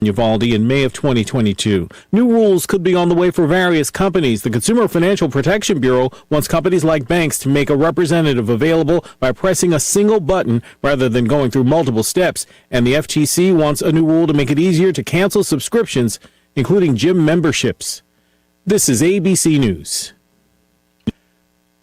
Uvalde in May of 2022. New rules could be on the way for various companies. The Consumer Financial Protection Bureau wants companies like banks to make a representative available by pressing a single button rather than going through multiple steps. And the FTC wants a new rule to make it easier to cancel subscriptions, including gym memberships. This is ABC News.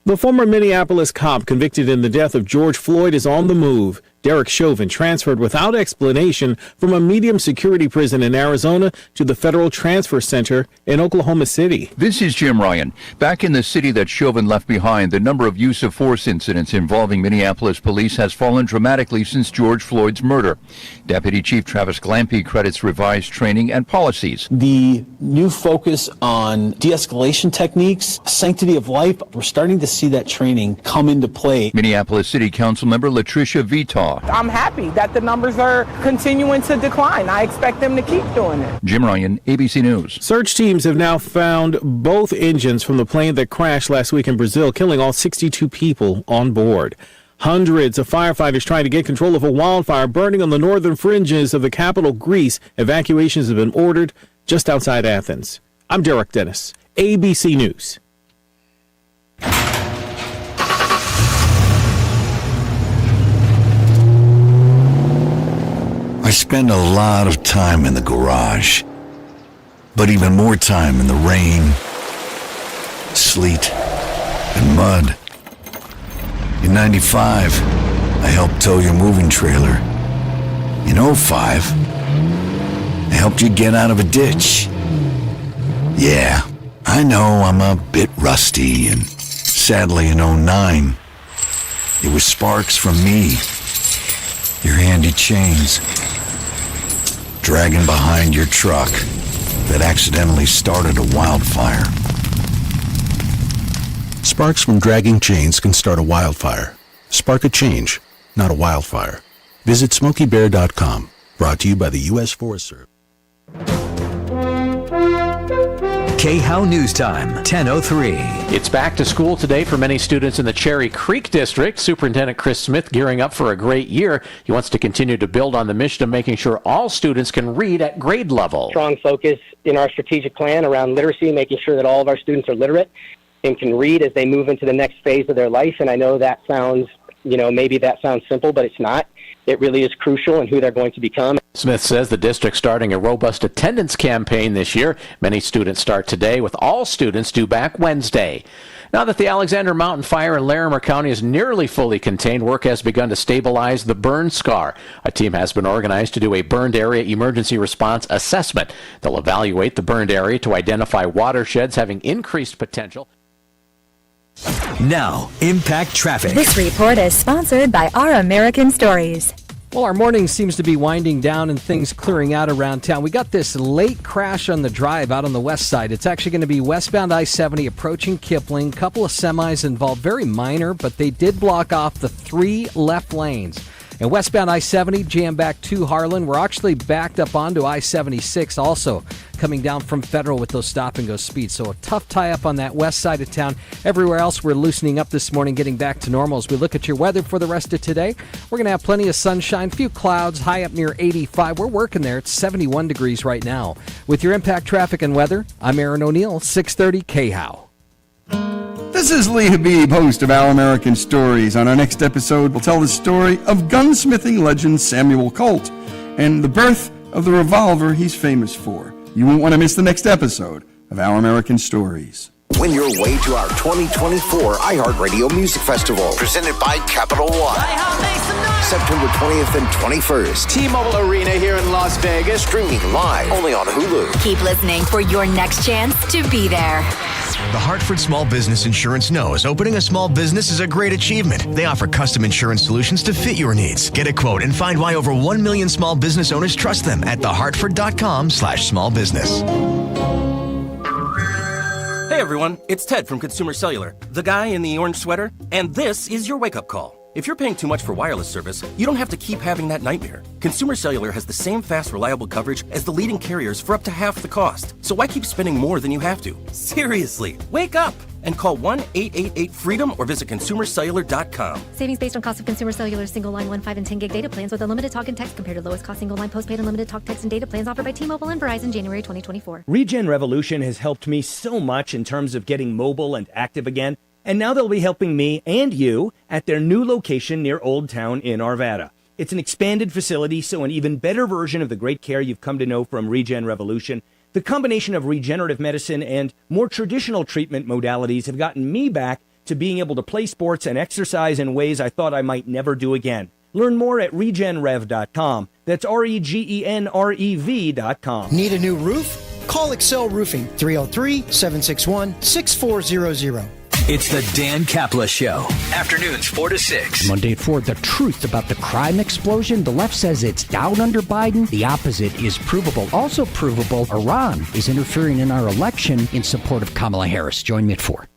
The former Minneapolis cop convicted in the death of George Floyd is on the move. Derek Chauvin transferred without explanation from a medium security prison in Arizona to the Federal Transfer Center in Oklahoma City. This is Jim Ryan. Back in the city that Chauvin left behind, the number of use of force incidents involving Minneapolis police has fallen dramatically since George Floyd's murder. Deputy Chief Travis Glampy credits revised training and policies. The new focus on de-escalation techniques, sanctity of life, we're starting to see that training come into play. Minneapolis City Council member Latricia Vitaw. I'm happy that the numbers are continuing to decline. I expect them to keep doing it. Jim Ryan, ABC News. Search teams have now found both engines from the plane that crashed last week in Brazil, killing all 62 people on board. Hundreds of firefighters trying to get control of a wildfire burning on the northern fringes of the capital, Greece. Evacuations have been ordered just outside Athens. I'm Derek Dennis, ABC News. I spend a lot of time in the garage, but even more time in the rain, sleet, and mud. In 95, I helped tow your moving trailer. In 05, I helped you get out of a ditch. Yeah, I know I'm a bit rusty, and sadly in 09, it was sparks from me, your handy chains, dragging behind your truck that accidentally started a wildfire. Sparks from dragging chains can start a wildfire. Spark a change, not a wildfire. Visit SmokeyBear.com. Brought to you by the U.S. Forest Service. KHOW News Time, 10:03. It's back to school today for many students in the Cherry Creek District. Superintendent Chris Smith gearing up for a great year. He wants to continue to build on the mission of making sure all students can read at grade level. Strong focus in our strategic plan around literacy, making sure that all of our students are literate and can read as they move into the next phase of their life. And I know that sounds, maybe that sounds simple, but it's not. It really is crucial in who they're going to become. Smith says the district's starting a robust attendance campaign this year. Many students start today, with all students due back Wednesday. Now that the Alexander Mountain fire in Larimer County is nearly fully contained, work has begun to stabilize the burn scar. A team has been organized to do a burned area emergency response assessment. They'll evaluate the burned area to identify watersheds having increased potential. Now, Impact Traffic. This report is sponsored by Our American Stories. Well, our morning seems to be winding down and things clearing out around town. We got this late crash on the drive out on the west side. It's actually going to be westbound I-70 approaching Kipling. Couple of semis involved, very minor, but they did block off the 3 left lanes. And westbound I-70, jam back to Harlan. We're actually backed up onto I-76 also, coming down from Federal with those stop-and-go speeds. So a tough tie-up on that west side of town. Everywhere else, we're loosening up this morning, getting back to normal. As we look at your weather for the rest of today, we're going to have plenty of sunshine, few clouds, high up near 85. We're working there. It's 71 degrees right now. With your Impact Traffic and Weather, I'm Aaron O'Neill, 630 KHOW. This is Lee Habib, host of Our American Stories. On our next episode, we'll tell the story of gunsmithing legend Samuel Colt and the birth of the revolver he's famous for. You won't want to miss the next episode of Our American Stories. Win your way to our 2024 iHeartRadio Music Festival, presented by Capital One. September 20th and 21st. T-Mobile Arena here in Las Vegas. Streaming live only on Hulu. Keep listening for your next chance to be there. The Hartford Small Business Insurance knows opening a small business is a great achievement. They offer custom insurance solutions to fit your needs. Get a quote and find why over 1 million small business owners trust them at thehartford.com/smallbusiness. Hey everyone, it's Ted from Consumer Cellular, the guy in the orange sweater, and this is your wake-up call. If you're paying too much for wireless service, you don't have to keep having that nightmare. Consumer Cellular has the same fast, reliable coverage as the leading carriers for up to half the cost. So why keep spending more than you have to? Seriously, wake up! and call 1-888-FREEDOM or visit consumercellular.com. Savings based on cost of consumer cellular single line 1, 5, and 10 gig data plans with unlimited talk and text compared to lowest cost single line postpaid unlimited talk, text, and data plans offered by T-Mobile and Verizon January 2024. Regen Revolution has helped me so much in terms of getting mobile and active again, and now they'll be helping me and you at their new location near Old Town in Arvada. It's an expanded facility, so an even better version of the great care you've come to know from Regen Revolution. The combination of regenerative medicine and more traditional treatment modalities have gotten me back to being able to play sports and exercise in ways I thought I might never do again. Learn more at regenrev.com. That's REGENREV.com. Need a new roof? Call Excel Roofing, 303-761-6400. It's the Dan Kapla Show. Afternoons 4 to 6. Monday at 4, the truth about the crime explosion. The left says it's down under Biden. The opposite is provable. Also provable, Iran is interfering in our election in support of Kamala Harris. Join me at 4.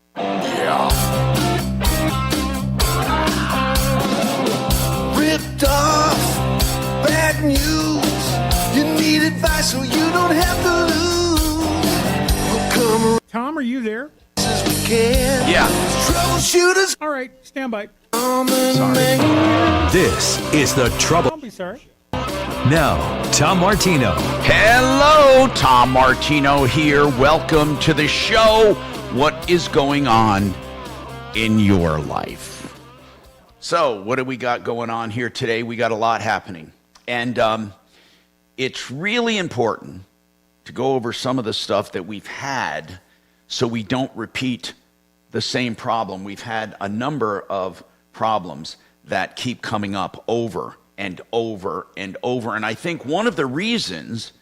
Ripped off, bad news. You need advice so you don't have to lose. We'll come Tom, are you there? Yeah. Troubleshooters. All right, stand by. This is the Trouble. Don't be sorry. Now, Tom Martino. Hello, Tom Martino here. Welcome to the show. What is going on in your life? So, what do we got going on here today? We got a lot happening. And it's really important to go over some of the stuff that we've had so we don't repeat the same problem. We've had a number of problems that keep coming up over and over and over. And I think one of the reasons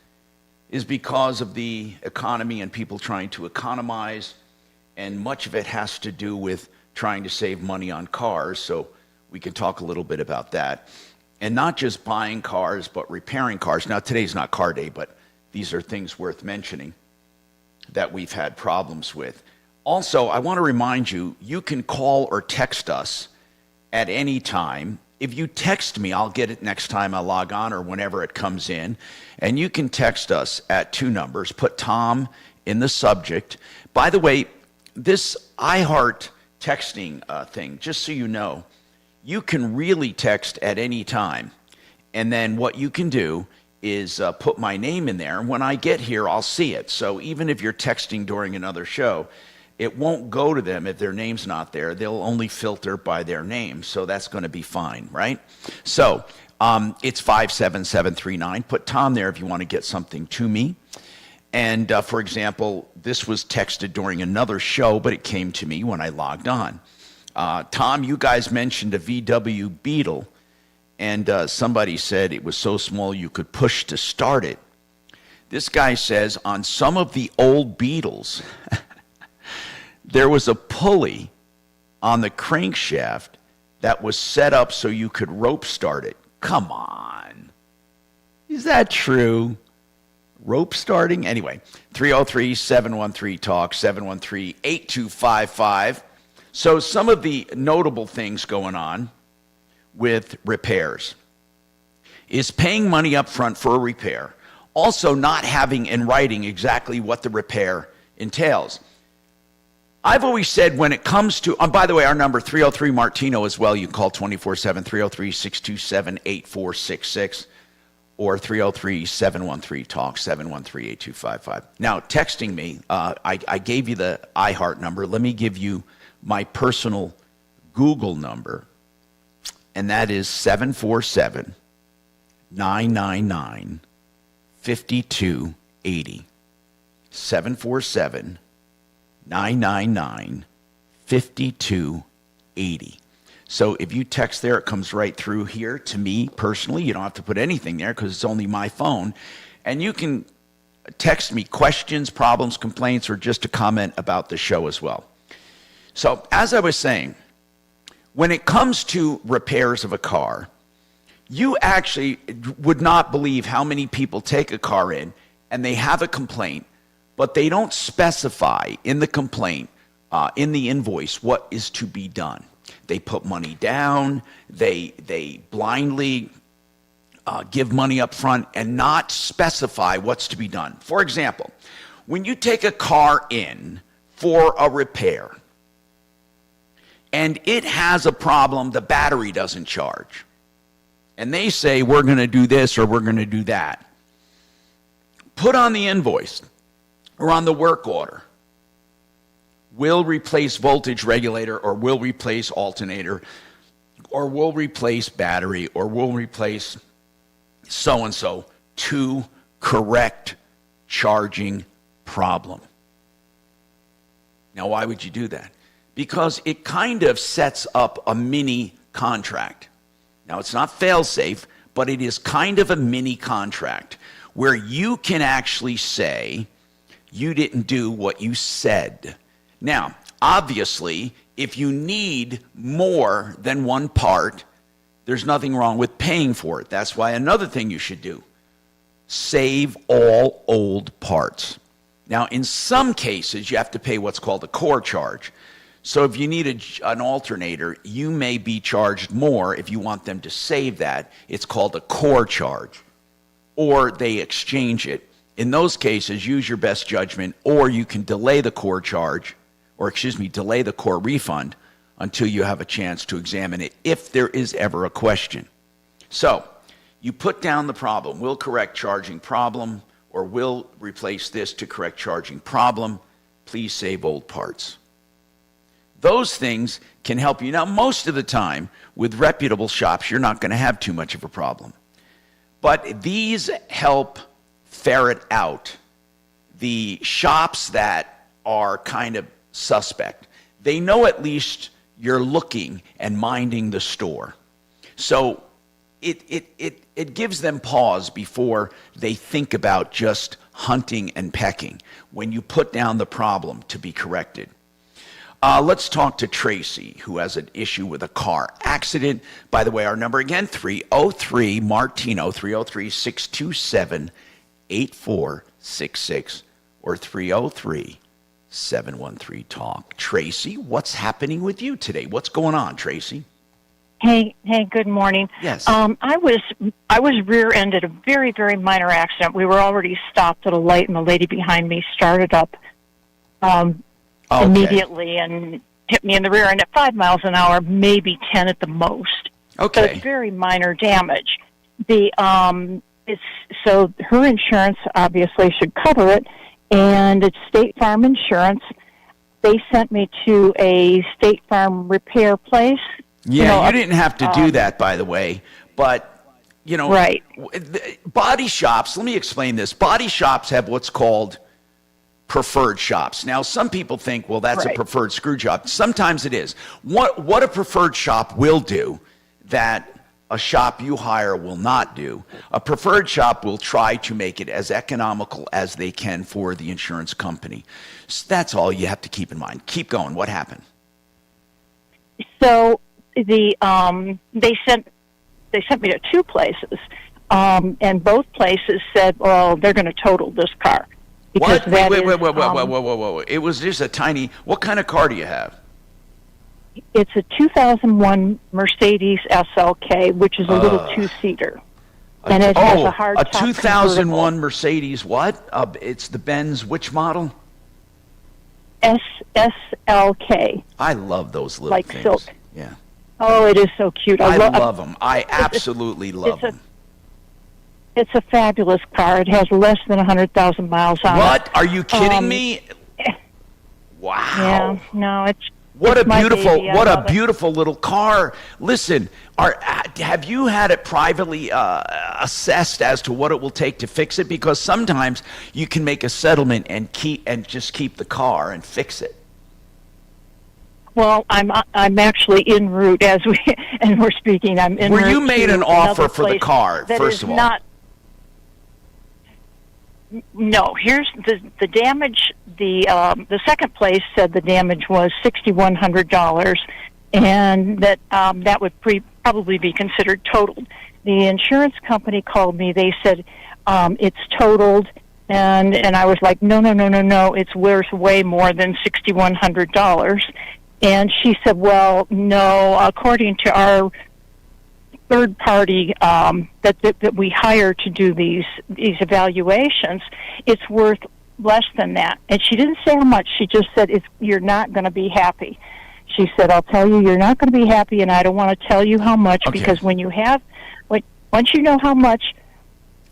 is because of the economy and people trying to economize, and much of it has to do with trying to save money on cars. So we can talk a little bit about that. And not just buying cars, but repairing cars. Now, today's not car day, but these are things worth mentioning that we've had problems with. Also, I want to remind you, you can call or text us at any time. If you text me, I'll get it next time I log on or whenever it comes in. And you can text us at 2 numbers. Put Tom in the subject. By the way, this iHeart texting thing, just so you know, you can really text at any time. And then what you can do is put my name in there. And when I get here, I'll see it. So even if you're texting during another show, it won't go to them if their name's not there. They'll only filter by their name. So that's going to be fine, right? So it's 57739. Put Tom there if you want to get something to me. And for example, this was texted during another show, but it came to me when I logged on. Tom, you guys mentioned a VW Beetle. And somebody said it was so small you could push to start it. This guy says on some of the old Beetles, there was a pulley on the crankshaft that was set up so you could rope start it. Come on. Is that true? Rope starting? Anyway, 303-713-TALK, 713-8255. So some of the notable things going on with repairs is paying money up front for a repair, also not having in writing exactly what the repair entails. I've always said when it comes to, by the way, our number 303 Martino as well, you can call 24/7, 303-627-8466 or 303-713-TALK, 713-8255. Now, texting me, I gave you the iHeart number. Let me give you my personal Google number. And that is 747-999-5280. 747-999-5280. So if you text there, it comes right through here to me personally. You don't have to put anything there because it's only my phone. And you can text me questions, problems, complaints, or just a comment about the show as well. So as I was saying, when it comes to repairs of a car, you actually would not believe how many people take a car in and they have a complaint, but they don't specify in the complaint, in the invoice, what is to be done. They put money down, they blindly give money up front and not specify what's to be done. For example, when you take a car in for a repair, and it has a problem, the battery doesn't charge. And they say, we're going to do this or we're going to do that. Put on the invoice or on the work order, will replace voltage regulator, or will replace alternator, or will replace battery, or will replace so-and-so to correct charging problem. Now, why would you do that? Because it kind of sets up a mini contract. Now, it's not fail-safe, but it is kind of a mini contract where you can actually say you didn't do what you said. Now, obviously, if you need more than one part, there's nothing wrong with paying for it. That's why another thing you should do, save all old parts. Now, in some cases, you have to pay what's called a core charge. So if you need an alternator, you may be charged more if you want them to save that. It's called a core charge. Or they exchange it. In those cases, use your best judgment, or you can delay the core charge, delay the core refund until you have a chance to examine it if there is ever a question. So, you put down the problem, will correct charging problem, or will replace this to correct charging problem. Please save old parts. Those things can help you. Now, most of the time, with reputable shops, you're not going to have too much of a problem. But these help ferret out the shops that are kind of suspect. They know at least you're looking and minding the store. So it gives them pause before they think about just hunting and pecking when you put down the problem to be corrected. Let's talk to Tracy, who has an issue with a car accident. By the way, our number again, 303-MARTINO, 303-627-8466, or 303-713-TALK. Tracy, what's happening with you today? What's going on, Tracy? Hey, good morning. Yes. I was rear-ended, a very, very minor accident. We were already stopped at a light, and the lady behind me started up immediately and hit me in the rear end at 5 miles an hour, maybe 10 at the most. Okay. So it's very minor damage. So her insurance obviously should cover it, and it's State Farm Insurance. They sent me to a State Farm repair place. Yeah, you didn't have to do that, by the way, but right. Body shops, let me explain this. Body shops have what's called preferred shops. Now, some people think, well, that's a preferred screw job. Sometimes it is. What a preferred shop will do that a shop you hire will not do, a preferred shop will try to make it as economical as they can for the insurance company. So that's all you have to keep in mind. Keep going. What happened? So they sent me to two places, and both places said, well, they're going to total this car. What? Wait. It was just a tiny, what kind of car do you have? It's a 2001 Mercedes SLK, which is a little two-seater. And it has a hard top 2001 convertible. Mercedes what? It's the Benz, which model? SLK. I love those little like things. Silk. Yeah. Oh, it is so cute. I love them. I absolutely love them. It's a fabulous car. It has less than 100,000 miles on it. What? Are you kidding me? Wow. Yeah. No, it's what it's a beautiful my baby. beautiful little car. Listen, have you had it privately assessed as to what it will take to fix it? Because sometimes you can make a settlement and just keep the car and fix it. Well, I'm actually en route as we're speaking. I'm en route. Were you made an offer for the car? That first is of all, not. No, here's the damage. The second place said the damage was $6,100, and that would probably be considered totaled. The insurance company called me. They said it's totaled, and I was like, no, it's worth way more than $6,100. And she said, well, no, according to our third party that we hire to do these evaluations, it's worth less than that. And she didn't say how much. She just said, you're not going to be happy. she said, I'll tell you, you're not going to be happy, and I don't want to tell you how much, Okay. because once you know how much,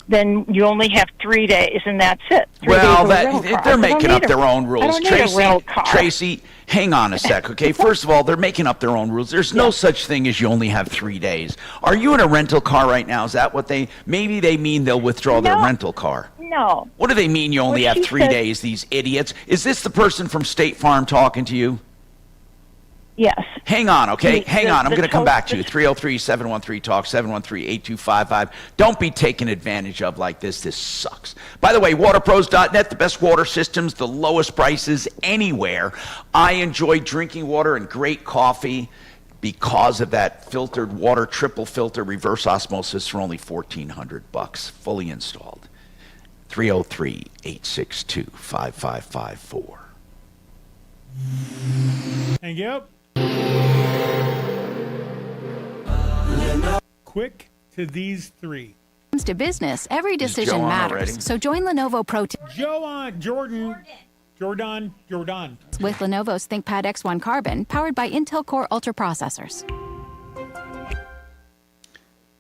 then you only have 3 days, and that's it. 3 days Well, of a rental car. they're I don't making need up a- their own I rules. don't need a rental car. Tracy, hang on a sec, okay? First of all, they're making up their own rules. There's no such thing as you only have 3 days. Are you in a rental car right now? Is that what maybe they mean they'll withdraw their rental car? No. What do they mean you only have 3 days, these idiots? Is this the person from State Farm talking to you? Yes. Hang on, okay? Hang on. I'm the going to come back to toast- you. 303-713-TALK, 713-8255. Don't be taken advantage of like this. This sucks. By the way, waterpros.net, the best water systems, the lowest prices anywhere. I enjoy drinking water and great coffee because of that filtered water, triple filter, reverse osmosis for only $1,400, fully installed. 303-862-5554. Thank you. Quick to these three. Comes to business, every decision Joe on matters. already? So join Lenovo Pro Jordan. with Lenovo's ThinkPad X1 Carbon, powered by Intel Core Ultra processors.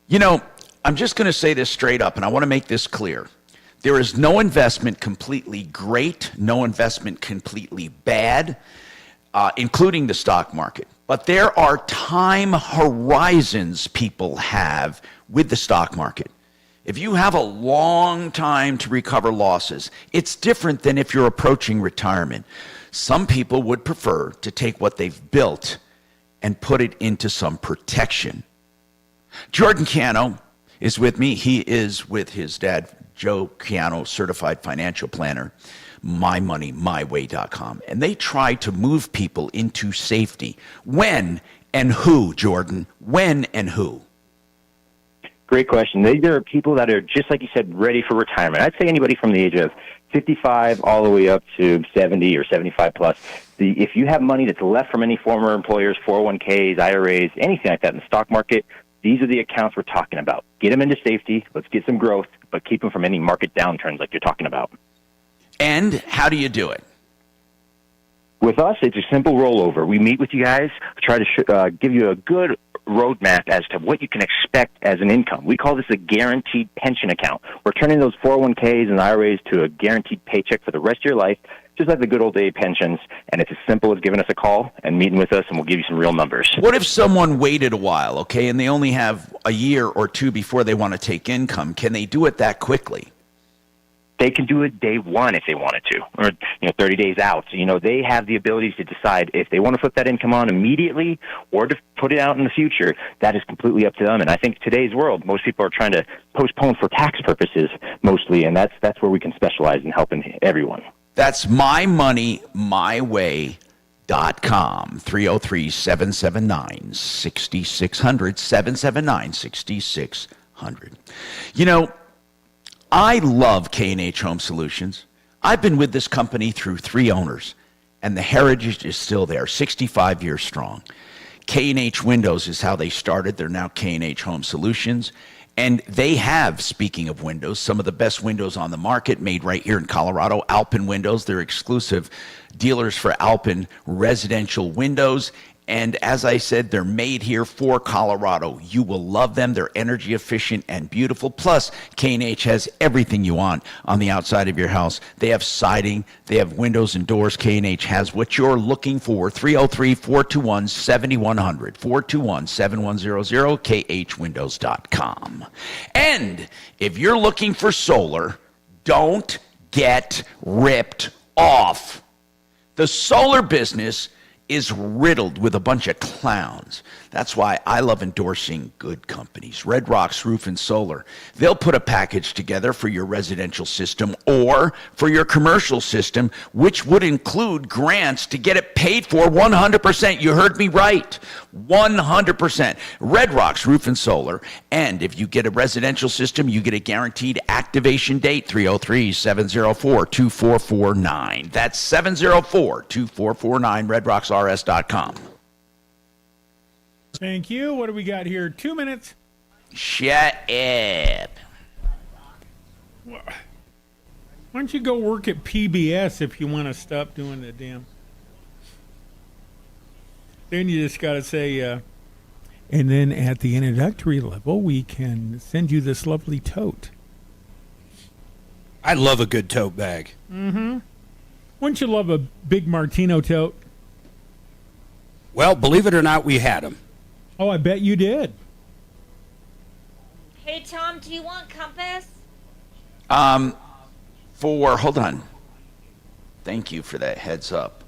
You know, I'm just going to say this straight up, and I want to make this clear. There is no investment completely great, no investment completely bad, including the stock market. But there are time horizons people have with the stock market. If you have a long time to recover losses, it's different than if you're approaching retirement. Some people would prefer to take what they've built and put it into some protection. Jordan Ciano is with me. He is with his dad, Joe Ciano, certified financial planner, mymoneymyway.com. And they try to move people into safety. When and who, Jordan? When and who? Great question. There are people that are, just like you said, ready for retirement. I'd say anybody from the age of 55 all the way up to 70 or 75 plus. If you have money that's left from any former employers, 401ks, IRAs, anything like that in the stock market, these are the accounts we're talking about. Get them into safety. Let's get some growth, but keep them from any market downturns like you're talking about. And how do you do it? With us, it's a simple rollover. We meet with you guys, try to give you a good roadmap as to what you can expect as an income. We call this a guaranteed pension account. We're turning those 401ks and IRAs to a guaranteed paycheck for the rest of your life, just like the good old day pensions. And it's as simple as giving us a call and meeting with us, and we'll give you some real numbers. What if someone waited a while, okay, and they only have a year or two before they want to take income? Can they do it that quickly? They can do it day one if they wanted to, or 30 days out. So, they have the ability to decide if they want to put that income on immediately or to put it out in the future. That is completely up to them. And I think today's world, most people are trying to postpone for tax purposes mostly, and that's where we can specialize in helping everyone. That's mymoneymyway.com. 303-779-6600, 779-6600. I love K&H Home Solutions. I've been with this company through 3 owners, and the heritage is still there, 65 years strong. K&H Windows is how they started. They're now K&H Home Solutions. And they have, speaking of windows, some of the best windows on the market made right here in Colorado. Alpin Windows, they're exclusive dealers for Alpin residential windows. And as I said, they're made here for Colorado. You will love them. They're energy efficient and beautiful. Plus, K&H has everything you want on the outside of your house. They have siding. They have windows and doors. K&H has what you're looking for. 303-421-7100. 421-7100. khwindows.com. And if you're looking for solar, don't get ripped off. The solar business is riddled with a bunch of clowns. That's why I love endorsing good companies. Red Rocks Roof and Solar. They'll put a package together for your residential system or for your commercial system, which would include grants to get it paid for 100%. You heard me right. 100%. Red Rocks Roof and Solar. And if you get a residential system, you get a guaranteed activation date, 303-704-2449. That's 704-2449, redrocksrs.com. Thank you. What do we got here? 2 minutes. Shut up. Why don't you go work at PBS if you want to stop doing the damn... Then you just got to say, and then at the introductory level, we can send you this lovely tote. I love a good tote bag. Mm-hmm. Wouldn't you love a big Martino tote? Well, believe it or not, we had them. Oh, I bet you did. Hey, Tom, do you want compass? Hold on. Thank you for that heads up.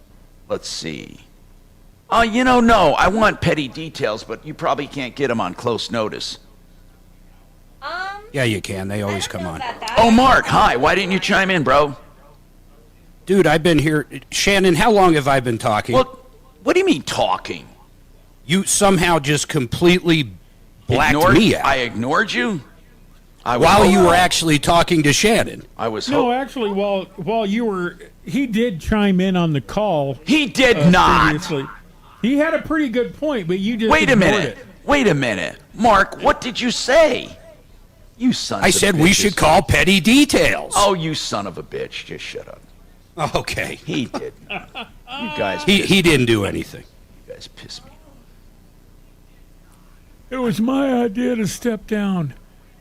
Let's see. No, I want petty details, but you probably can't get them on close notice. Yeah, you can. They always come on. Oh, Mark, hi. Why didn't you chime in, bro? Dude, I've been here. Shannon, how long have I been talking? Well, what do you mean talking? You somehow just completely blacked me out. I ignored you? While you were actually talking to Shannon. I was No, actually, while you were... He did chime in on the call. He did not. Previously. He had a pretty good point, but you just Wait a ignored minute. it. Wait a minute. Mark, what did you say? You son of a bitch. I said we should call petty details. Oh, you son of a bitch. Just shut up. Okay. He did. You guys. He didn't do anything. You guys piss me. It was my idea to step down.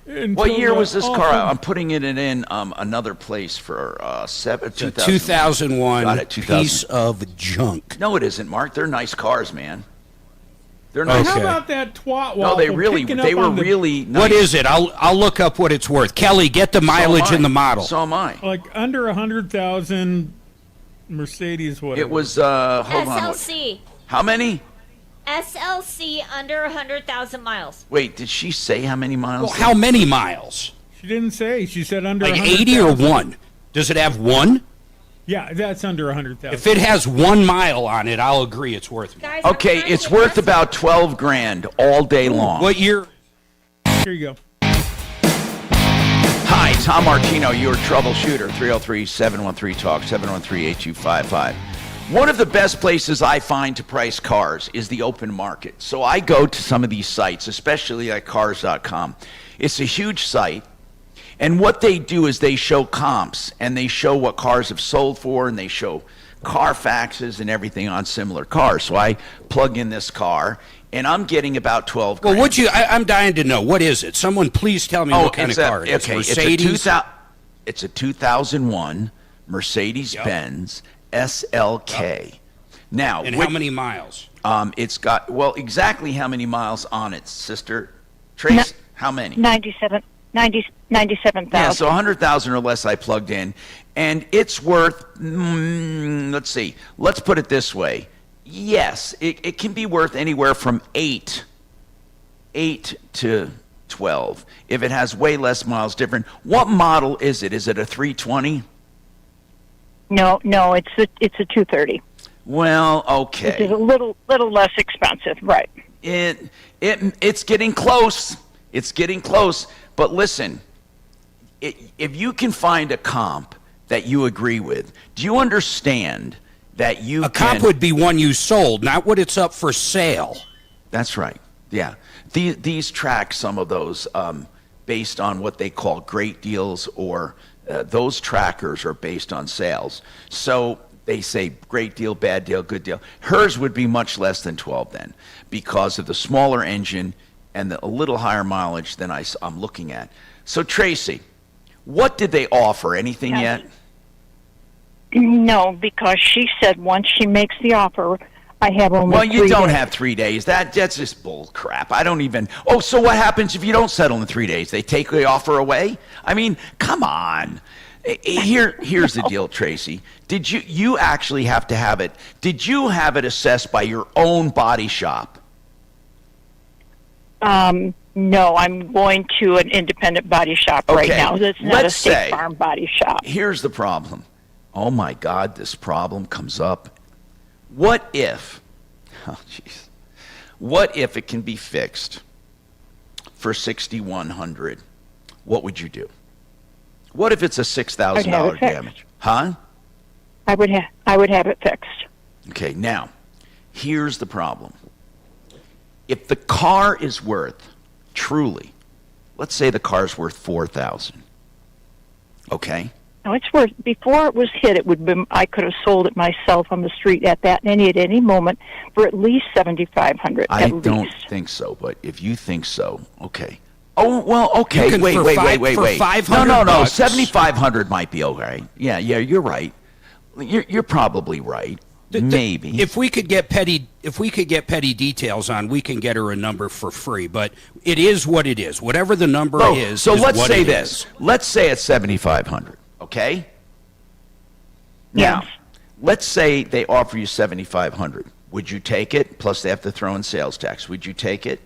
What year was this car? I'm putting it in another place for 2001. Got it, 2000. Piece of junk. No, it isn't, Mark. They're nice cars, man. They're nice. How about that twat? No, they were really nice. What is it? I'll look up what it's worth. Kelly, get the mileage and the model. So am I. Like under 100,000 Mercedes, whatever. It was, hold on. SLC. How many? SLC under 100,000 miles. Wait, did she say how many miles? Well, how many miles? She didn't say. She said under like 100,000. 80 or 1? Does it have 1? Yeah, that's under 100,000. If it has 1 mile on it, I'll agree it's worth more. Okay, it's worth about 12 grand all day long. What year? Here you go. Hi, Tom Martino, your troubleshooter. 303-713-TALK, 713-8255. One of the best places I find to price cars is the open market. So I go to some of these sites, especially at cars.com. It's a huge site. And what they do is they show comps, and they show what cars have sold for, and they show Carfaxes and everything on similar cars. So I plug in this car, and I'm getting about 12 grand. Well, I'm dying to know. What is it? Someone please tell me what kind of car it is. Okay, Mercedes? It's a 2001 Mercedes-Benz SLK. Now, and how many miles? It's got, exactly how many miles on it, sister? Trace, how many? 97,000. Yeah, so 100,000 or less I plugged in. And it's worth, let's see, let's put it this way. Yes, it can be worth anywhere from 8 to 12. If it has way less miles, different. What model is it? Is it a 320? No, it's a 230. Well, okay. Which is a little less expensive, right? It's getting close. It's getting close. But listen, if you can find a comp that you agree with, do you understand that a comp would be one you sold, not what it's up for sale? That's right. Yeah. These track some of those based on what they call great deals, or those trackers are based on sales. So they say great deal, bad deal, good deal. Hers would be much less than 12 then, because of the smaller engine and a little higher mileage than I'm looking at. So Tracy, what did they offer? Anything yet? No, because she said once she makes the offer, I have only 3 days. Well, you don't have 3 days. That's just bull crap. I don't even... Oh, so what happens if you don't settle in 3 days? They take the offer away? I mean, come on. Here's the deal, Tracy. Did you actually have to have it? Did you have it assessed by your own body shop? No, I'm going to an independent body shop right now. That's not a State Farm body shop. Here's the problem. Oh, my God, this problem comes up. What if it can be fixed for $6,100? What would you do? What if it's a $6,000 damage? Huh? I would have it fixed. Okay, now, here's the problem. If the car is worth, truly, let's say the car's worth $4,000, okay? No, it's worth. Before it was hit, it would be. I could have sold it myself on the street at any moment for at least $7,500. I don't think so, but if you think so, okay. Oh well, okay. Wait. No, $7,500 might be okay. Yeah, you're right. You're probably right. Maybe if we could get petty details on, we can get her a number for free. But it is what it is. Whatever the number is. So let's what say it this. is. Let's say it's $7,500. Okay. Yes. Now, let's say they offer you $7,500. Would you take it? Plus, they have to throw in sales tax. Would you take it?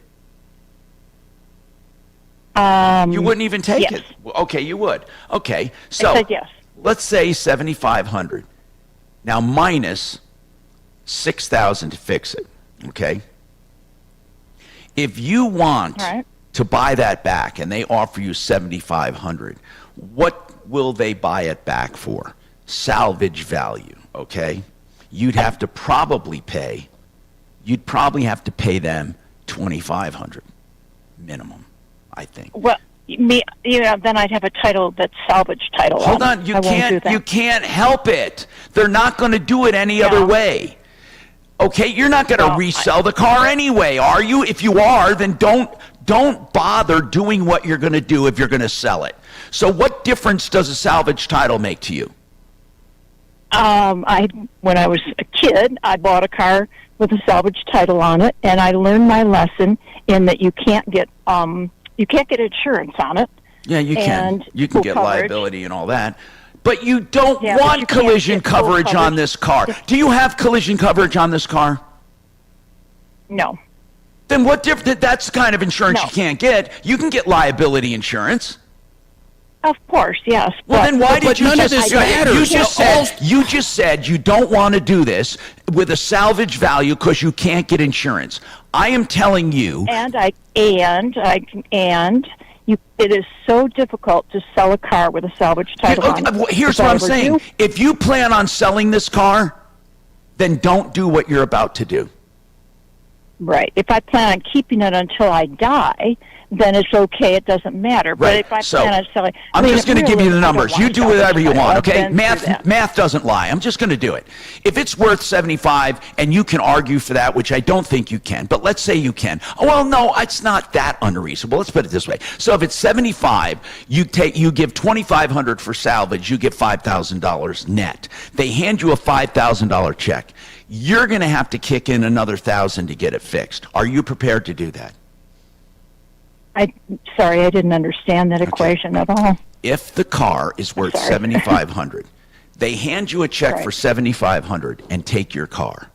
You wouldn't even take yes. it. Okay, you would. Okay, so I said yes. Let's say $7,500. Now minus $6,000 to fix it. Okay. If you want to buy that back and they offer you $7,500, what will they buy it back for? Salvage value. Okay. You'd have to probably pay. You'd probably have to pay them $2,500 minimum, I think. Well, then I'd have a title that's salvage title. Hold on, you can't help it. They're not going to do it any other way. Okay, you're not going to resell the car anyway, are you? If you are, then don't bother doing what you're going to do if you're going to sell it. So what difference does a salvage title make to you? When I was a kid, I bought a car with a salvage title on it, and I learned my lesson in that you can't get insurance on it. Yeah, you can. You can get coverage. Liability and all that. But you don't want collision coverage on this car. Do you have collision coverage on this car? No. Then what difference? That's the kind of insurance you can't get. You can get liability insurance. Of course, yes. Well, then why did you none of this matters. You just said you don't want to do this with a salvage value because you can't get insurance. I am telling you. It is so difficult to sell a car with a salvage title on it. Here's what I'm saying. If you plan on selling this car, then don't do what you're about to do. Right. If I plan on keeping it until I die, then it's okay. It doesn't matter. But if I plan on selling, I'm just going to give you the numbers. You do whatever you want, okay? Math doesn't lie. I'm just going to do it. If it's worth $75 and you can argue for that, which I don't think you can, but let's say you can. Oh, well, no, it's not that unreasonable. Let's put it this way. So if it's $75, you give $2,500 for salvage, you get $5,000 net. They hand you a $5,000 check. You're going to have to kick in another $1,000 to get it fixed. Are you prepared to do that? Sorry, I didn't understand that equation at all. If the car is worth $7,500, they hand you a check for $7,500 and take your car.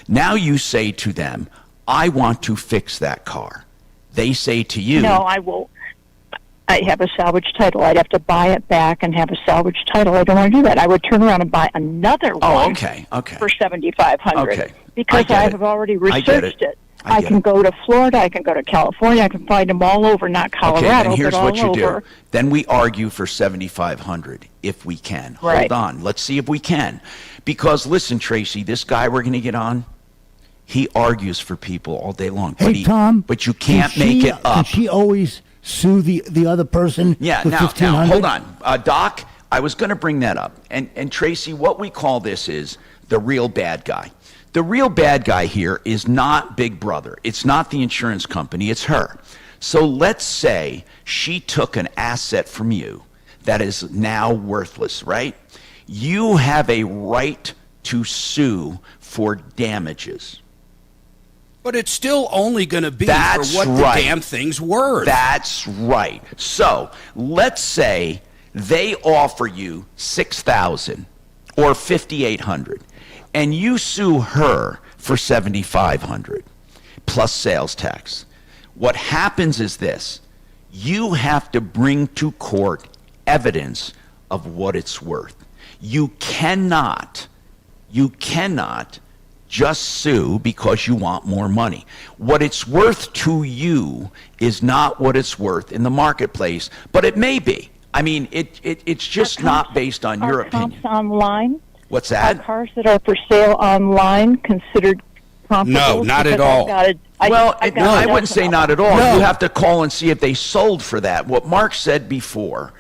Now you say to them, I want to fix that car. They say to you, no, I will. I have a salvage title. I'd have to buy it back and have a salvage title. I don't want to do that. I would turn around and buy another one for $7,500 because I have already researched it. I can go to Florida. I can go to California. I can find them all over, not Colorado, okay, then here's but all what you over. Do. Then we argue for $7,500 if we can. Right. Hold on. Let's see if we can. Because listen, Tracy, this guy we're going to get on, he argues for people all day long. Hey, Tom. But you can't make it up. Can she always sue the other person for $1,500? Now, hold on. Doc, I was going to bring that up. And Tracy, what we call this is the real bad guy. The real bad guy here is not Big Brother. It's not the insurance company. It's her. So let's say she took an asset from you that is now worthless, right? You have a right to sue for damages. But it's still only going to be for what the damn thing's worth. That's right. So let's say they offer you $6,000 or $5,800. And you sue her for $7,500 plus sales tax. What happens is this. You have to bring to court evidence of what it's worth. You cannot just sue because you want more money. What it's worth to you is not what it's worth in the marketplace, but it may be. I mean, it's just not based on your opinion. Online? What's that? Are cars that are for sale online considered comparable? No, not at all. I wouldn't say not at all. No. You have to call and see if they sold for that. What Mark said before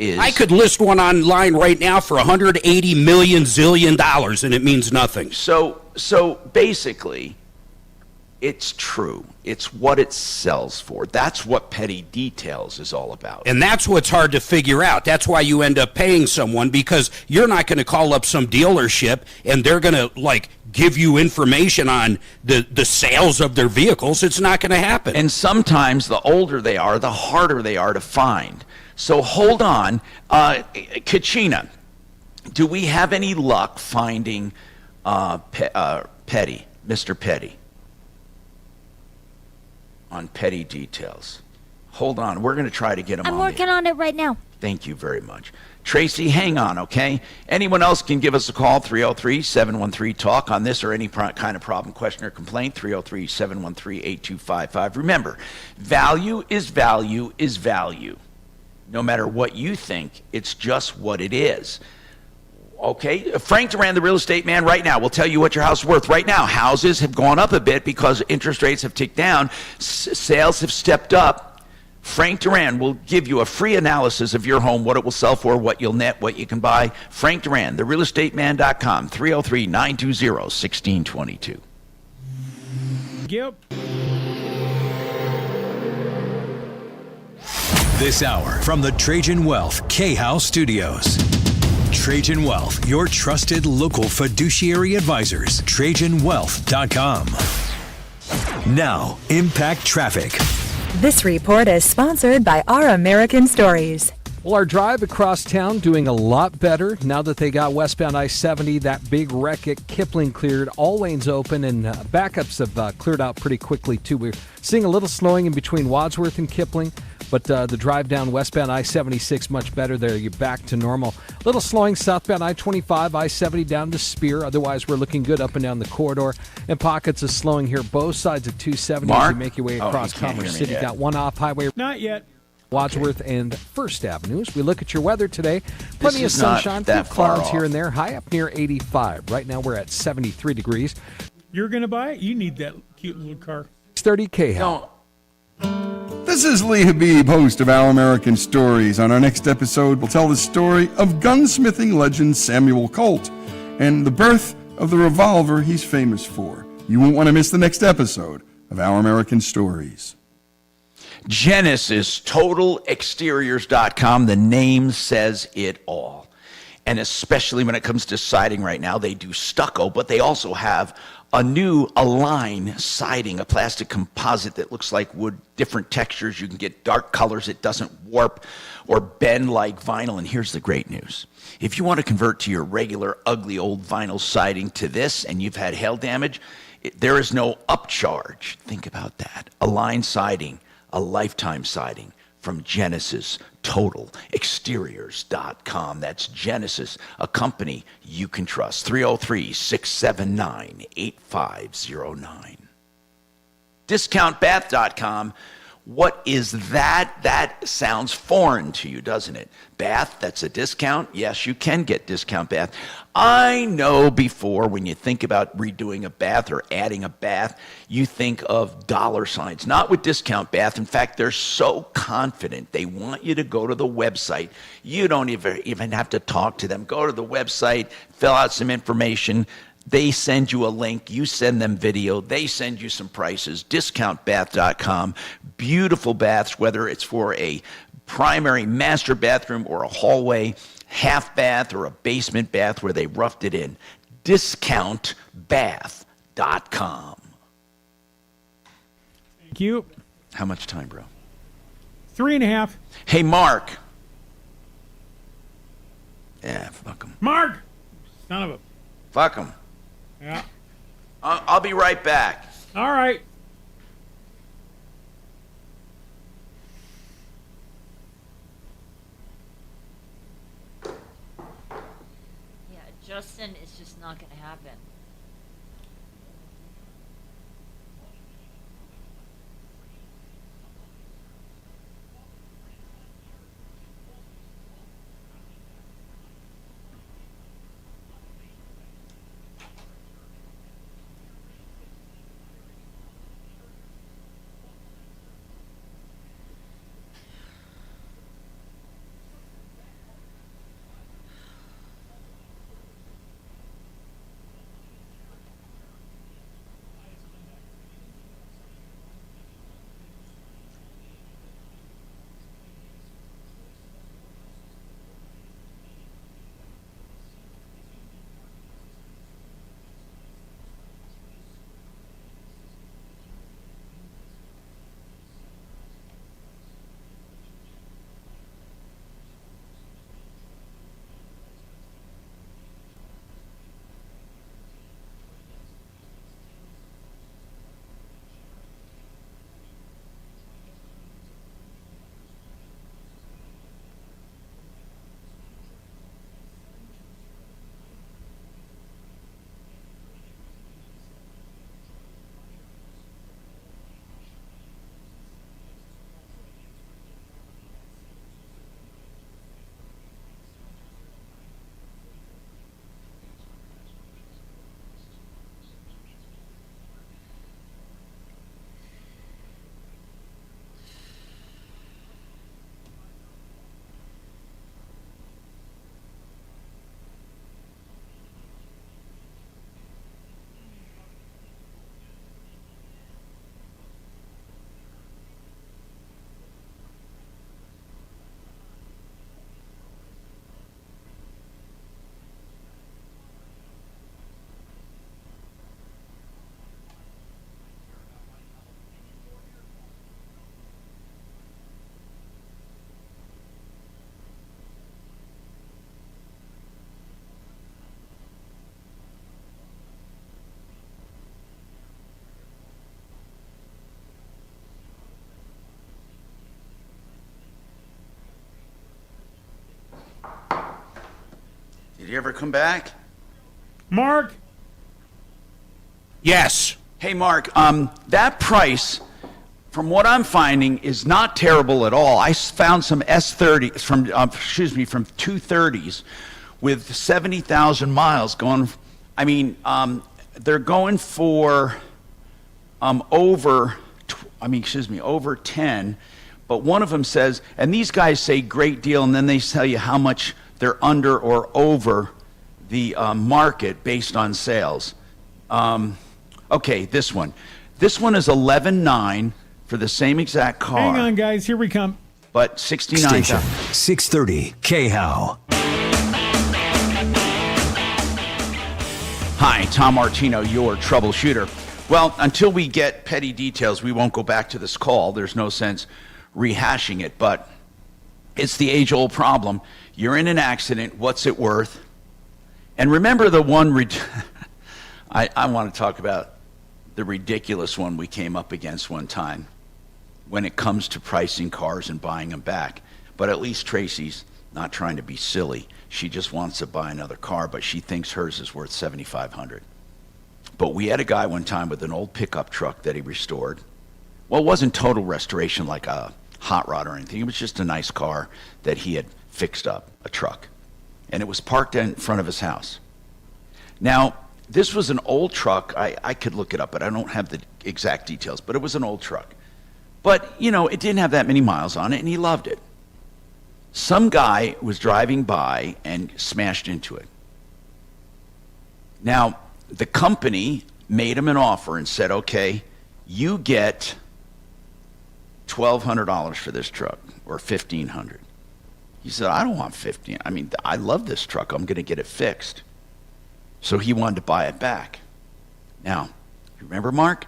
is... I could list one online right now for $180 million zillion, and it means nothing. So basically, it's true. It's what it sells for. That's what petty details is all about. And that's what's hard to figure out. That's why you end up paying someone, because you're not going to call up some dealership and they're going to, like, give you information on the sales of their vehicles. It's not going to happen. And sometimes the older they are, the harder they are to find. So hold on. Kachina, do we have any luck finding Petty, Mr. Petty? On petty details. Hold on. We're going to try to get him on. I'm working on it right now. Thank you very much. Tracy, hang on, okay? Anyone else can give us a call, 303-713-TALK, on this or any kind of problem, question, or complaint, 303-713-8255. Remember, value is value is value. No matter what you think, it's just what it is. Okay, Frank Duran, the real estate man, right now will tell you what your house is worth. Right now, houses have gone up a bit because interest rates have ticked down. Sales have stepped up. Frank Duran will give you a free analysis of your home, what it will sell for, what you'll net, what you can buy. Frank Duran, therealestateman.com, 303-920-1622. Yep. This hour from the Trajan Wealth K-House Studios. Trajan Wealth, your trusted local fiduciary advisors. TrajanWealth.com. Now, Impact Traffic. This report is sponsored by Our American Stories. Well, our drive across town doing a lot better now that they got westbound I-70. That big wreck at Kipling cleared, all lanes open, and backups have cleared out pretty quickly, too. We're seeing a little slowing in between Wadsworth and Kipling, but the drive down westbound I-76 much better there. You're back to normal. Little slowing southbound I-25, I-70 down to Spear. Otherwise, we're looking good up and down the corridor. And pockets of slowing here, both sides of 270 as you make your way across Commerce City. Got one off highway. Not yet. Wadsworth and First Avenue. As we look at your weather today, plenty of sunshine, few clouds here and there, high up near 85. Right now we're at 73 degrees. You're going to buy it? You need that cute little car. 30K. No. This is Lee Habib, host of Our American Stories. On our next episode, we'll tell the story of gunsmithing legend Samuel Colt and the birth of the revolver he's famous for. You won't want to miss the next episode of Our American Stories. Genesis, TotalExteriors.com. The name says it all. And especially when it comes to siding right now, they do stucco, but they also have a new Align siding, a plastic composite that looks like wood, different textures. You can get dark colors. It doesn't warp or bend like vinyl. And here's the great news. If you want to convert to your regular, ugly old vinyl siding to this and you've had hail damage, there is no upcharge. Think about that. Align siding, a lifetime siding from Genesis, TotalExteriors.com. That's Genesis, a company you can trust. 303-679-8509. DiscountBath.com. What is that? That sounds foreign to you, doesn't it? Bath, that's a discount? Yes, you can get discount bath. I know before when you think about redoing a bath or adding a bath, you think of dollar signs. Not with Discount Bath. In fact, they're so confident. They want you to go to the website. You don't even have to talk to them. Go to the website, fill out some information. They send you a link. You send them video. They send you some prices. DiscountBath.com. Beautiful baths, whether it's for a primary master bathroom or a hallway, half bath, or a basement bath where they roughed it in. DiscountBath.com. Thank you. How much time, bro? 3.5. Hey, Mark. Yeah, fuck him. Mark! Son of a... Fuck him. Yeah. I'll be right back. All right. Yeah, Justin is just not going to happen. you ever come back? Mark? Yes. Hey, Mark, that price, from what I'm finding, is not terrible at all. I found some S30s from 230s with 70,000 miles going. I mean, they're going for over 10. But one of them says, and these guys say great deal, and then they tell you how much they're under or over the market based on sales. Okay, this one. This one is 11.9 for the same exact car. Hang on, guys. Here we come. But 69. Station 630 KHOW. Hi, Tom Martino, your troubleshooter. Well, until we get petty details, we won't go back to this call. There's no sense rehashing it, but it's the age-old problem. You're in an accident. What's it worth? And remember the one... I want to talk about the ridiculous one we came up against one time when it comes to pricing cars and buying them back. But at least Tracy's not trying to be silly. She just wants to buy another car, but she thinks hers is worth $7,500. But we had a guy one time with an old pickup truck that he restored. Well, it wasn't total restoration like a hot rod or anything. It was just a nice car that he had fixed up, a truck. And it was parked in front of his house. Now, this was an old truck. I could look it up, but I don't have the exact details. But it was an old truck. But, you know, it didn't have that many miles on it, and he loved it. Some guy was driving by and smashed into it. Now, the company made him an offer and said, okay, you get $1,200 for this truck, or $1,500. He said, I don't want $1,500. I mean, I love this truck. I'm going to get it fixed. So he wanted to buy it back. Now, you remember, Mark?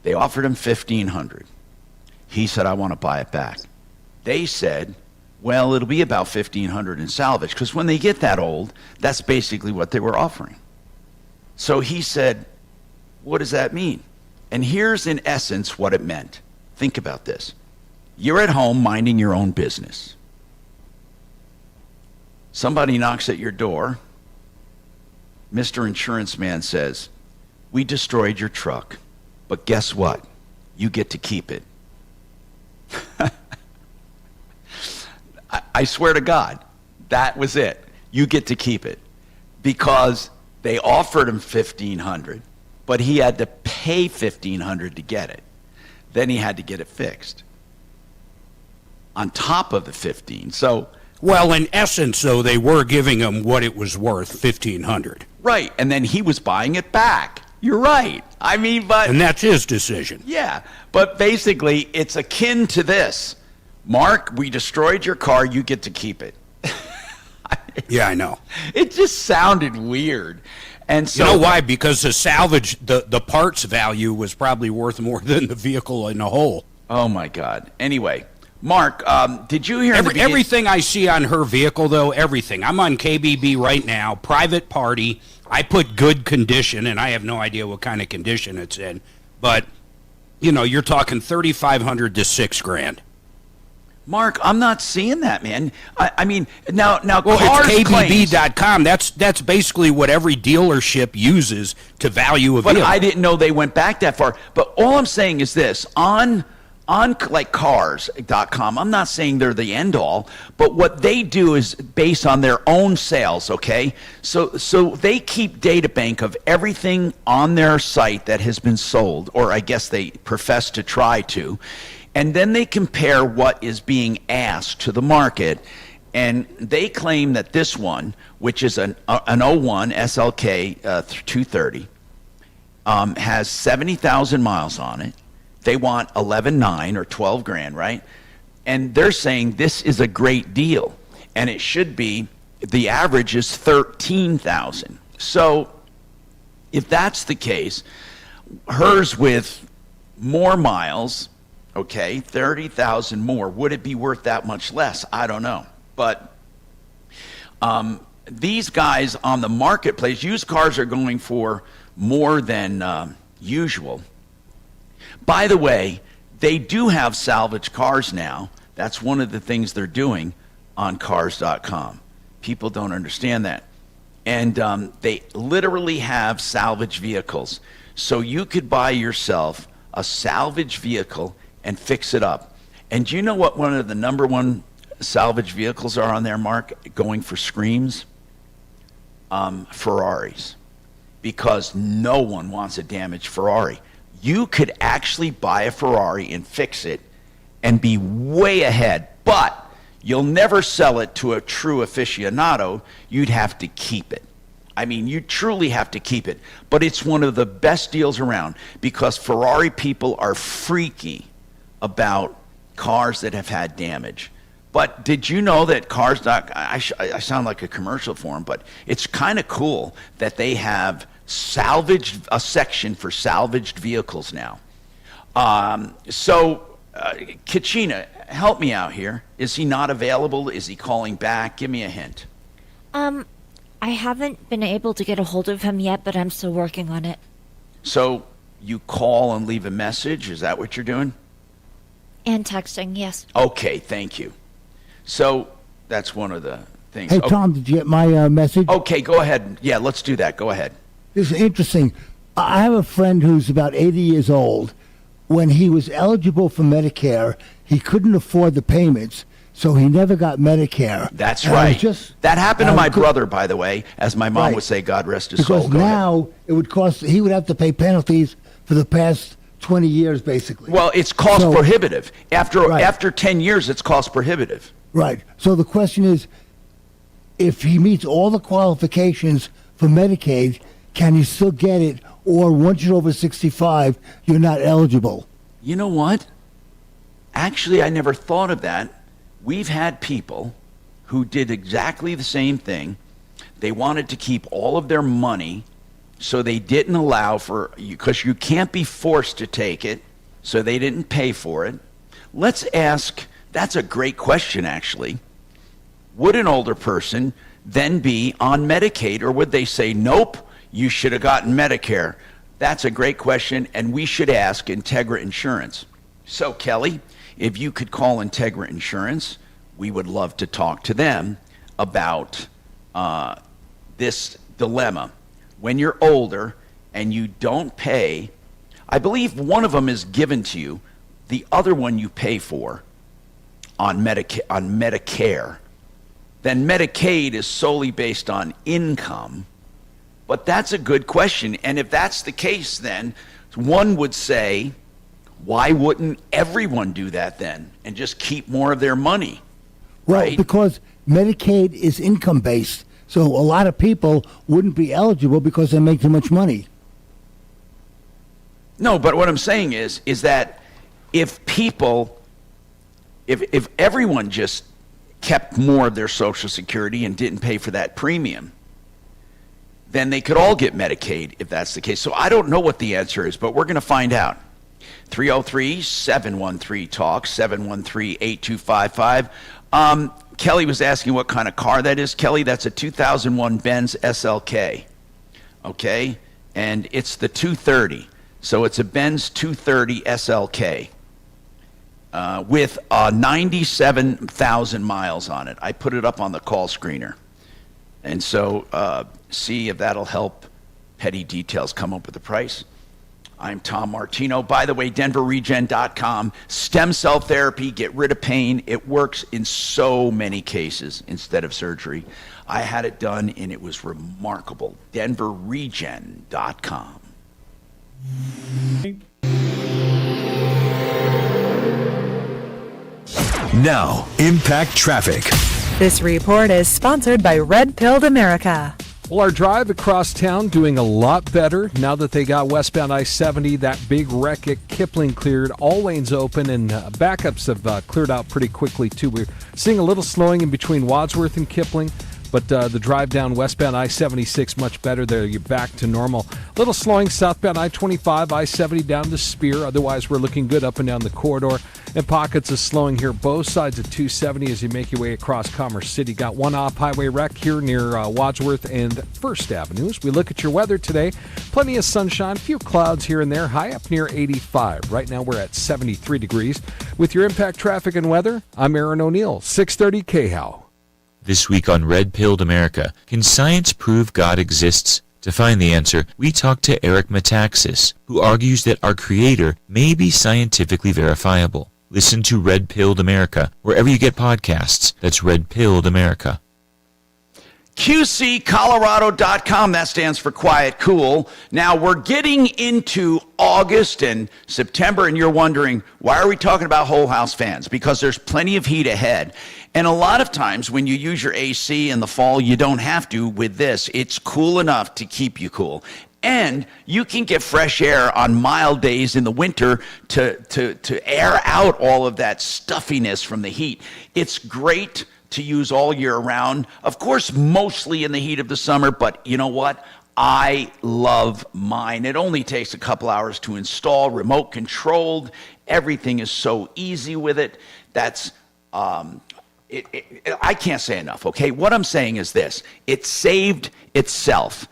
They offered him $1,500. He said, I want to buy it back. They said, well, it'll be about $1,500 in salvage, because when they get that old, that's basically what they were offering. So he said, what does that mean? And here's in essence what it meant. Think about this. You're at home minding your own business. Somebody knocks at your door. Mr. Insurance Man says, we destroyed your truck, but guess what? You get to keep it. I swear to God, that was it. You get to keep it. Because they offered him $1,500, but he had to pay $1,500 to get it. Then he had to get it fixed. On top of the $1,500. So, well, in essence, though, they were giving him what it was worth, $1,500. Right, and then he was buying it back. You're right. I mean, but... And that's his decision. Yeah, but basically, it's akin to this. Mark, we destroyed your car, you get to keep it. Yeah, I know. It just sounded weird. And so, you know why? Because the salvage, the parts value was probably worth more than the vehicle in a whole. Oh, my God. Anyway, Mark, did you hear everything I see on her vehicle, though? Everything. I'm on KBB right now, private party. I put good condition, and I have no idea what kind of condition it's in. But, you know, you're talking $3,500 to $6,000. Mark, I'm not seeing that, man. I mean, now well, cars it's KBB.com. claims, That's basically what every dealership uses to value a vehicle. But I didn't know they went back that far. But all I'm saying is this. On like cars.com, I'm not saying they're the end all, but what they do is based on their own sales, okay? So they keep data bank of everything on their site that has been sold, or I guess they profess to try to. And then they compare what is being asked to the market, and they claim that this one, which is an 01 SLK 230, has 70,000 miles on it. They want 11.9 or 12 grand, right? And they're saying this is a great deal, and it should be. The average is 13,000. So if that's the case, hers with more miles, okay, 30,000 more. Would it be worth that much less? I don't know. But these guys on the marketplace, used cars are going for more than usual. By the way, they do have salvage cars now. That's one of the things they're doing on cars.com. People don't understand that. And they literally have salvage vehicles. So you could buy yourself a salvage vehicle and fix it up. And do you know what one of the number one salvage vehicles are on there, Mark, going for screams? Ferraris. Because no one wants a damaged Ferrari. You could actually buy a Ferrari and fix it and be way ahead, but you'll never sell it to a true aficionado. You'd have to keep it. I mean, you truly have to keep it. But it's one of the best deals around because Ferrari people are freaky about cars that have had damage. But did you know that I sound like a commercial for them, but it's kind of cool that they have a section for salvaged vehicles now. Kachina, help me out here. Is he not available? Is he calling back? Give me a hint. I haven't been able to get a hold of him yet, but I'm still working on it. So you call and leave a message? Is that what you're doing? And texting, yes. Okay, thank you. So that's one of the things. Hey, Tom, did you get my message? Okay, go ahead. Yeah, let's do that. Go ahead. This is interesting. I have a friend who's about 80 years old. When he was eligible for Medicare, he couldn't afford the payments, so he never got Medicare. That's right. That happened to my brother, by the way, as my mom would say, God rest his soul. Because now it would cost, he would have to pay penalties for the past 20 years, basically. Well, it's cost prohibitive. After 10 years, it's cost prohibitive. Right. So the question is, if he meets all the qualifications for Medicaid, can he still get it? Or once you're over 65, you're not eligible? You know what? Actually, I never thought of that. We've had people who did exactly the same thing. They wanted to keep all of their money, so they didn't allow for, because you can't be forced to take it, so they didn't pay for it. Let's ask, that's a great question, actually. Would an older person then be on Medicaid, or would they say, nope, you should have gotten Medicare? That's a great question, and we should ask Integra Insurance. So, Kelly, if you could call Integra Insurance, we would love to talk to them about this dilemma. When you're older and you don't pay, I believe one of them is given to you, the other one you pay for on Medicare. Then Medicaid is solely based on income. But that's a good question. And if that's the case, then one would say, why wouldn't everyone do that then and just keep more of their money? Well, right? Because Medicaid is income-based. So a lot of people wouldn't be eligible because they make too much money. No, but what I'm saying is that if everyone just kept more of their Social Security and didn't pay for that premium, then they could all get Medicaid if that's the case. So I don't know what the answer is, but we're going to find out. 303-713-TALK, 713-8255. Kelly was asking what kind of car that is. Kelly, that's a 2001 Benz SLK. Okay? And it's the 230. So it's a Benz 230 SLK with 97,000 miles on it. I put it up on the call screener. And so see if that'll help petty details come up with the price. I'm Tom Martino. By the way, DenverRegen.com. Stem cell therapy, get rid of pain. It works in so many cases instead of surgery. I had it done, and it was remarkable. DenverRegen.com. Now, Impact Traffic. This report is sponsored by Red Pilled America. Well, our drive across town doing a lot better now that they got westbound I-70. That big wreck at Kipling cleared, all lanes open, and backups have cleared out pretty quickly, too. We're seeing a little slowing in between Wadsworth and Kipling, but the drive down westbound I-76 much better there. You're back to normal. A little slowing southbound I-25, I-70 down to Spear. Otherwise, we're looking good up and down the corridor. And pockets of slowing here both sides of 270 as you make your way across Commerce City. Got one off-highway wreck here near Wadsworth and First Avenue. As we look at your weather today, plenty of sunshine, a few clouds here and there, high up near 85. Right now we're at 73 degrees. With your Impact Traffic and Weather, I'm Aaron O'Neill, 630 KHOW. This week on Red Pilled America, can science prove God exists? To find the answer, we talk to Eric Metaxas, who argues that our Creator may be scientifically verifiable. Listen to Red Pilled America wherever you get podcasts. That's Red Pilled America. QCcolorado.com, that stands for Quiet Cool. Now, we're getting into August and September, and you're wondering, why are we talking about whole house fans? Because there's plenty of heat ahead. And a lot of times when you use your AC in the fall, you don't have to with this. It's cool enough to keep you cool. And you can get fresh air on mild days in the winter to air out all of that stuffiness from the heat. It's great to use all year round. Of course, mostly in the heat of the summer, but you know what? I love mine. It only takes a couple hours to install, remote controlled. Everything is so easy with it. That's I can't say enough, okay? What I'm saying is this. It saved itself.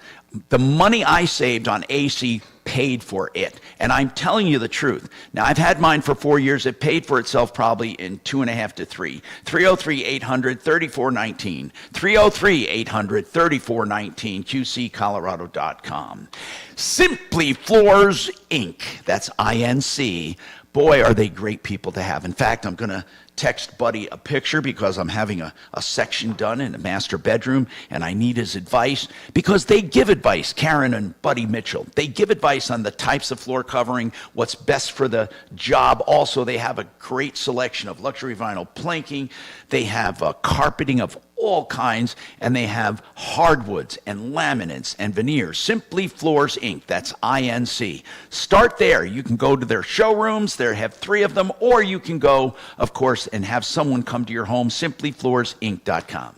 The money I saved on AC paid for it. And I'm telling you the truth. Now, I've had mine for 4 years. It paid for itself probably in 2.5 to 3. 303-800-3419. 303-800-3419. QCcolorado.com. Simply Floors, Inc. That's INC. Boy, are they great people to have. In fact, I'm going to text Buddy a picture because I'm having a section done in the master bedroom and I need his advice because they give advice, Karen and Buddy Mitchell. They give advice on the types of floor covering, what's best for the job. Also, they have a great selection of luxury vinyl planking. They have carpeting of all kinds, and they have hardwoods and laminates and veneers. Simply Floors, Inc. That's INC. Start there. You can go to their showrooms. They have 3 of them, or you can go, of course, and have someone come to your home. SimplyFloorsInc.com.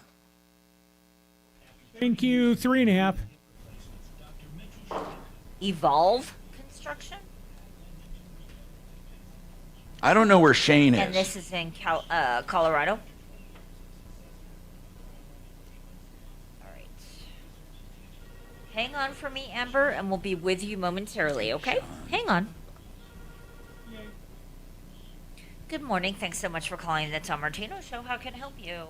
Thank you. 3.5. Evolve Construction? I don't know where Shane is. And this is in Colorado? Hang on for me, Amber, and we'll be with you momentarily, okay? Hang on. Good morning. Thanks so much for calling the Tom Martino Show. How can I help you?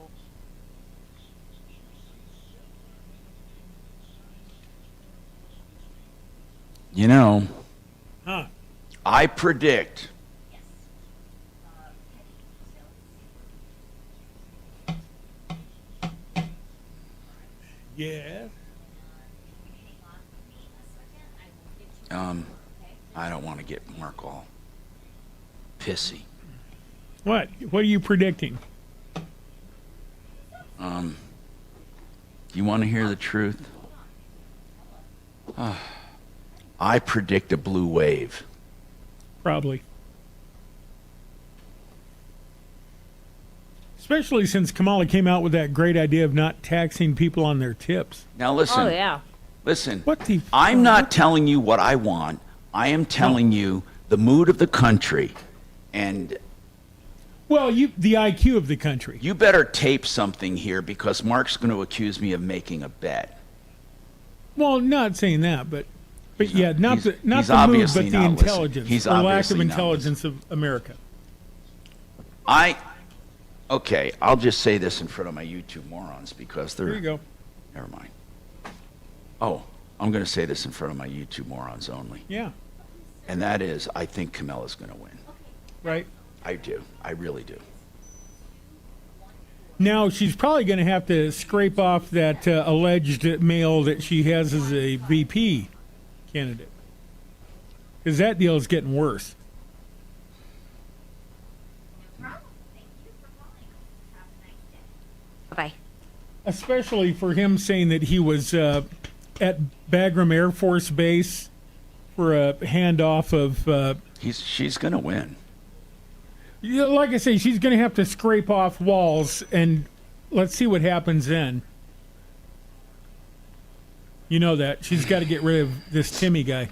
You know, I predict Yeah. I don't want to get Mark all pissy. What? What are you predicting? You want to hear the truth? I predict a blue wave. Probably. Especially since Kamala came out with that great idea of not taxing people on their tips. Now listen. Oh, yeah. Listen, I'm not telling you what I want. I am telling you the mood of the country. And well, the IQ of the country. You better tape something here because Mark's going to accuse me of making a bet. Well, not saying that, but yeah, not the mood, but the intelligence He's or lack of obviously intelligence of America. Okay, I'll just say this in front of my YouTube morons because they're... There you go. Never mind. Oh, I'm going to say this in front of my YouTube morons only. Yeah. And that is, I think Kamala's going to win. Right. I do. I really do. Now, she's probably going to have to scrape off that alleged mail that she has as a VP candidate. Because that deal is getting worse. Bye-bye. Especially for him saying that he was at Bagram Air Force Base for a handoff of... She's going to win. Like I say, she's going to have to scrape off walls, and let's see what happens then. You know that. She's got to get rid of this Timmy guy.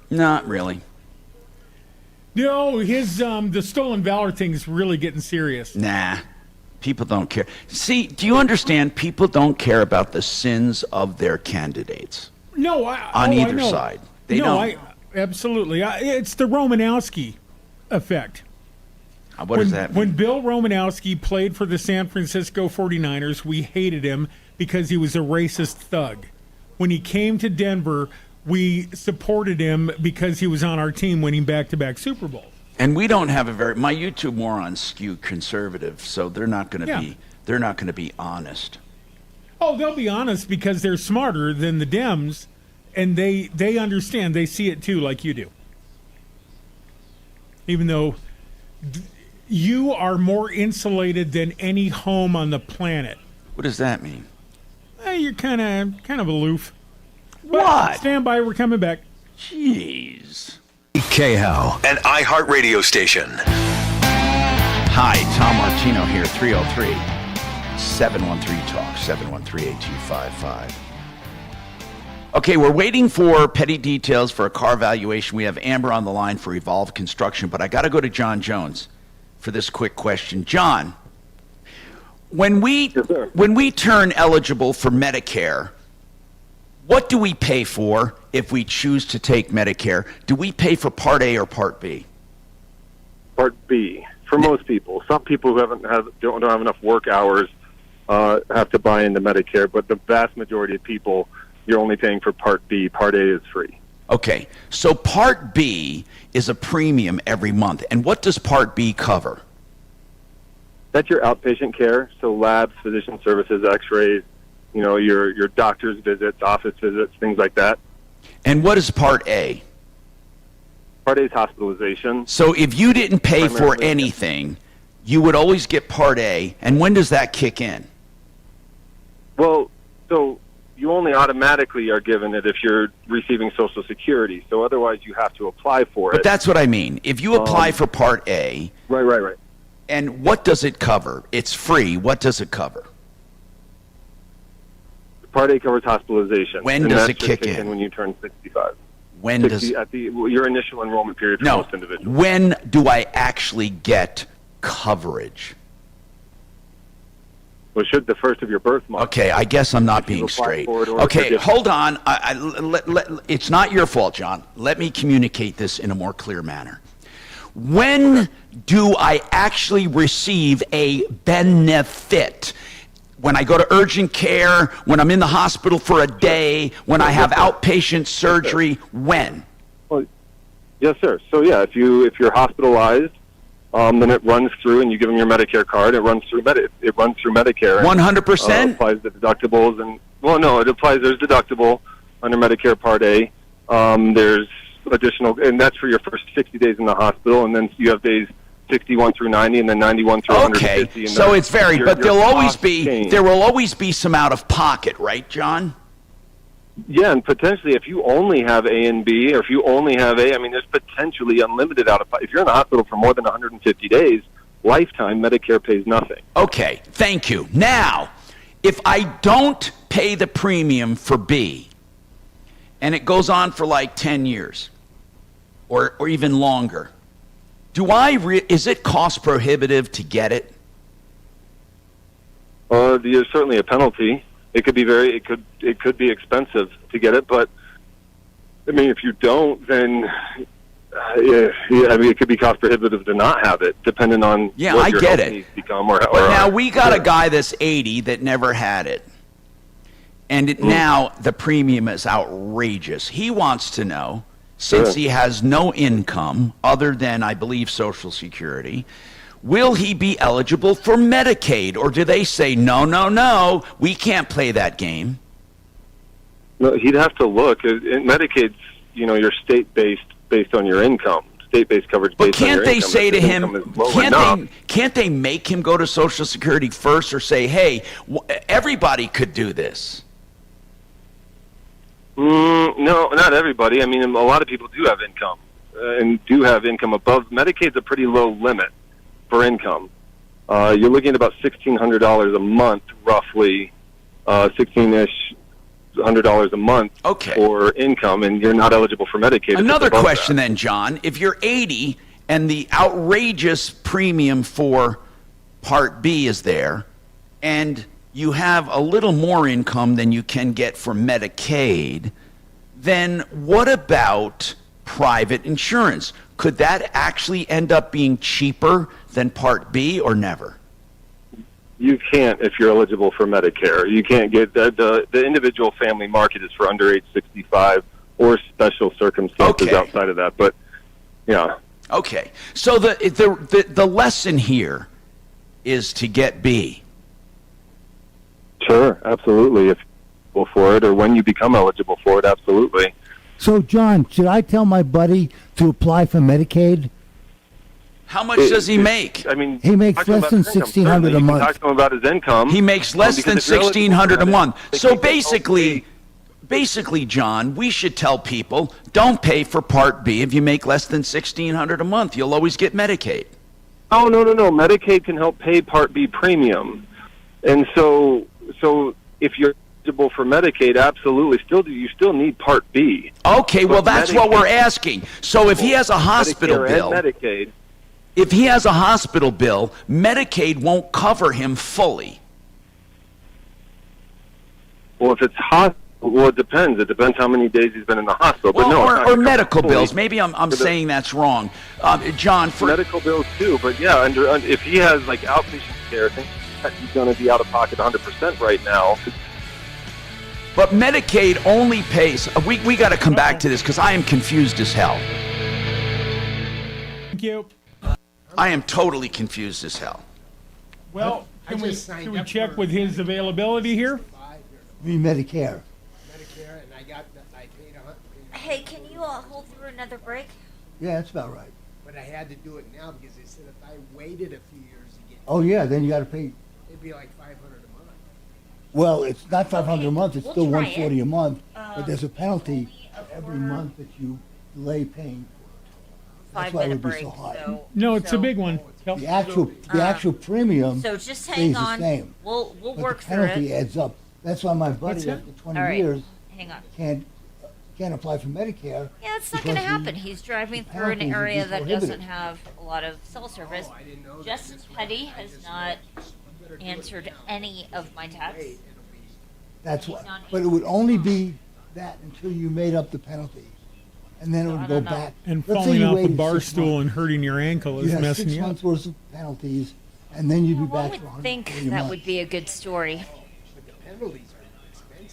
Not really. No, his the stolen valor thing is really getting serious. Nah. People don't care. See, do you understand? People don't care about the sins of their candidates. No, on either side. They don't. Absolutely. It's the Romanowski effect. What does that mean? When Bill Romanowski played for the San Francisco 49ers, we hated him because he was a racist thug. When he came to Denver, we supported him because he was on our team winning back-to-back Super Bowls. And we don't have my YouTube morons skew conservative, so they're not going to be honest. Oh, they'll be honest because they're smarter than the Dems, and they understand. They see it too, like you do. Even though you are more insulated than any home on the planet. What does that mean? You're kind of aloof. What? Stand by. We're coming back. Jeez. KHOW, an iHeartRadio station. Hi, Tom Martino here, 303-713-TALK, 713-8255. Okay, we're waiting for petty details for a car valuation. We have Amber on the line for Evolve Construction, but I got to go to John Jones for this quick question. John, when we turn eligible for Medicare, what do we pay for if we choose to take Medicare? Do we pay for Part A or Part B? Part B for most people. Some people who don't have enough work hours have to buy into Medicare, but the vast majority of people, you're only paying for Part B. Part A is free. Okay, so Part B is a premium every month, and what does Part B cover? That's your outpatient care, so labs, physician services, X-rays, your doctor's visits, office visits, things like that. And what is Part A? Part A is hospitalization. So if you didn't pay for anything, you would always get Part A, and when does that kick in? Well, so you only automatically are given it if you're receiving Social Security. So otherwise you have to apply for it. But that's what I mean. If you apply for Part A... Right. And what does it cover? It's free. What does it cover? Part A covers hospitalization. When does it kick in? When you turn 65. At your initial enrollment period for most individuals. When do I actually get coverage? Well, should the first of your birth month. Okay, I guess I'm not being straight. Okay, hold on. It's not your fault, John. Let me communicate this in a more clear manner. When do I actually receive a benefit? When I go to urgent care, when I'm in the hospital for a day, when I have outpatient surgery, when? Well, yes, sir. So yeah, if you're hospitalized, then it runs through, and you give them your Medicare card. It runs through Medicare. 100%. Applies the deductibles, and it applies. There's deductible under Medicare Part A. There's additional, and that's for your first 60 days in the hospital, and then you have days 61 through 90, and then 91 through 150. Okay, so it's varied, but there will always be some out of pocket, right, John? Yeah, and potentially if you only have A and B, or if you only have A, there's potentially unlimited out of pocket. If you're in the hospital for more than 150 days, lifetime, Medicare pays nothing. Okay, thank you. Now, if I don't pay the premium for B, and it goes on for like 10 years, or even longer, is it cost prohibitive to get it? There's certainly a penalty. It could be it could be expensive to get it, but if you don't, then it could be cost prohibitive to not have it, depending on what your health needs become. But now we got a guy that's 80 that never had it, and now the premium is outrageous. He wants to know, since he has no income other than, I believe, Social Security, will he be eligible for Medicaid? Or do they say, no, we can't play that game? No, he'd have to look. Medicaid's, your state-based based on your income. State-based coverage based on your income. Can't they say to him, can't they make him go to Social Security first, or say, hey, everybody could do this? No, not everybody. A lot of people do have income and do have income above. Medicaid's a pretty low limit for income. You're looking at about $1,600 a month, roughly, $1,600 a month for income, and you're not eligible for Medicaid. Another question then, John. If you're 80 and the outrageous premium for Part B is there, and you have a little more income than you can get for Medicaid, then what about private insurance? could that actually end up being cheaper than Part B or never? You can't if you're eligible for Medicare. You can't get the individual family market is for under age 65 or special circumstances outside of that. But yeah. Okay. So the lesson here is to get B. Sure, absolutely. If you're eligible for it, or when you become eligible for it, absolutely. So, John, should I tell my buddy to apply for Medicaid? How much does he make? I mean, he makes less than $1,600 a month. Talk to him about his income. He makes less than $1,600 a month. So basically, John, we should tell people don't pay for Part B if you make less than $1,600 a month. You'll always get Medicaid. Oh no! Medicaid can help pay Part B premium, and so if you're eligible for Medicaid, absolutely, you still need Part B. Okay, well that's what we're asking. So if he has a hospital bill, Medicaid. If he has a hospital bill, Medicaid won't cover him fully. Well, if it's well, it depends. It depends how many days he's been in the hospital. Well, but no, or medical bills. Maybe I'm saying that's wrong, John. For medical bills too, but yeah, if he has like outpatient care, I think he's going to be out of pocket 100% right now. But Medicaid only pays. We got to come back to this because I am confused as hell. Thank you. I am totally confused as hell. Well, can we check with his availability here? Medicare. Medicare, and I paid Hey, can you hold through another break? Yeah, that's about right. But I had to do it now because they said if I waited a few years to get. Oh yeah, then you got to pay. It'd be like $500 a month. Well, it's not $500 a month. It's still $140 a month, but Um, there's a penalty every month that you delay paying. That's why it would be so high. No, it's a big one. The actual premium So just hang stays on. the same. We'll but work the through penalty it. adds up. That's why my buddy after 20 All right. years Hang on. can't apply for Medicare. Yeah, it's not going to because happen. He's driving through an penalties are area just that prohibitive. doesn't have a lot of cell service. Justin Petty has not answered any of my texts. That's why. But it would only be that until you made up the penalty. And then it would go back. And Let's say falling you off a waited bar 6 stool months. and hurting your ankle You is have messing 6 you up. months worth of penalties, and then you'd be back for I 140 think a that month. would be a good story.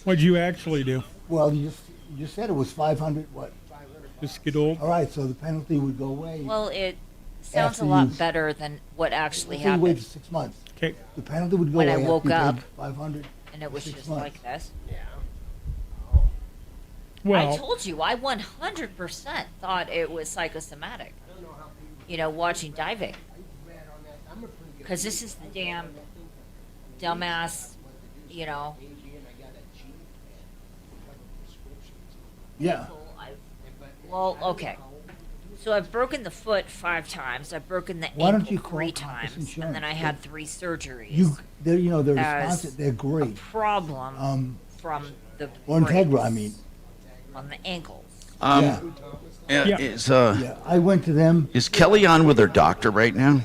What'd you actually do? Well, you just said it was 500. What? Just get old. All right, so the penalty would go away. Well, it sounds After a lot you- better than what actually Let's say you waited happened. 6 months. Okay. The penalty would go When I away woke after you up, paid 500. And it was for 6 just months. like this. Yeah. Well, I told you, I 100% thought it was psychosomatic. Watching diving. Because this is the damn dumbass, Yeah. Well, okay. So I've broken the foot 5 times. I've broken the Why don't ankle you call 3 Compass times, Insurance? and then I had 3 surgeries. They're as responsive. They're great. Problem from the Or Integra, breaks I mean. on the ankles. I went to them. Is Kelly on with her doctor right now?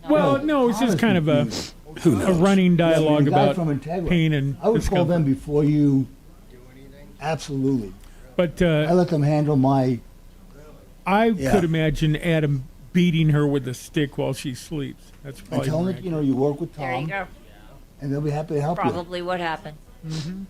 Well, no, it's just kind of a running dialogue the guy about from Integra, pain and I would call discomfort. them before you. Absolutely. But I let them handle my. I Yeah. could imagine Adam beating her with a stick while she sleeps. That's I probably tell them more that you work with Tom. There you go. And they'll be happy to help you. Probably what happened. Mm-hmm.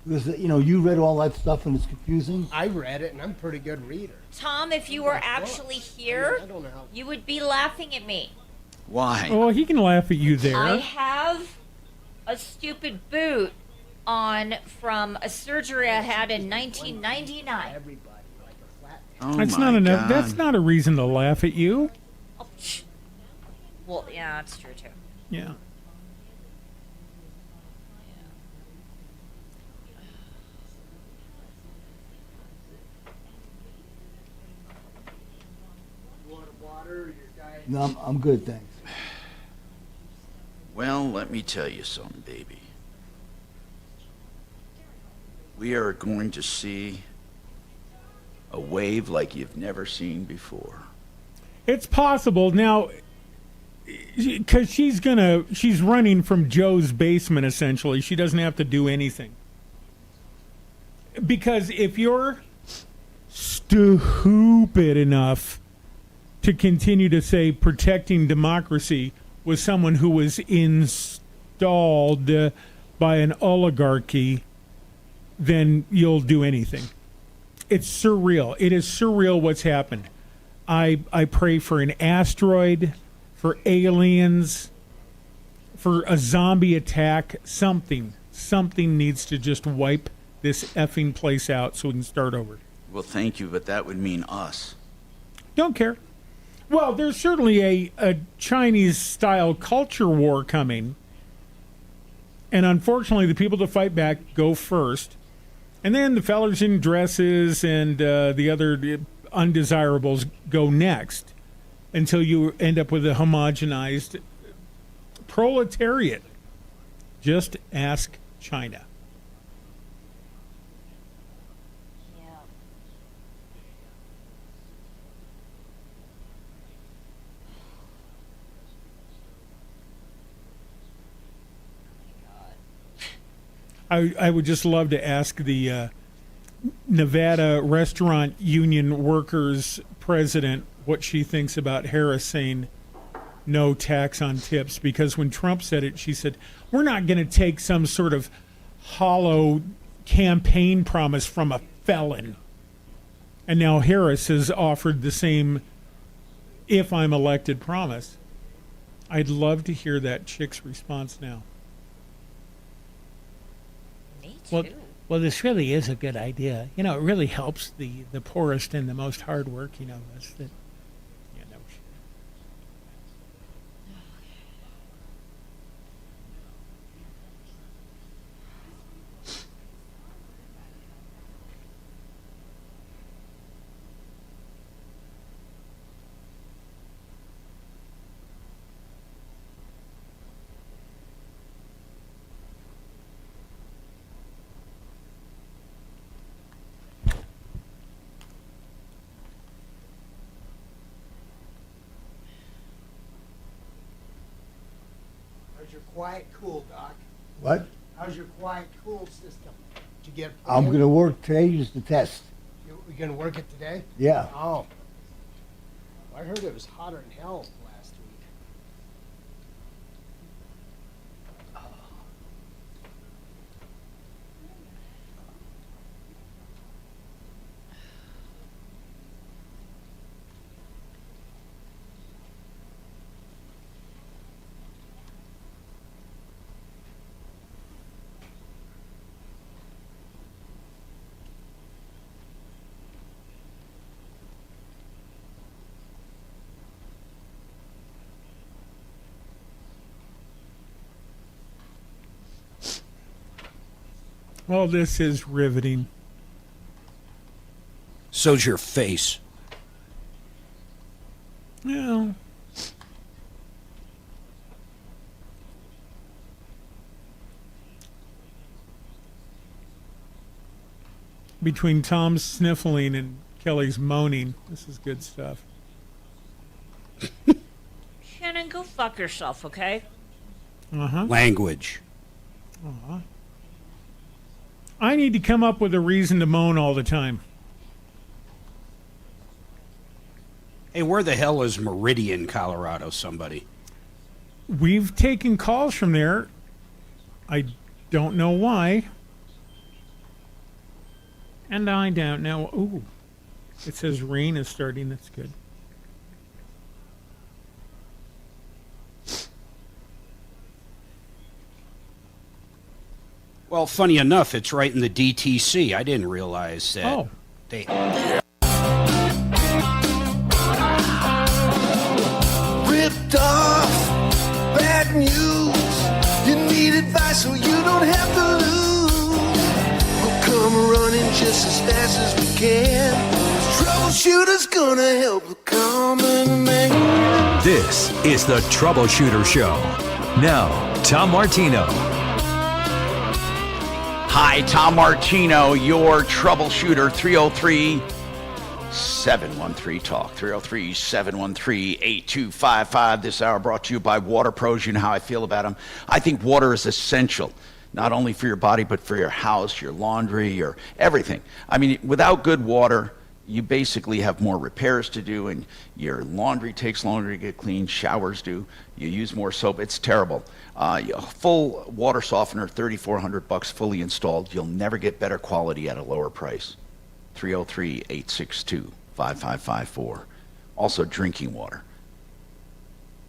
Because you read all that stuff and it's confusing. I read it, and I'm a pretty good reader. Tom, if you were actually here, I don't know how. you would be laughing at me. Why? Well, he can laugh at you there. I have a stupid boot on from a surgery I had in 1999. Oh That's my not enough. God. That's not a reason to laugh at you. Oh, well, yeah, that's true too. Yeah. You want water? Your diet? No, I'm good, thanks. Well, let me tell you something, baby. We are going to see a wave like you've never seen before. It's possible now, because she's running from Joe's basement. Essentially, she doesn't have to do anything. Because if you're stupid enough to continue to say protecting democracy was someone who was installed by an oligarchy, then you'll do anything. It's surreal. It is surreal what's happened. I pray for an asteroid, for aliens, for a zombie attack, something. Something needs to just wipe this effing place out so we can start over. Well, thank you, but that would mean us. Don't care. Well, there's certainly a Chinese-style culture war coming. And unfortunately, the people to fight back go first. And then the fellers in dresses and the other undesirables go next until you end up with a homogenized proletariat. Just ask China. I would just love to ask the Nevada Restaurant Union Workers president what she thinks about Harris saying no tax on tips, because when Trump said it, she said, we're not going to take some sort of hollow campaign promise from a felon. And now Harris has offered the same if I'm elected promise. I'd love to hear that chick's response now. Well, this really is a good idea. You know, it really helps the poorest and the most hardworking of us. That, you know. How's your quiet cool, Doc? What? How's your quiet cool system? Did you get? I'm going to work today just to test. You're going to work it today? Yeah. Oh. I heard it was hotter than hell last week. Well, this is riveting. So's your face. Well, between Tom's sniffling and Kelly's moaning, this is good stuff. Shannon, go fuck yourself, okay? Uh-huh. Language. Aw. I need to come up with a reason to moan all the time. Hey, where the hell is Meridian, Colorado, somebody? We've taken calls from there. I don't know why. And I don't know. Ooh. It says rain is starting. That's good. Well, funny enough, it's right in the DTC. I didn't realize that. Oh. They... Ripped off, bad news. You need advice so you don't have to lose. We'll come running just as fast as we can. Troubleshooter's gonna help the common man. This is the Troubleshooter Show. Now, Tom Martino. Hi, Tom Martino, your troubleshooter, 303-713-TALK, 303-713-8255. This hour brought to you by Water Pros. You know how I feel about them. I think water is essential not only for your body, but for your house, your laundry, your everything. I mean, without good water, you basically have more repairs to do, and your laundry takes longer to get clean, showers do, you use more soap. It's terrible. Full water softener, $3,400 fully installed. You'll never get better quality at a lower price. 303-862-5554. Also drinking water.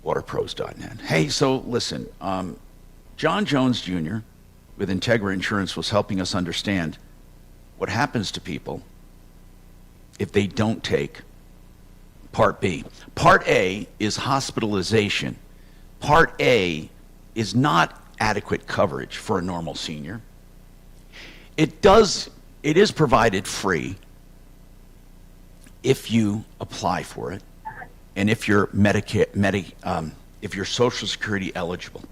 Waterpros.net. Hey, so listen, John Jones Jr. with Integra Insurance was helping us understand what happens to people if they don't take Part B. Part A is hospitalization. Part A is not adequate coverage for a normal senior. It is provided free if you apply for it and if you're if you're Social Security eligible.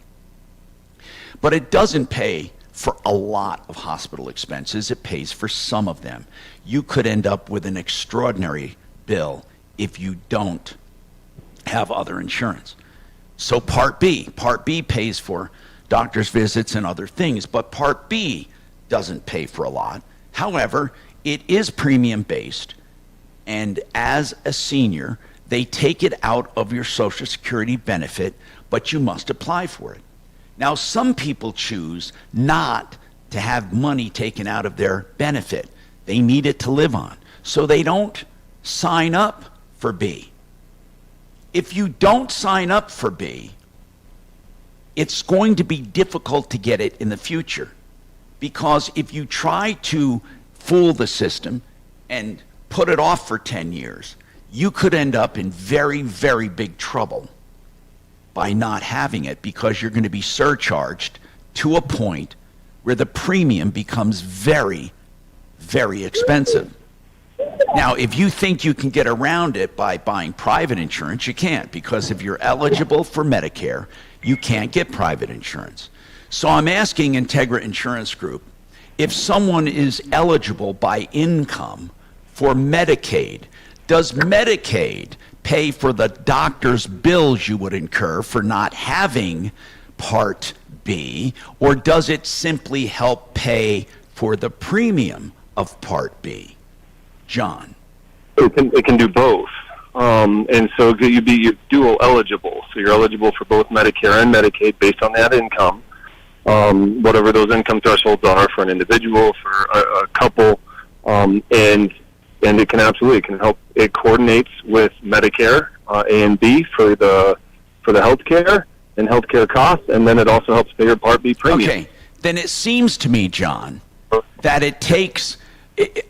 But it doesn't pay for a lot of hospital expenses. It pays for some of them. You could end up with an extraordinary bill if you don't have other insurance. So Part B pays for doctor's visits and other things, but Part B doesn't pay for a lot. However, it is premium based, and as a senior, they take it out of your Social Security benefit, but you must apply for it. Now, some people choose not to have money taken out of their benefit. They need it to live on, so they don't sign up for B. If you don't sign up for B, it's going to be difficult to get it in the future, because if you try to fool the system and put it off for 10 years, you could end up in very, very big trouble by not having it, because you're going to be surcharged to a point where the premium becomes very, very expensive. Now, if you think you can get around it by buying private insurance, you can't, because if you're eligible for Medicare, you can't get private insurance. So I'm asking Integra Insurance Group, if someone is eligible by income for Medicaid, does Medicaid pay for the doctor's bills you would incur for not having Part B, or does it simply help pay for the premium of Part B? John. It can do both. And so you're dual eligible. So you're eligible for both Medicare and Medicaid based on that income, whatever those income thresholds are for an individual, for a couple, and it can help. It coordinates with Medicare A and B for the healthcare and healthcare costs, and then it also helps pay your Part B premium. Okay, then it seems to me, John, that it takes.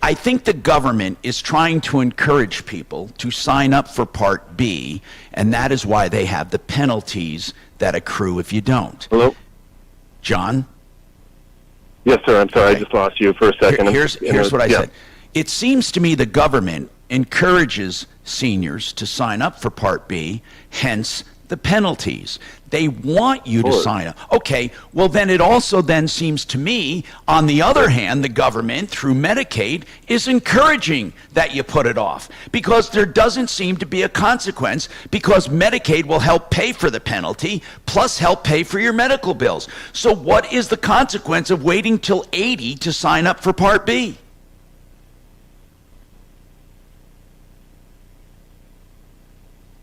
I think the government is trying to encourage people to sign up for Part B, and that is why they have the penalties that accrue if you don't. Hello? John? Yes, sir. I'm sorry. Okay. I just lost you for a second. Here's what I said. It seems to me the government encourages seniors to sign up for Part B, hence the penalties. They want you to sign up. Okay, well then it also then seems to me, on the other hand, the government through Medicaid is encouraging that you put it off, because there doesn't seem to be a consequence, because Medicaid will help pay for the penalty plus help pay for your medical bills. So what is the consequence of waiting till 80 to sign up for Part B?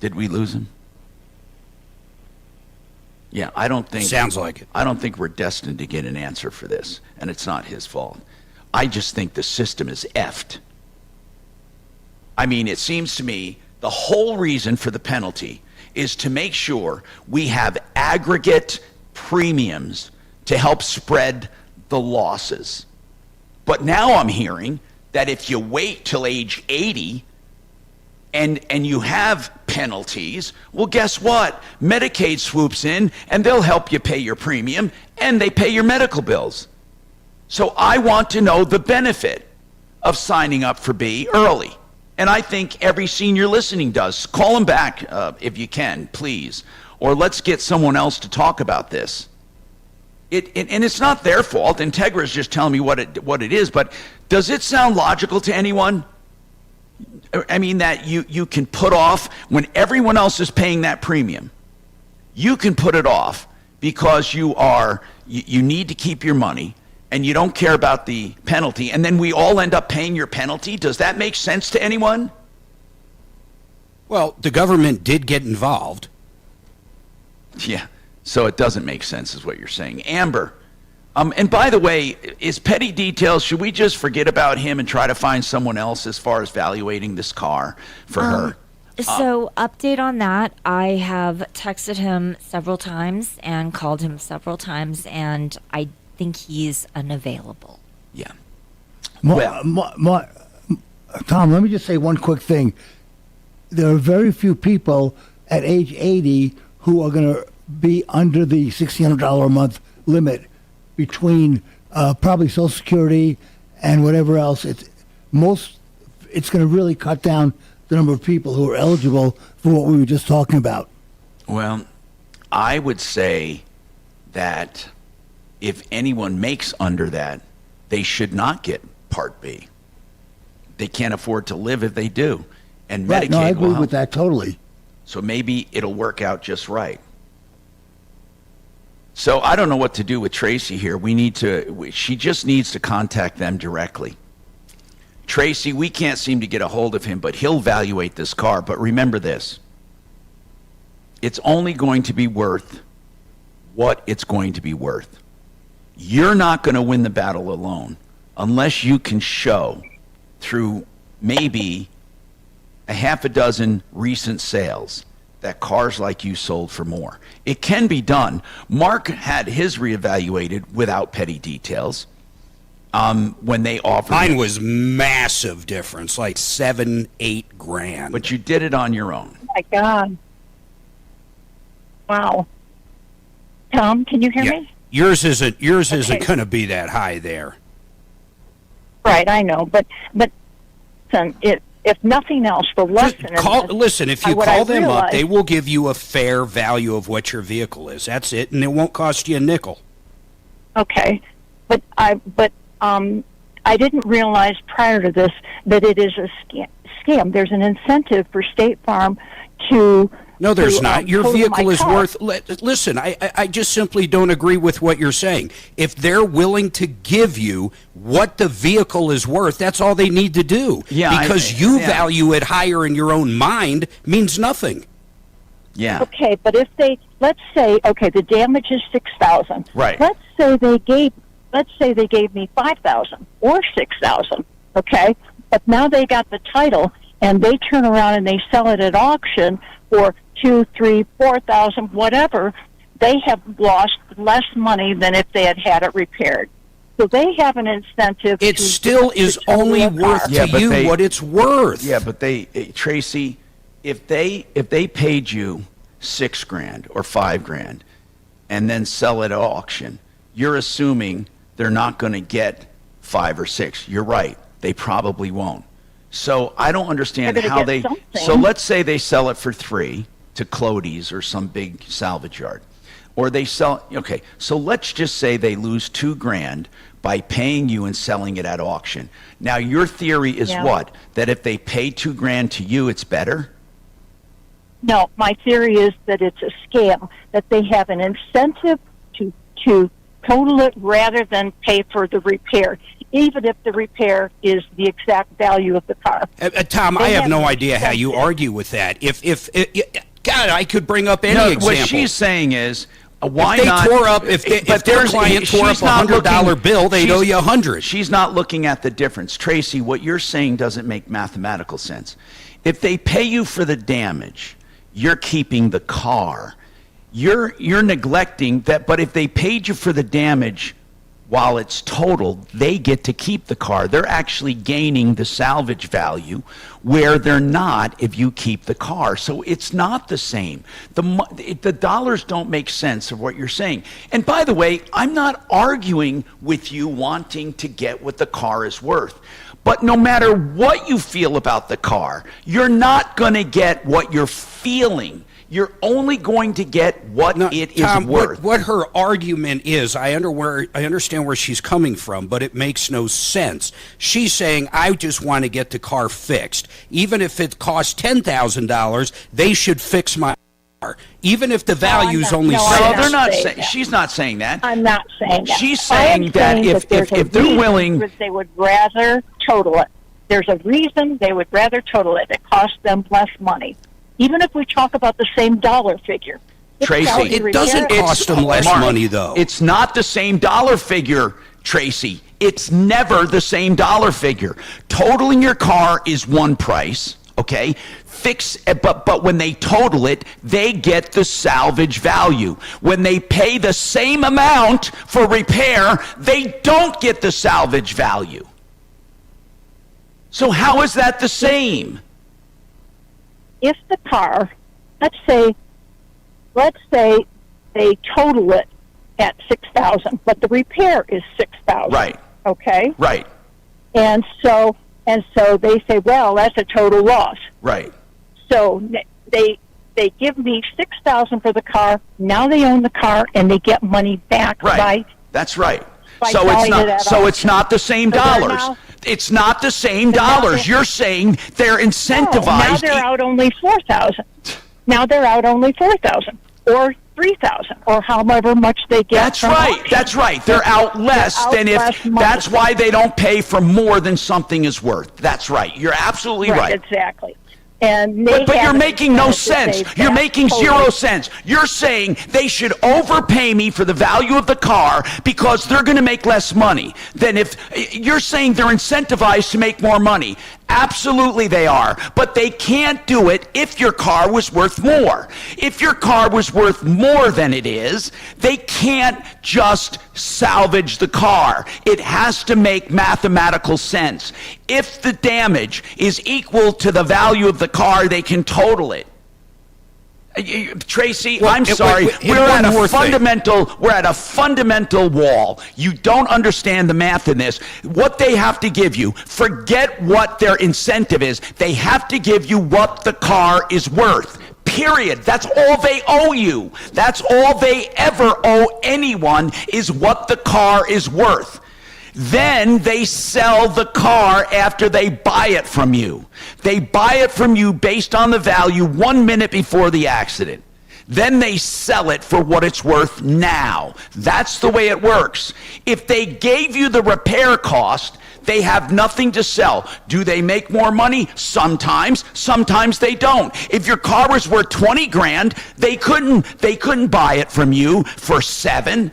Did we lose him? Yeah, I don't think... Sounds like it. I don't think we're destined to get an answer for this, and it's not his fault. I just think the system is effed. I mean, it seems to me the whole reason for the penalty is to make sure we have aggregate premiums to help spread the losses. But now I'm hearing that if you wait till age 80... And you have penalties, well, guess what? Medicaid swoops in, and they'll help you pay your premium, and they pay your medical bills. So I want to know the benefit of signing up for B early. And I think every senior listening does. Call them back if you can, please. Or let's get someone else to talk about this. And it's not their fault. Integra is just telling me what it is, but does it sound logical to anyone? I mean, that you can put off when everyone else is paying that premium. You can put it off because you need to keep your money and you don't care about the penalty, and then we all end up paying your penalty? Does that make sense to anyone? Well, the government did get involved. Yeah, so it doesn't make sense is what you're saying. Amber, and by the way, is petty details, should we just forget about him and try to find someone else as far as valuating this car for her? So, update on that. I have texted him several times and called him several times, and I think he's unavailable. Yeah. Tom, let me just say one quick thing. There are very few people at age 80 who are going to be under the $1,600 a month limit between probably Social Security and whatever else. It's going to really cut down the number of people who are eligible for what we were just talking about. Well, I would say that if anyone makes under that, they should not get Part B. They can't afford to live if they do. And Right, Medicaid no, I will agree help. with that totally. So maybe it'll work out just right. So I don't know what to do with Tracy here. She just needs to contact them directly. Tracy, we can't seem to get a hold of him, but he'll evaluate this car. But remember this. It's only going to be worth what it's going to be worth. You're not going to win the battle alone unless you can show through maybe a half a dozen recent sales that cars like you sold for more. It can be done. Mark had his reevaluated without petty details. When they offered Mine was massive difference, like $7-8 grand. But you did it on your own. Oh my God. Wow. Tom, can you hear me? Yours isn't going to be that high there. Right, I know, but listen, if nothing else, the lesson. Listen, if you call them up, they will give you a fair value of what your vehicle is. That's it, and it won't cost you a nickel. Okay, but I didn't realize prior to this that it is a scam. There's an incentive for State Farm to. No, there's not. Your vehicle is car. worth. Listen, I just simply don't agree with what you're saying. If they're willing to give you what the vehicle is worth, that's all they need to do. Yeah, because you value it higher in your own mind means nothing. Yeah. Okay, but if let's say the damage is $6,000. Right. Let's say they gave me $5,000 or $6,000. Okay, but now they got the title and they turn around and they sell it at auction for $2,000, $3,000, $4,000, whatever. They have lost less money than if they had it repaired. So they have an incentive. It still is only worth to you what it's worth. Yeah, but Tracy, if they paid you $6,000 or $5,000 and then sell it at auction, you're assuming they're not going to get $5,000 or $6,000. You're right. They probably won't. So I don't understand how they. Something. So let's say they sell it for $3,000 to Clody's or some big salvage yard, or they sell. Okay, so let's just say they lose $2,000 by paying you and selling it at auction. Now your theory is what? That if they pay $2,000 to you, it's better? No, my theory is that it's a scam. That they have an incentive to total it rather than pay for the repair, even if the repair is the exact value of the car. Tom, I have no idea how you argue with that. If God, I could bring up any example. What she's saying is, why if they not? Tore up, if their client tore up a $100 bill, they owe you $100. She's not looking at the difference. Tracy, what you're saying doesn't make mathematical sense. If they pay you for the damage, you're keeping the car. You're neglecting that, but if they paid you for the damage while it's totaled, they get to keep the car. They're actually gaining the salvage value where they're not if you keep the car. So it's not the same. The dollars don't make sense of what you're saying. And by the way, I'm not arguing with you wanting to get what the car is worth. But no matter what you feel about the car, you're not going to get what you're feeling. You're only going to get what it is worth. What her argument is, I understand where she's coming from, but it makes no sense. She's saying, I just want to get the car fixed. Even if it costs $10,000, they should fix my even if the value's only no, six. I'm No, they're not saying saying. that. She's not saying that. I'm not saying that. She's I am saying that if there's a they're reason willing, they would rather total it. There's a reason they would rather total it. It costs them less money, even if we talk about the same dollar figure. Tracy, it doesn't cost them less money, though. It's not the same dollar figure, Tracy. It's never the same dollar figure. Totaling your car is one price, okay? But when they total it, they get the salvage value. When they pay the same amount for repair, they don't get the salvage value. So how is that the same? If the car, let's say they total it at $6,000, but the repair is $6,000. Right. Okay. Right. And so they say, well, that's a total loss. Right. So they give me $6,000 for the car. Now they own the car and they get money back. Right. That's right. By So selling it at it's not the same dollars. It's not the same dollars. You're saying they're incentivized. Now they're out only $4,000. Now they're out only $4,000 or $3,000 or however much they get. That's right. That's right. They're out less than if. That's why they don't pay for more than something is worth. That's right. You're absolutely right. Exactly. And but you're making no sense. You're making zero sense. You're saying they should overpay me for the value of the car because they're going to make less money than if you're saying they're incentivized to make more money. Absolutely they are, but they can't do it if your car was worth more. If your car was worth more than it is, they can't just salvage the car. It has to make mathematical sense. If the damage is equal to the value of the car, they can total it. Tracy, I'm sorry. We're at a fundamental wall. You don't understand the math in this. What they have to give you, forget what their incentive is. They have to give you what the car is worth. Period. That's all they owe you. That's all they ever owe anyone is what the car is worth. Then they sell the car after they buy it from you. They buy it from you based on the value 1 minute before the accident. Then they sell it for what it's worth now. That's the way it works. If they gave you the repair cost, they have nothing to sell. Do they make more money? Sometimes. Sometimes they don't. If your car was worth 20 grand, they couldn't buy it from you for 7.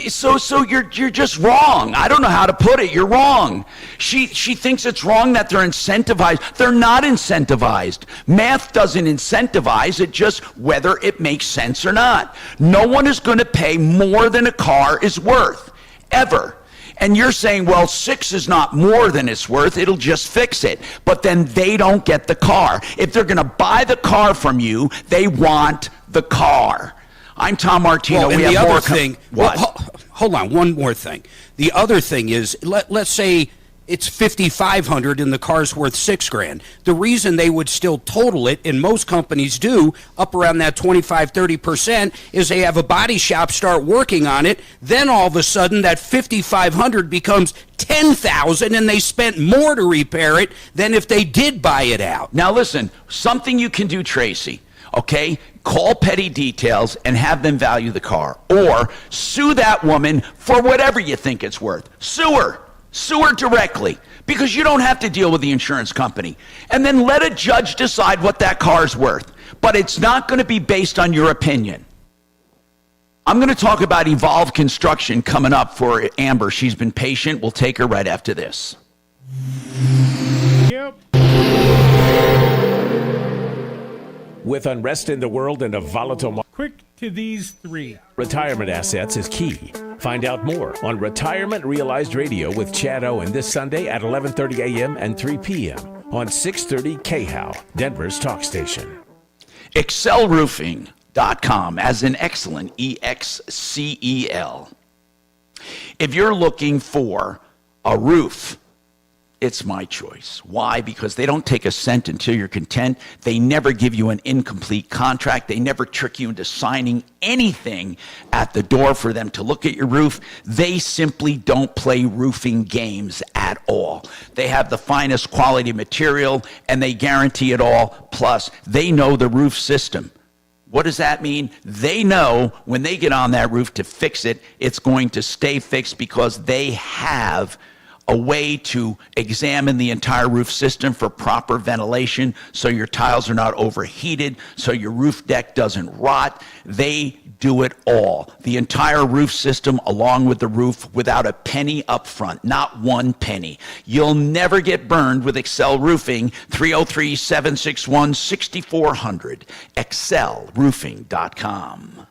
So you're just wrong. I don't know how to put it. You're wrong. She thinks it's wrong that they're incentivized. They're not incentivized. Math doesn't incentivize it, just whether it makes sense or not. No one is going to pay more than a car is worth, ever. And you're saying, well, 6 is not more than it's worth. It'll just fix it. But then they don't get the car. If they're going to buy the car from you, they want the car. I'm Tom Martino. Well, we and have the more other thing. What? Well, hold on, one more thing. The other thing is, let's say it's $5,500 and the car's worth $6,000. The reason they would still total it, and most companies do, up around that 25-30%, is they have a body shop start working on it. Then all of a sudden, that $5,500 becomes $10,000, and they spent more to repair it than if they did buy it out. Now listen, something you can do, Tracy. Okay, call Petty Details and have them value the car, or sue that woman for whatever you think it's worth. Sue her directly, because you don't have to deal with the insurance company. And then let a judge decide what that car's worth. But it's not going to be based on your opinion. I'm going to talk about Evolve Construction coming up for Amber. She's been patient. We'll take her right after this. Yep. With unrest in the world and a volatile market, Quick to these 3. retirement assets is key. Find out more on Retirement Realized Radio with Chad Owen this Sunday at 11:30 a.m. and 3 p.m. on 630 KHOW, Denver's talk station. ExcelRoofing.com, as in excellent, EXCEL. If you're looking for a roof, it's my choice. Why? Because they don't take a cent until you're content. They never give you an incomplete contract. They never trick you into signing anything at the door for them to look at your roof. They simply don't play roofing games at all. They have the finest quality material, and they guarantee it all. Plus, they know the roof system. What does that mean? They know when they get on that roof to fix it, it's going to stay fixed because they have a way to examine the entire roof system for proper ventilation so your tiles are not overheated, so your roof deck doesn't rot. They do it all. The entire roof system along with the roof without a penny up front, not one penny. You'll never get burned with Excel Roofing, 303-761-6400, excelroofing.com.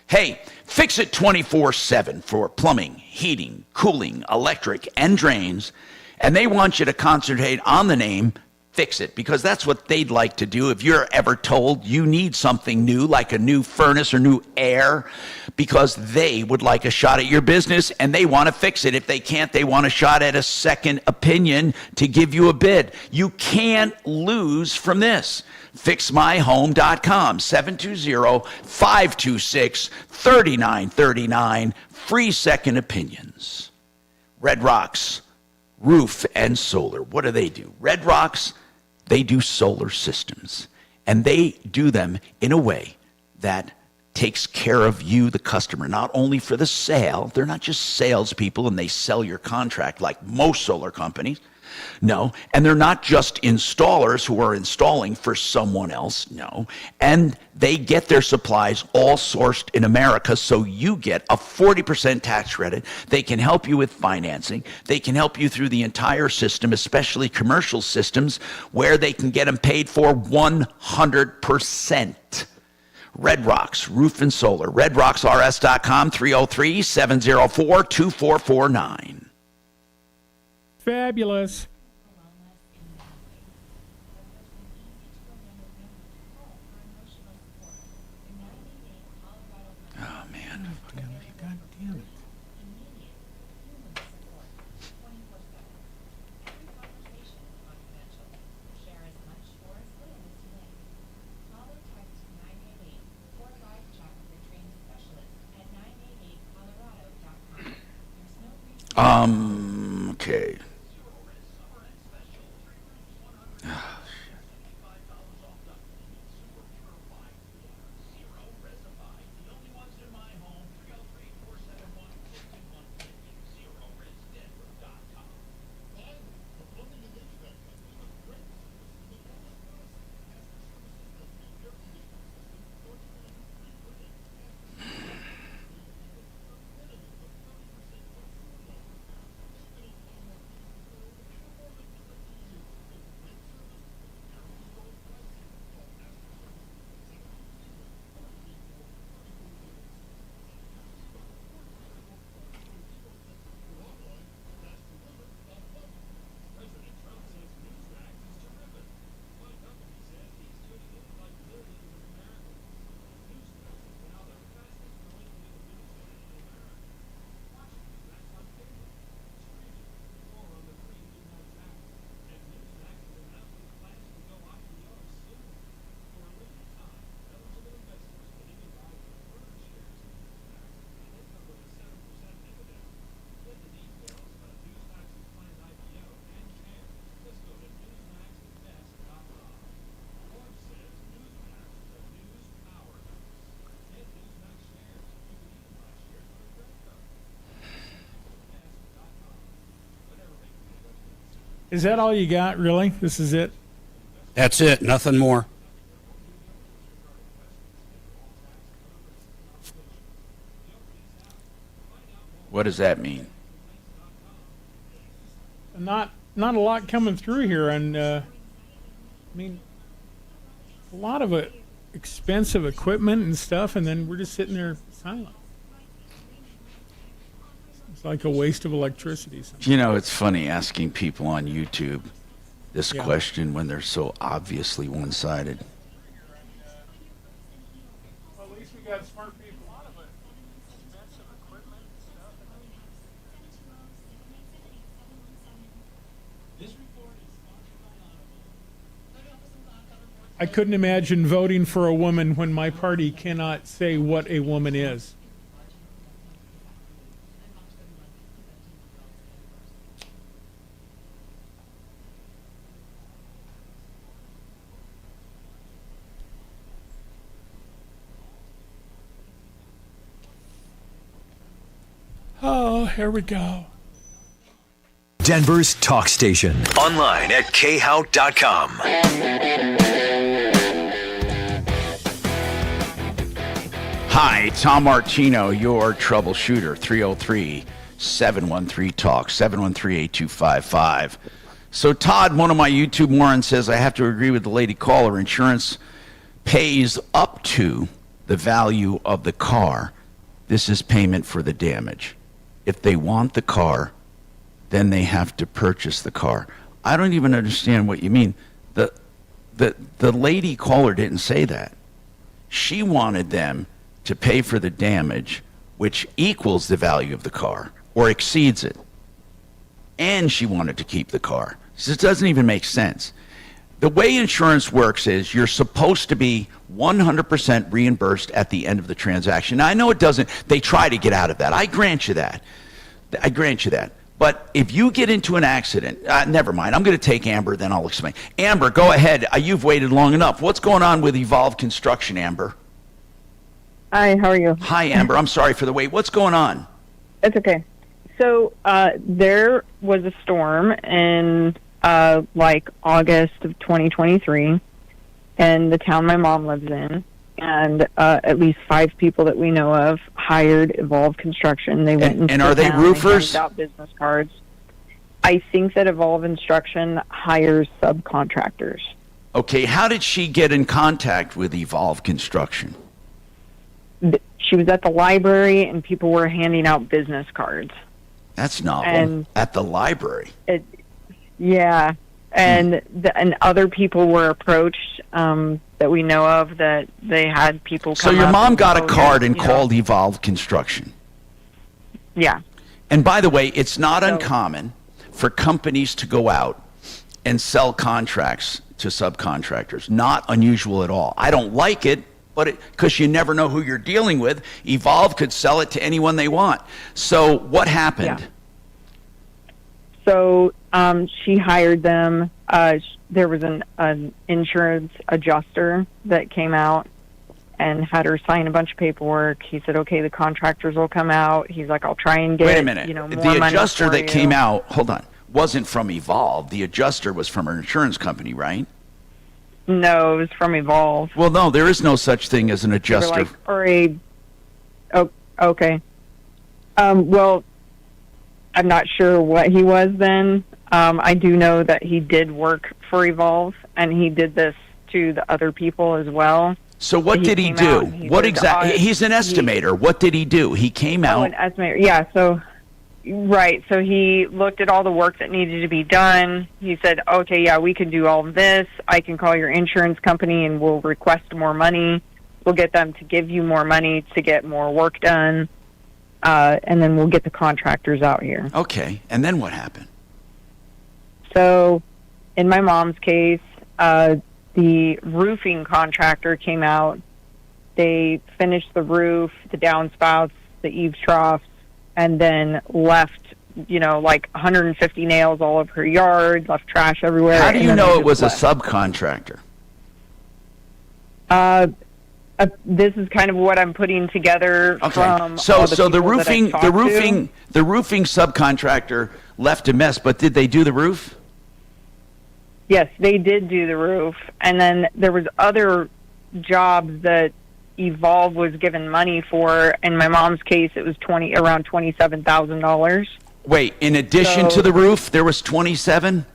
Hey, fix it 24/7 for plumbing, heating, cooling, electric, and drains. And they want you to concentrate on the name Fix It, because that's what they'd like to do if you're ever told you need something new, like a new furnace or new air, because they would like a shot at your business and they want to fix it. If they can't, they want a shot at a second opinion to give you a bid. You can't lose from this. FixMyHome.com, 720-526-3939, free second opinions. Red Rocks Roof and Solar. What do? Red Rocks, they do solar systems, and they do them in a way that takes care of you, the customer, not only for the sale. They're not just salespeople and they sell your contract like most solar companies. No. And they're not just installers who are installing for someone else. No. And they get their supplies all sourced in America, so you get a 40% tax credit. They can help you with financing. They can help you through the entire system, especially commercial systems, where they can get them paid for 100%. Red Rocks Roof and Solar. RedRocksRS.com, 303-704-2449. Fabulous. Oh, man. God damn it. Okay. Is that all you got, really? This is it? That's it, nothing more. What does that mean? Not a lot coming through here, and I mean, a lot of expensive equipment and stuff, and then we're just sitting there silent. It's like a waste of electricity. Sometimes. You know, it's funny asking people on YouTube this question when they're so obviously one-sided. Well, at least we got smart people out of it. Expensive equipment and stuff. I couldn't imagine voting for a woman when my party cannot say what a woman is. Oh, here we go. Denver's talk station. Online at khow.com. Hi, Tom Martino, your troubleshooter. 303-713-TALK, 713-8255. So Todd, one of my YouTube morons, says I have to agree with the lady caller. Insurance pays up to the value of the car. This is payment for the damage. If they want the car, then they have to purchase the car. I don't even understand what you mean. The lady caller didn't say that. She wanted them to pay for the damage, which equals the value of the car or exceeds it. And she wanted to keep the car. So it doesn't even make sense. The way insurance works is you're supposed to be 100% reimbursed at the end of the transaction. Now, I know it doesn't. They try to get out of that. I grant you that. But if you get into an accident, never mind. I'm going to take Amber, then I'll explain. Amber, go ahead. You've waited long enough. What's going on with Evolve Construction, Amber? Hi, how are you? Hi, Amber. I'm sorry for the wait. What's going on? It's okay. So there was a storm in like August of 2023 in the town my mom lives in. And at least 5 people that we know of hired Evolve Construction. They went and are they roofers? They handed out business cards. I think that Evolve Construction hires subcontractors. Okay, how did she get in contact with Evolve Construction? She was at the library, and people were handing out business cards. That's novel. And at the library. Yeah, and and other people were approached that we know of that they had people come So your up mom and got a go, card yeah, and you know. called Evolve Construction. Yeah. And by the way, it's not uncommon for companies to go out and sell contracts to subcontractors. Not unusual at all. I don't like it, but because you never know who you're dealing with. Evolve could sell it to anyone they want. So what happened? Yeah. So she hired them. There was an insurance adjuster that came out and had her sign a bunch of paperwork. He said, "Okay, the contractors will come out." He's like, "I'll try and get Wait a minute. more The money adjuster for that you." came out, hold on, wasn't from Evolve. The adjuster was from an insurance company, right? No, it was from Evolve. Well, no, there is no such thing as an They were adjuster. like, oh, okay. Well, I'm not sure what he was then. I do know that he did work for Evolve, and he did this to the other people as well. So what did he came do? out and he What did exactly? He's an estimator. What did he do? He came out. an estimator. Yeah, so right. So he looked at all the work that needed to be done. He said, "Okay, yeah, we can do all of this. I can call your insurance company and we'll request more money. We'll get them to give you more money to get more work done, and then we'll get the contractors out here." Okay, and then what happened? So, in my mom's case, the roofing contractor came out. They finished the roof, the downspouts, the eaves troughs, and then left, like 150 nails all over her yard, left trash everywhere. How do and you then know they it was a just subcontractor? this is kind of what I'm putting together from So all the the people that I've talked to. the roofing subcontractor left a mess, but did they do the roof? Yes, they did do the roof, and then there was other jobs that Evolve was given money for. In my mom's case, it was around $27,000. Wait, in addition to the roof, there was 27?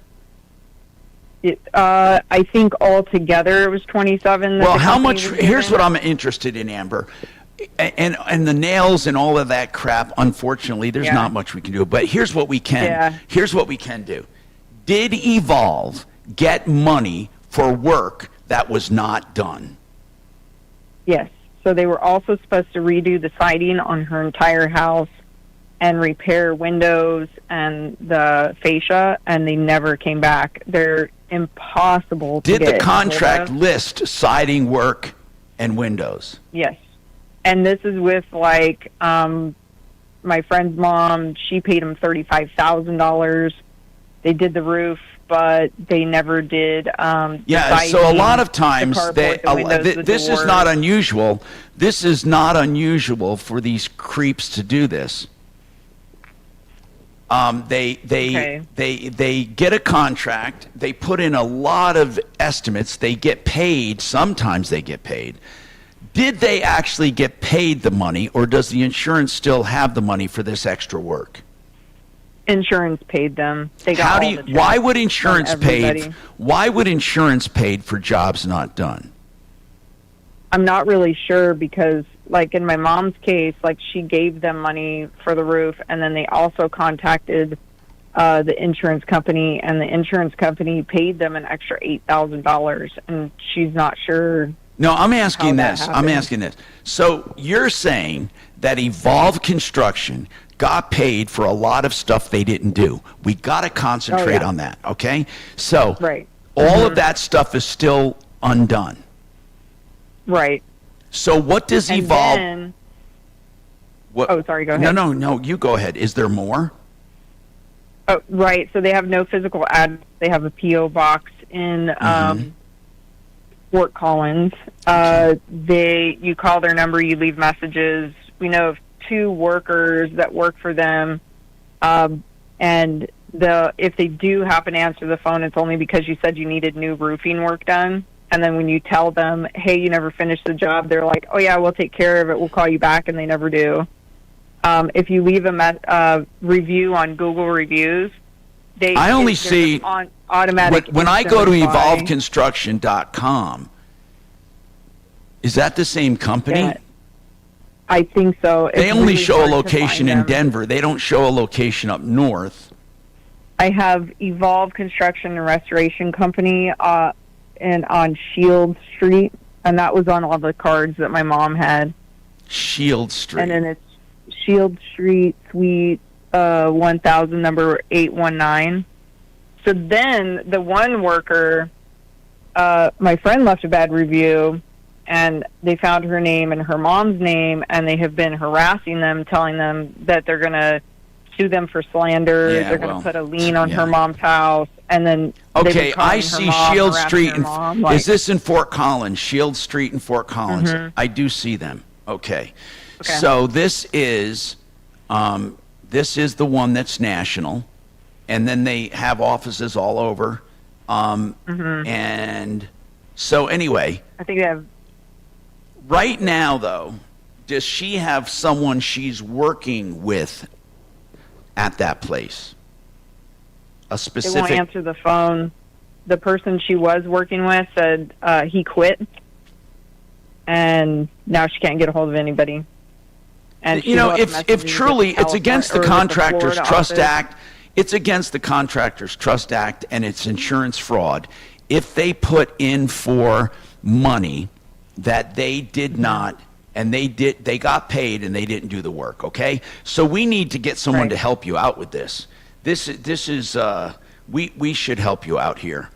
I think altogether it was 27. Well, how much? Here's what I'm interested in, Amber. And the nails and all of that crap, unfortunately, there's not much we can do. But here's what we can. Yeah. Here's what we can do. Did Evolve get money for work that was not done? Yes. So they were also supposed to redo the siding on her entire house and repair windows and the fascia, and they never came back. They're impossible to Did get the contract hold of. list siding work and windows? Yes. And this is with, like, my friend's mom. She paid him $35,000. They did the roof, but they never did Yeah, so a lot of times this is not unusual. This is not unusual for these creeps to do this. They get a contract. They put in a lot of estimates. They get paid. Sometimes they get paid. Did they actually get paid the money, or does the insurance still have the money for this extra work? Insurance paid them. They got Why would insurance paid? Why would insurance paid for jobs not done? I'm not really sure because, like in my mom's case, like she gave them money for the roof, and then they also contacted the insurance company, and the insurance company paid them an extra $8,000, and she's not sure. No, I'm asking this. So you're saying that Evolve Construction got paid for a lot of stuff they didn't do. We got to concentrate on that, okay? So all of that stuff is still undone. Right. So what does Evolve... Then, sorry, go ahead. No, you go ahead. Is there more? Oh, right. So they have no physical address. They have a P.O. box in Fort Collins. You call their number, you leave messages. We know of 2 workers that work for them, and if they do happen to answer the phone, it's only because you said you needed new roofing work done. And then when you tell them, hey, you never finished the job, they're like, oh, yeah, we'll take care of it. We'll call you back, and they never do. If you leave a review on Google Reviews, I only see automatic. When I go to evolveconstruction.com, is that the same company? Yeah, I think so. They only show a location in Denver. They don't show a location up north. I have Evolve Construction and Restoration Company and on Shield Street, and that was on all the cards that my mom had. Shield Street. And then it's Shield Street, Suite 1000, number 819. So then the one worker, my friend left a bad review, and they found her name and her mom's name, and they have been harassing them, telling them that they're going to sue them for slander. They're going to put a lien on her mom's house. And then I see Shield Street. Is this in Fort Collins? Shield Street in Fort Collins. I do see them. Okay. So this is the one that's national, and then they have offices all over. And so anyway, I think they have. Right now, though, does she have someone she's working with at that place? A specific... They won't answer the phone. The person she was working with said he quit, and now she can't get a hold of anybody. And if truly it's against the Contractors Trust Act, it's against the Contractors Trust Act, and it's insurance fraud. If they put in for money that they did not, and they got paid and they didn't do the work. Okay, so we need to get someone to help you out with this. This is we should help you out here,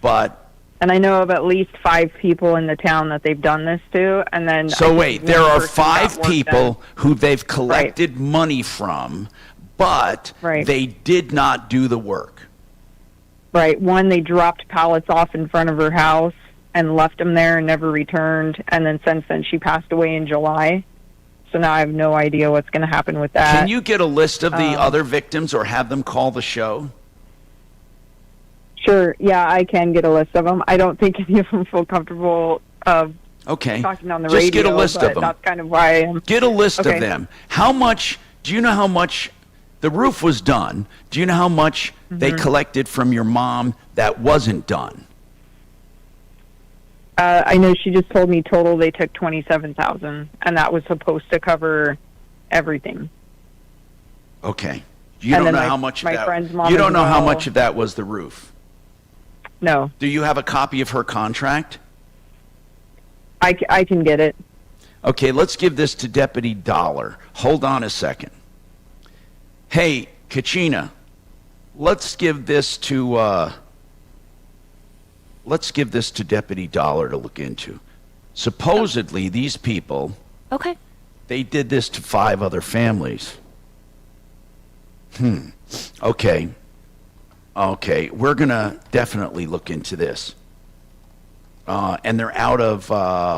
but. And I know of at least 5 people in the town that they've done this to, and then. So wait, there are 5 people who they've collected money from, but they did not do the work. Right. One, they dropped pallets off in front of her house and left them there and never returned. And then since then, she passed away in July. So now I have no idea what's going to happen with that. Can you get a list of the other victims or have them call the show? Sure. Yeah, I can get a list of them. I don't think any of them feel comfortable talking on the radio. Just get a list of them. That's kind of why I am. Get a list of them. How much, do you know how much, the roof was done. Do you know how much they collected from your mom that wasn't done? I know she just told me total they took $27,000, and that was supposed to cover everything. Okay. You don't know how much of that. You don't know how much of that was the roof. No. Do you have a copy of her contract? I can get it. Okay, let's give this to Deputy Dollar. Hold on a second. Hey, Kachina, let's give this to Deputy Dollar to look into. Supposedly, these people, they did this to 5 other families. Okay, we're going to definitely look into this. And they're out of,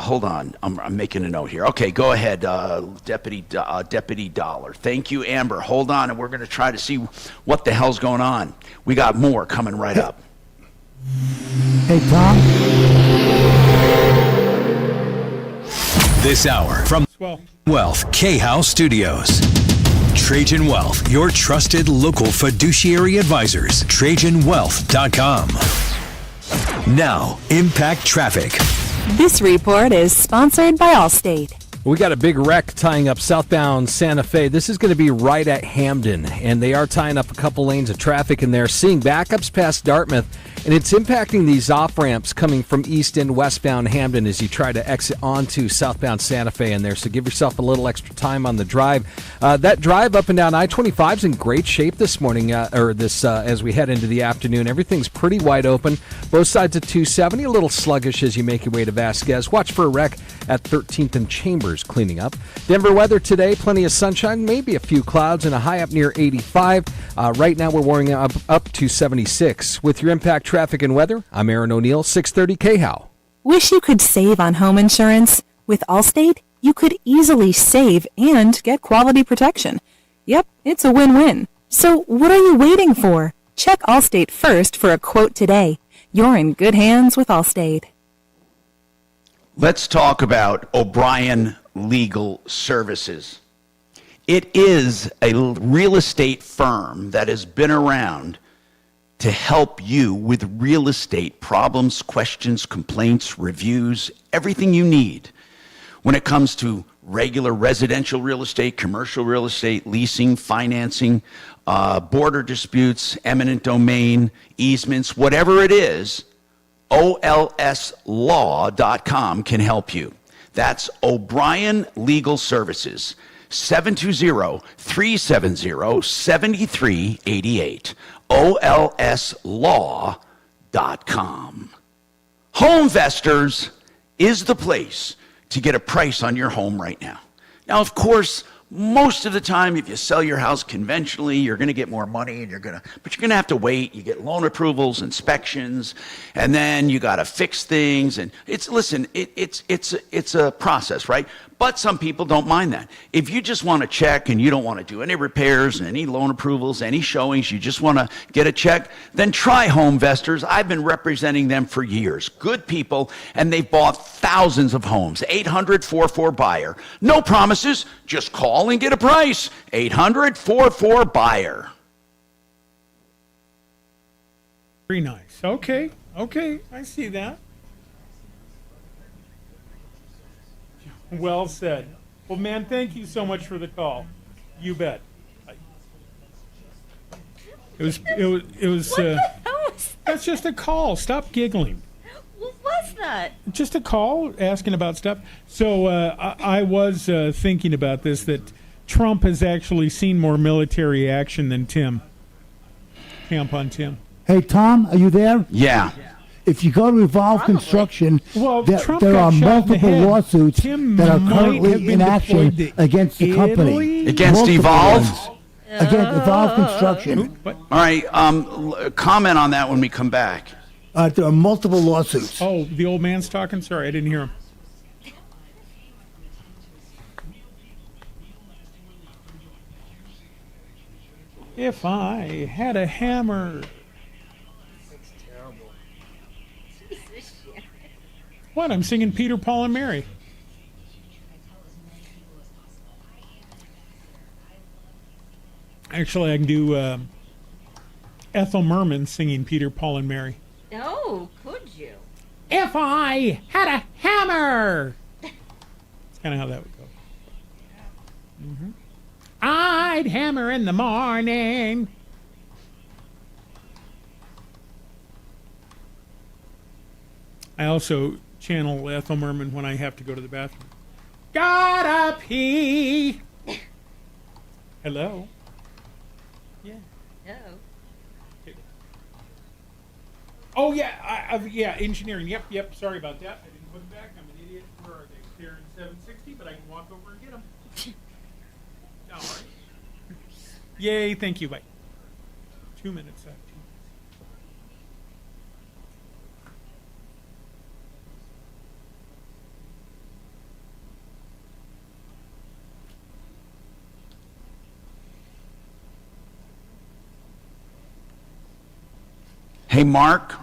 hold on, I'm making a note here. Okay, go ahead, Deputy Dollar. Thank you, Amber. Hold on, and we're going to try to see what the hell's going on. We got more coming right up. Hey, Tom. This hour from Wealth K-House Studios. Trajan Wealth, your trusted local fiduciary advisors. TrajanWealth.com. Now, Impact Traffic. This report is sponsored by Allstate. We got a big wreck tying up southbound Santa Fe. This is going to be right at Hamden, and they are tying up a couple lanes of traffic in there, seeing backups past Dartmouth, and it's impacting these off-ramps coming from east and westbound Hamden as you try to exit onto southbound Santa Fe in there. So give yourself a little extra time on the drive. That drive up and down I-25 is in great shape this morning, as we head into the afternoon. Everything's pretty wide open. Both sides of 270, a little sluggish as you make your way to Vasquez. Watch for a wreck at 13th and Chambers cleaning up. Denver weather today, plenty of sunshine, maybe a few clouds, and a high up near 85. Right now we're warming up to 76. With your Impact Traffic and Weather, I'm Aaron O'Neill, 630 KHOW. Wish you could save on home insurance? With Allstate, you could easily save and get quality protection. Yep, it's a win-win. So what are you waiting for? Check Allstate first for a quote today. You're in good hands with Allstate. Let's talk about O'Brien Legal Services. It is a real estate firm that has been around to help you with real estate problems, questions, complaints, reviews, everything you need. When it comes to regular residential real estate, commercial real estate, leasing, financing, border disputes, eminent domain, easements, whatever it is, olslaw.com can help you. That's O'Brien Legal Services, 720-370-7388, olslaw.com. Homevestors is the place to get a price on your home right now. Now, of course, most of the time, if you sell your house conventionally, you're going to get more money, but you're going to have to wait. You get loan approvals, inspections, and then you got to fix things. And it's a process, right? But some people don't mind that. If you just want to check and you don't want to do any repairs, any loan approvals, any showings, you just want to get a check, then try Homevestors. I've been representing them for years. Good people, and they've bought thousands of homes. 800-44-BUYER. No promises, just call and get a price. 800-44-BUYER. Very nice. Okay, I see that. Well said. Well, man, thank you so much for the call. You bet. It was. That's just a call. Stop giggling. What was that? Just a call asking about stuff. So I was thinking about this, that Trump has actually seen more military action than Tim. Camp on Tim. Hey, Tom, are you there? Yeah. If you go to Revolve Construction, Trump there got are shot in the multiple head. lawsuits Tim that are might have currently been in action deployed to against the company. Italy? Against Multiple Evolve? ones. Against Evolve Construction. All right, comment on that when we come back. There are multiple lawsuits. Oh, the old man's talking? Sorry, I didn't hear him. If I had a hammer. What? I'm singing Peter, Paul, and Mary. Actually, I can do Ethel Merman singing Peter, Paul, and Mary. Oh, could you? If I had a hammer! That's kind of how that would go. Mm-hmm. I'd hammer in the morning. I also channel Ethel Merman when I have to go to the bathroom. Gotta pee! Hello? Yeah. No. Oh, yeah, yeah, engineering. Yep, sorry about that. I didn't put them back. I'm an idiot. Where are they? They're in 760, but I can walk over and get them. All right. Yay, thank you. Bye. 2 minutes left. Hey, Mark.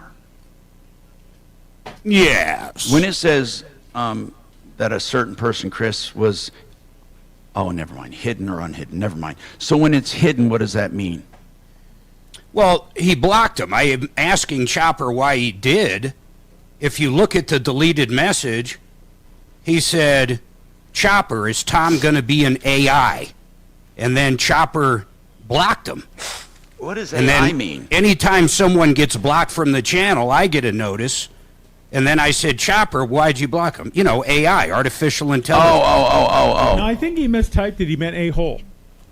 Yes. When it says that a certain person, Chris, was, oh, never mind, hidden or unhidden, never mind. So when it's hidden, what does that mean? Well, he blocked him. I am asking Chopper why he did. If you look at the deleted message, he said, Chopper, is Tom going to be an AI? And then Chopper blocked him. What does And AI then mean? anytime someone gets blocked from the channel, I get a notice. And then I said, Chopper, why'd you block him? You know, AI, artificial intelligence. No, I think he mistyped it. He meant a-hole.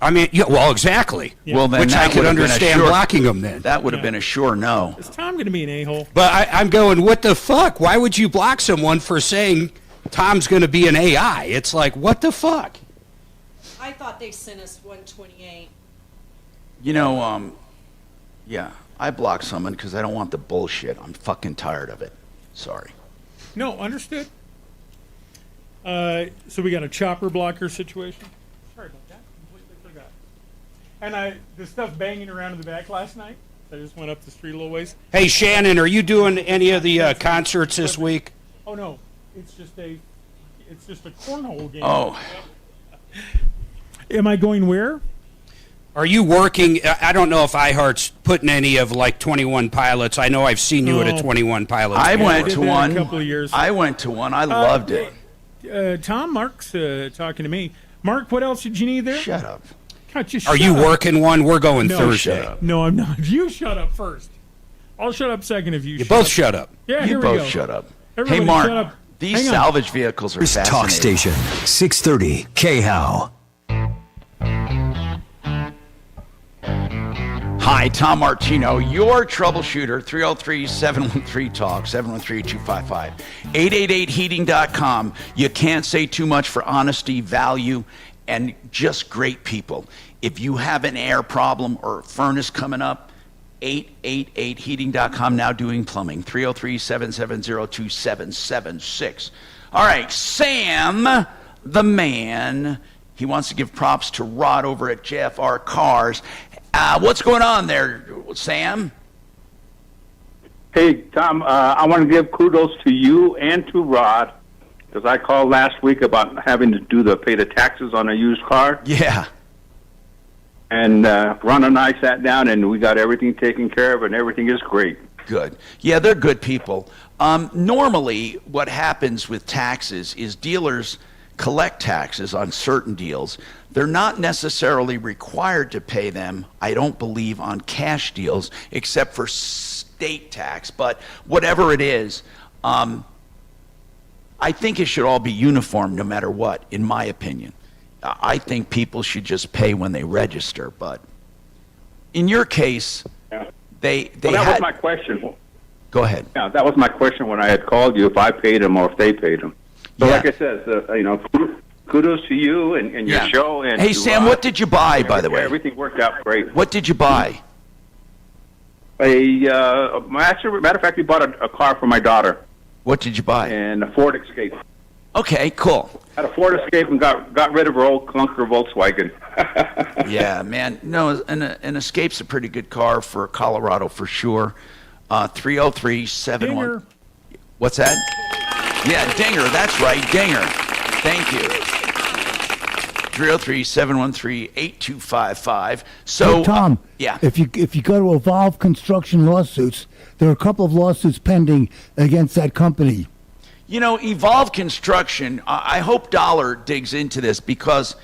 I mean, yeah, well, exactly. Yeah. Well, then Which I that could would have been a understand sure- blocking him then. That would have been a sure no. Is Tom going to be an a-hole? But I'm going, what the fuck? Why would you block someone for saying Tom's going to be an AI? It's like, what the fuck? I thought they sent us 128. You know, yeah, I block someone because I don't want the bullshit. I'm fucking tired of it. Sorry. No, understood. So we got a chopper blocker situation. Sorry about that. Completely forgot. And the stuff banging around in the back last night. I just went up the street a little ways. Hey, Shannon, are you doing any of the concerts this week? Oh no, it's just a cornhole game. Oh. Am I going where? Are you working? I don't know if iHeart's putting any of like 21 Pilots. I know I've seen you at a 21 Pilots. I before. went to one. A couple of years. I went to one. I loved it. Tom, Mark's talking to me. Mark, what else did you need there? Shut up. God, just Are shut you up. working one? We're going No, Thursday. shut up. No, I'm not. You shut up first. I'll shut up second if you. You shut both up. shut up. Yeah, You here we both go. shut up. Everybody Hey, Mark, shut up. these Hang on. salvage vehicles are fascinating. Talk Station 630 KHOW. Hi, Tom Martino, your troubleshooter, 303-713-TALK, 713-255, 888heating.com. You can't say too much for honesty, value, and just great people. If you have an air problem or a furnace coming up, 888heating.com, now doing plumbing, 303-770-2776. All right, Sam, the man, he wants to give props to Rod over at JFR Cars. What's going on there, Sam? Hey, Tom, I want to give kudos to you and to Rod, because I called last week about having to pay the taxes on a used car. Yeah. And Ron and I sat down, and we got everything taken care of, and everything is great. Good. Yeah, they're good people. Normally, what happens with taxes is dealers collect taxes on certain deals. They're not necessarily required to pay them, I don't believe, on cash deals, except for state tax. But whatever it is, I think it should all be uniform no matter what, in my opinion. I think people should just pay when they register. But in your case, they Well, that had... was my question. Go ahead. Yeah, that was my question when I had called you, if I paid them or if they paid them. So Yeah. like I said, kudos to you and your Yeah. show. And Hey, to Sam, Rod. what did you buy, by the way? Everything worked out great. What did you buy? Actually, matter of fact, we bought a car for my daughter. What did you buy? And a Ford Escape. Okay, cool. Had a Ford Escape and got rid of her old clunker Volkswagen. Yeah, man. No, an Escape's a pretty good car for Colorado for sure. 303-71. Dinger. What's that? Yeah, Dinger. That's right, Dinger. Thank you. 303-713-8255. So, Hey, Tom, yeah. if you go to Evolve Construction lawsuits, there are a couple of lawsuits pending against that company. You know, Evolve Construction, I hope Dollar digs into this, because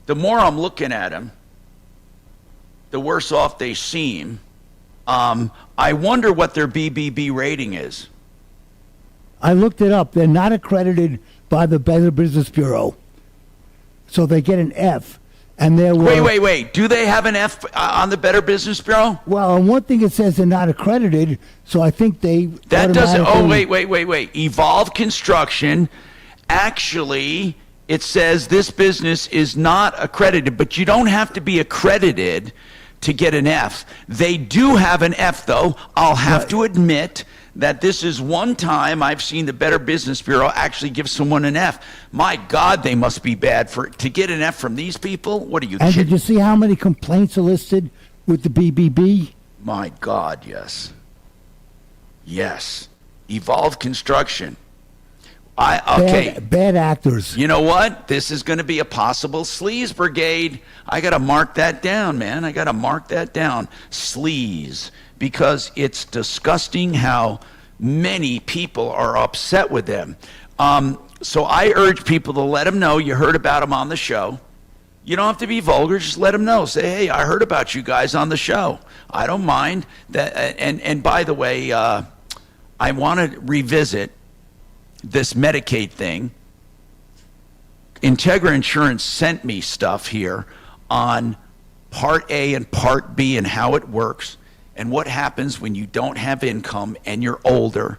the more I'm looking at them, the worse off they seem. I wonder what their BBB rating is. I looked it up. They're not accredited by the Better Business Bureau, so they get an F. And there were Wait. Do they have an F on the Better Business Bureau? Well, on one thing it says they're not accredited, so I think they That doesn't. Oh, automatically- wait. Evolve Construction, actually, it says this business is not accredited, but you don't have to be accredited to get an F. They do have an F, though. I'll have to admit that this is one time I've seen the Better Business Bureau actually give someone an F. My God, they must be bad to get an F from these people. What are you And kidding? did you see how many complaints are listed with the BBB? My God, yes. Yes. Evolve Construction. Okay. Bad actors. You know what? This is going to be a possible sleaze brigade. I got to mark that down, man. I got to mark that down. Sleaze. Because it's disgusting how many people are upset with them. So I urge people to let them know you heard about them on the show. You don't have to be vulgar. Just let them know. Say, hey, I heard about you guys on the show. I don't mind that. And by the way, I want to revisit this Medicaid thing. Integra Insurance sent me stuff here on Part A and Part B and how it works and what happens when you don't have income and you're older.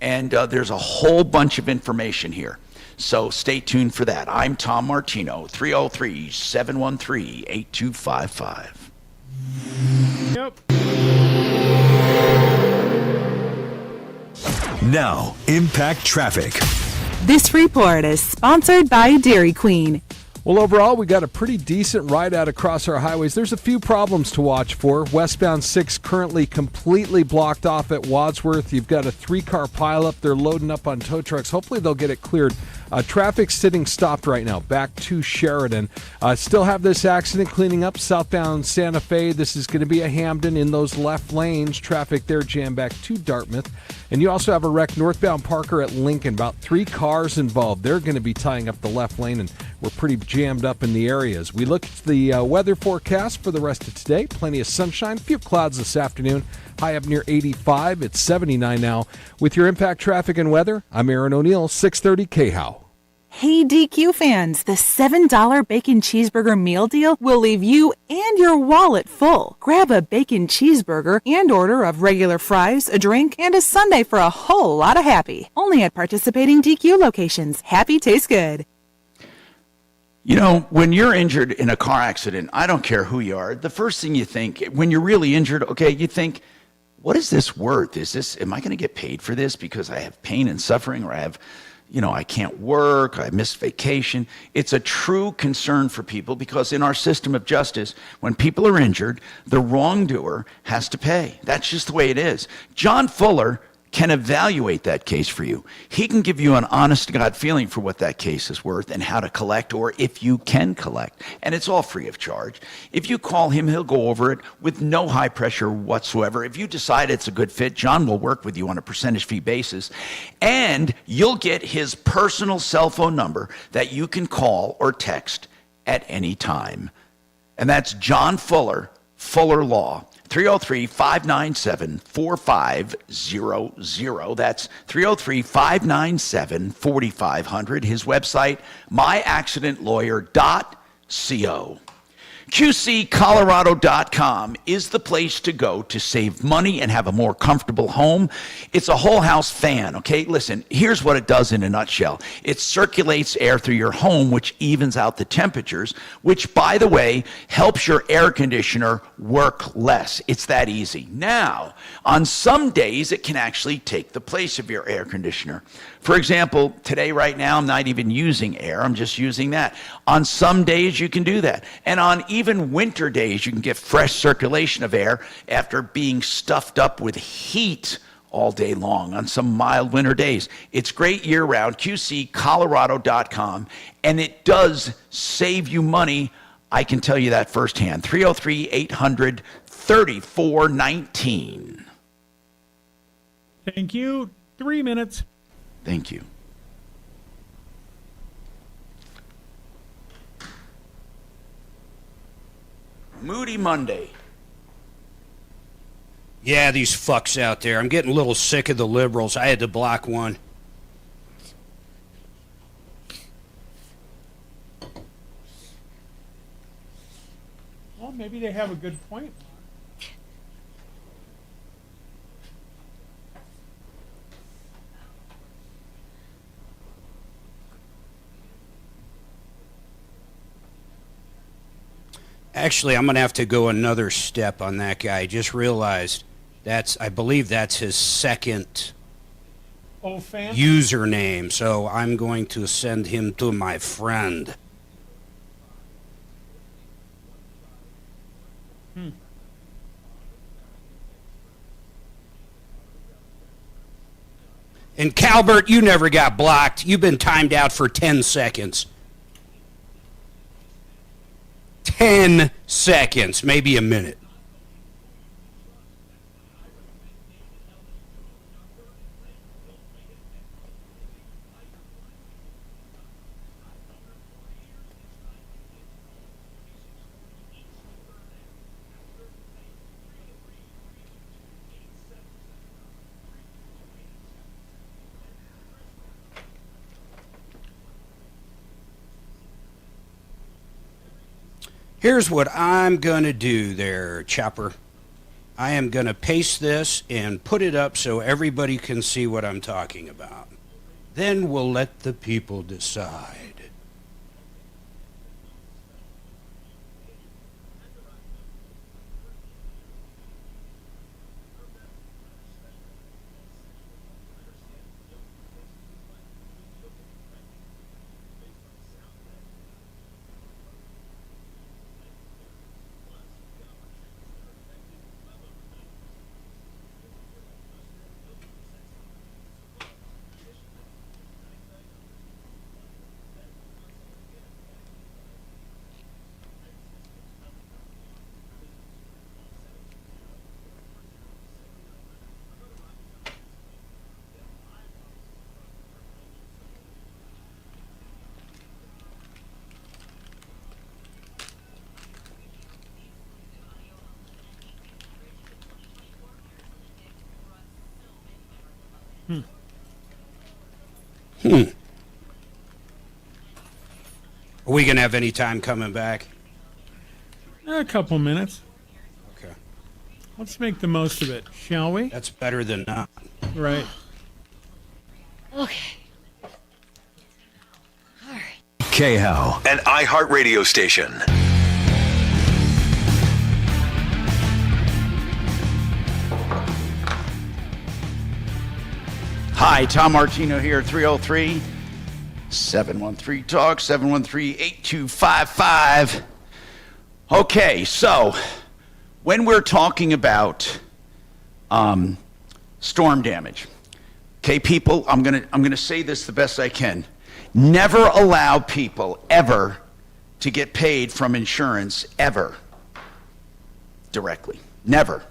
And there's a whole bunch of information here. So stay tuned for that. I'm Tom Martino, 303-713-8255. Yep. Now, Impact Traffic. This report is sponsored by Dairy Queen. Well, overall, we got a pretty decent ride out across our highways. There's a few problems to watch for. Westbound 6 currently completely blocked off at Wadsworth. You've got a 3-car pileup. They're loading up on tow trucks. Hopefully they'll get it cleared. Traffic sitting stopped right now, back to Sheridan. Still have this accident cleaning up southbound Santa Fe. This is going to be a Hamden in those left lanes. Traffic there jammed back to Dartmouth. And you also have a wreck northbound Parker at Lincoln. About 3 cars involved. They're going to be tying up the left lane, and we're pretty jammed up in the areas. We look at the weather forecast for the rest of today. Plenty of sunshine, a few clouds this afternoon. High up near 85. It's 79 now. With your Impact Traffic and Weather, I'm Aaron O'Neill, 630 KHOW. Hey DQ fans, the $7 bacon cheeseburger meal deal will leave you and your wallet full. Grab a bacon cheeseburger and order of regular fries, a drink, and a sundae for a whole lot of happy. Only at participating DQ locations. Happy tastes good. You know, when you're injured in a car accident, I don't care who you are, the first thing you think, when you're really injured, okay, you think, what is this worth? Am I going to get paid for this because I have pain and suffering, or I can't work, I missed vacation? It's a true concern for people because in our system of justice, when people are injured, the wrongdoer has to pay. That's just the way it is. John Fuller can evaluate that case for you. He can give you an honest to God feeling for what that case is worth and how to collect, or if you can collect. And it's all free of charge. If you call him, he'll go over it with no high pressure whatsoever. If you decide it's a good fit, John will work with you on a percentage fee basis. And you'll get his personal cell phone number that you can call or text at any time. And that's John Fuller, Fuller Law. 303-597-4500. That's 303-597-4500. His website, myaccidentlawyer.co. QCcolorado.com is the place to go to save money and have a more comfortable home. It's a whole house fan, okay? Listen, here's what it does in a nutshell. It circulates air through your home, which evens out the temperatures, which, by the way, helps your air conditioner work less. It's that easy. Now, on some days, it can actually take the place of your air conditioner. For example, today, right now, I'm not even using air. I'm just using that. On some days, you can do that. And on even winter days, you can get fresh circulation of air after being stuffed up with heat all day long on some mild winter days. It's great year-round, QCcolorado.com, and it does save you money. I can tell you that firsthand. 303-800-3419. Thank you. 3 minutes. Thank you. Moody Monday. Yeah, these fucks out there. I'm getting a little sick of the liberals. I had to block one. Well, maybe they have a good point. Actually, I'm going to have to go another step on that guy. I just realized I believe that's his second username. So I'm going to send him to my friend. And Calbert, you never got blocked. You've been timed out for 10 seconds. 10 seconds, maybe a minute. Here's what I'm going to do there, Chopper. I am going to paste this and put it up so everybody can see what I'm talking about. Then we'll let the people decide. Are we going to have any time coming back? A couple minutes. Okay. Let's make the most of it, shall we? That's better than not. Right. Okay. KHOW, an iHeartRadio station. Hi, Tom Martino here, 303-713-TALK, 713-8255. Okay, so when we're talking about storm damage, okay, people, I'm gonna say this the best I can. Never allow people ever to get paid from insurance ever directly. Never.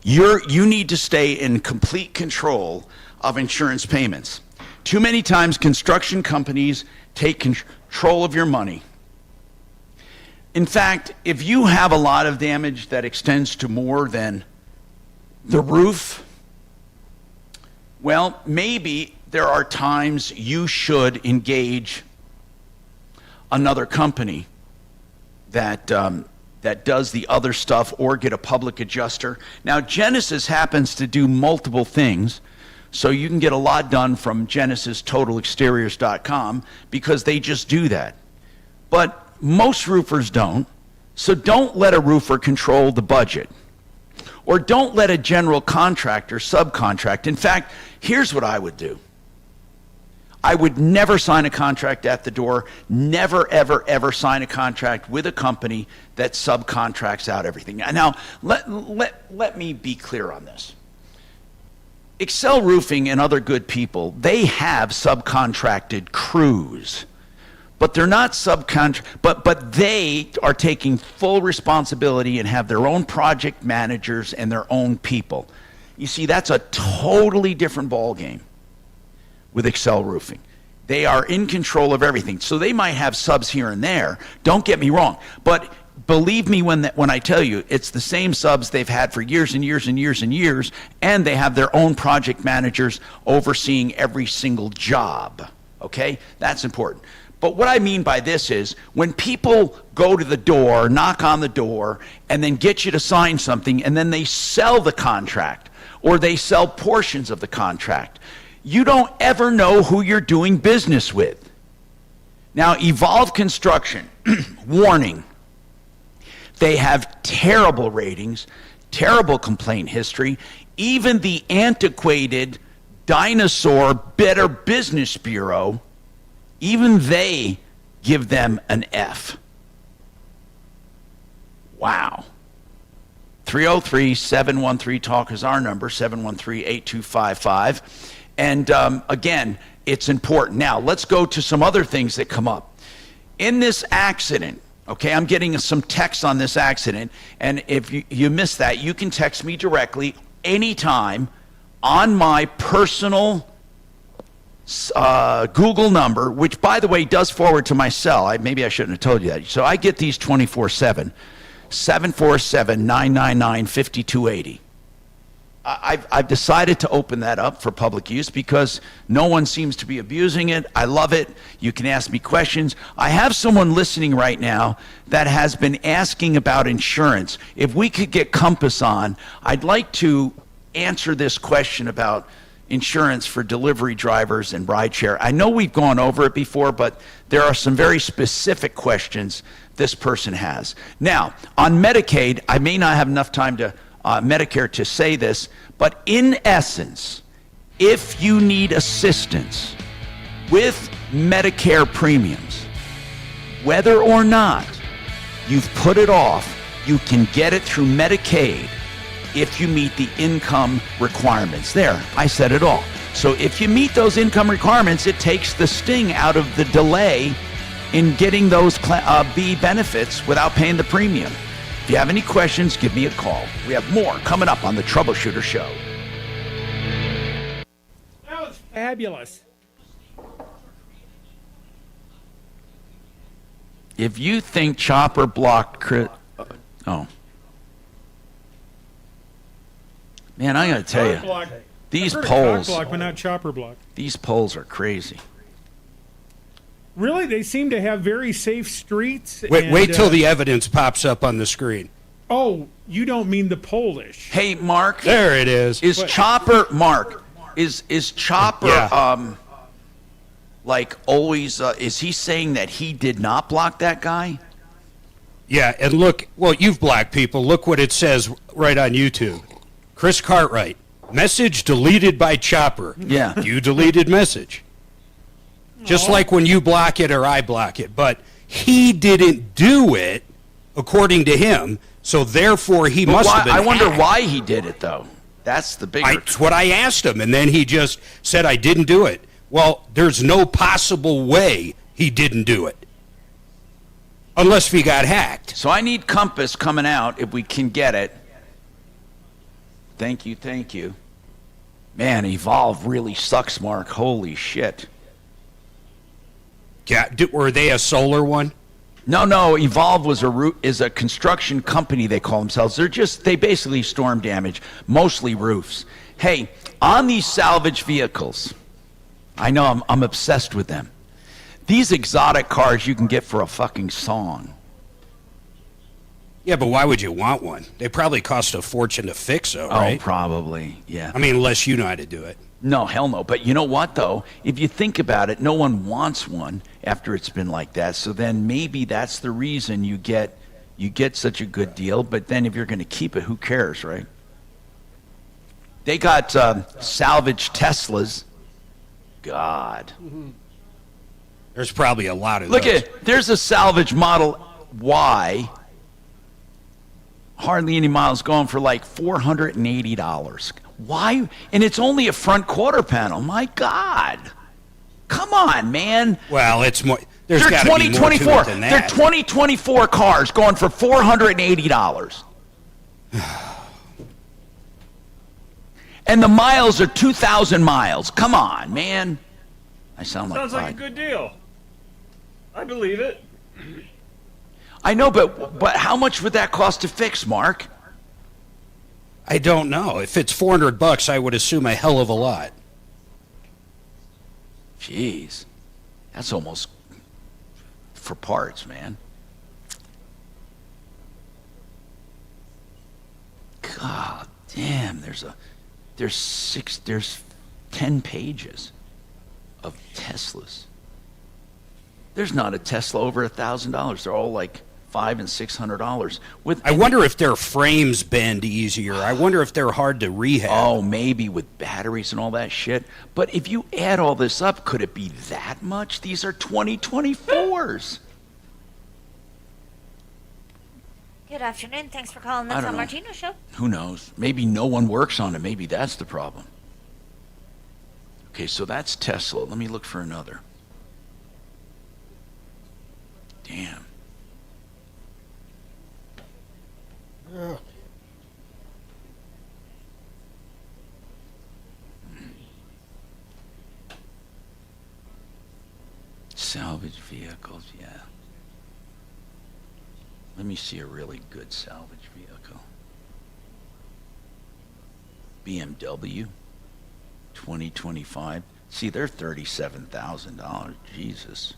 You need to stay in complete control of insurance payments. Too many times construction companies take control of your money. In fact, if you have a lot of damage that extends to more than the roof, well, maybe there are times you should engage another company that does the other stuff, or get a public adjuster. Now, Genesis happens to do multiple things, so you can get a lot done from GenesisTotalExteriors.com because they just do that. But most roofers don't, so don't let a roofer control the budget. Or don't let a general contractor subcontract. In fact, here's what I would do. I would never sign a contract at the door, never, ever, ever sign a contract with a company that subcontracts out everything. Now, let me be clear on this. Excel Roofing and other good people, they have subcontracted crews, but they're not but they are taking full responsibility and have their own project managers and their own people. You see, that's a totally different ballgame with Excel Roofing. They are in control of everything. So they might have subs here and there. Don't get me wrong, but believe me when I tell you, it's the same subs they've had for years and years and years and years, and they have their own project managers overseeing every single job. Okay? That's important. But what I mean by this is when people go to the door, knock on the door, and then get you to sign something, and then they sell the contract, or they sell portions of the contract, you don't ever know who you're doing business with. Now, Evolve Construction, warning, they have terrible ratings, terrible complaint history. Even the antiquated dinosaur Better Business Bureau, even they give them an F. Wow. 303-713-TALK is our number, 713-8255. And again, it's important. Now, let's go to some other things that come up. In this accident, okay, I'm getting some text on this accident, and if you missed that, you can text me directly anytime on my personal Google number, which, by the way, does forward to my cell. Maybe I shouldn't have told you that. So I get these 24/7, 747-999-5280. I've decided to open that up for public use because no one seems to be abusing it. I love it. You can ask me questions. I have someone listening right now that has been asking about insurance. If we could get Compass on, I'd like to answer this question about insurance for delivery drivers and rideshare. I know we've gone over it before, but there are some very specific questions this person has. Now, on Medicaid, I may not have enough time to Medicare to say this, but in essence, if you need assistance with Medicare premiums, whether or not you've put it off, you can get it through Medicaid if you meet the income requirements. There, I said it all. So if you meet those income requirements, it takes the sting out of the delay in getting those B benefits without paying the premium. If you have any questions, give me a call. We have more coming up on the Troubleshooter Show. That was fabulous. If you think Chopper blocked Chris... Oh. Man, I got to tell you, these polls... Block, but not chopper block. These polls are crazy. Really? They seem to have very safe streets. Wait till the evidence pops up on the screen. Oh, you don't mean the Polish. Hey, Mark. There it is. Is Chopper, Mark, is Chopper, like always, is he saying that he did not block that guy? Yeah, and look, well, you've blocked people. Look what it says right on YouTube. Chris Cartwright, message deleted by Chopper. Yeah. You deleted message. Just like when you block it or I block it. But he didn't do it, according to him, so therefore he must have been I wonder hacked. why he did it, though. That's the bigger... That's what I asked him, and then he just said, I didn't do it. Well, there's no possible way he didn't do it. Unless he got hacked. So I need Compass coming out, if we can get it. Thank you, thank you. Man, Evolve really sucks, Mark. Holy shit. Yeah, were they a solar one? No. Evolve is a construction company. They call themselves. They basically storm damage, mostly roofs. Hey, on these salvage vehicles, I know I'm obsessed with them. These exotic cars you can get for a fucking song. Yeah, but why would you want one? They probably cost a fortune to fix, though, right? Oh, probably. Yeah. I mean, unless you know how to do it. No, hell no. But you know what, though? If you think about it, no one wants one after it's been like that. So then maybe that's the reason you get such a good deal. But then if you're going to keep it, who cares, right? They got salvage Teslas. God. There's probably a lot of Look those. there's a salvage Model Y. Hardly any miles, going for like $480. Why? And it's only a front quarter panel. My God. Come on, man. Well, it's more. There's They're got to be more to it than that. They're 2024 cars going for $480. And the miles are 2,000 miles. Come on, man. I sound Sounds like like a good deal. I believe it. I know, but how much would that cost to fix, Mark? I don't know. If it's $400, I would assume a hell of a lot. Jeez. That's almost for parts, man. God damn, there's 10 pages of Teslas. There's not a Tesla over $1,000. They're all like $500 and $600. I wonder if their frames bend easier. I wonder if they're hard to rehab. Oh, maybe with batteries and all that shit. But if you add all this up, could it be that much? These are 2024s. Good afternoon. Thanks for calling the I don't Tom know. Martino Show. Who knows? Maybe no one works on it. Maybe that's the problem. Okay, so that's Tesla. Let me look for another. Damn. Ugh. Salvage vehicles, yeah. Let me see a really good salvage vehicle. BMW 2025. See, they're $37,000. Jesus.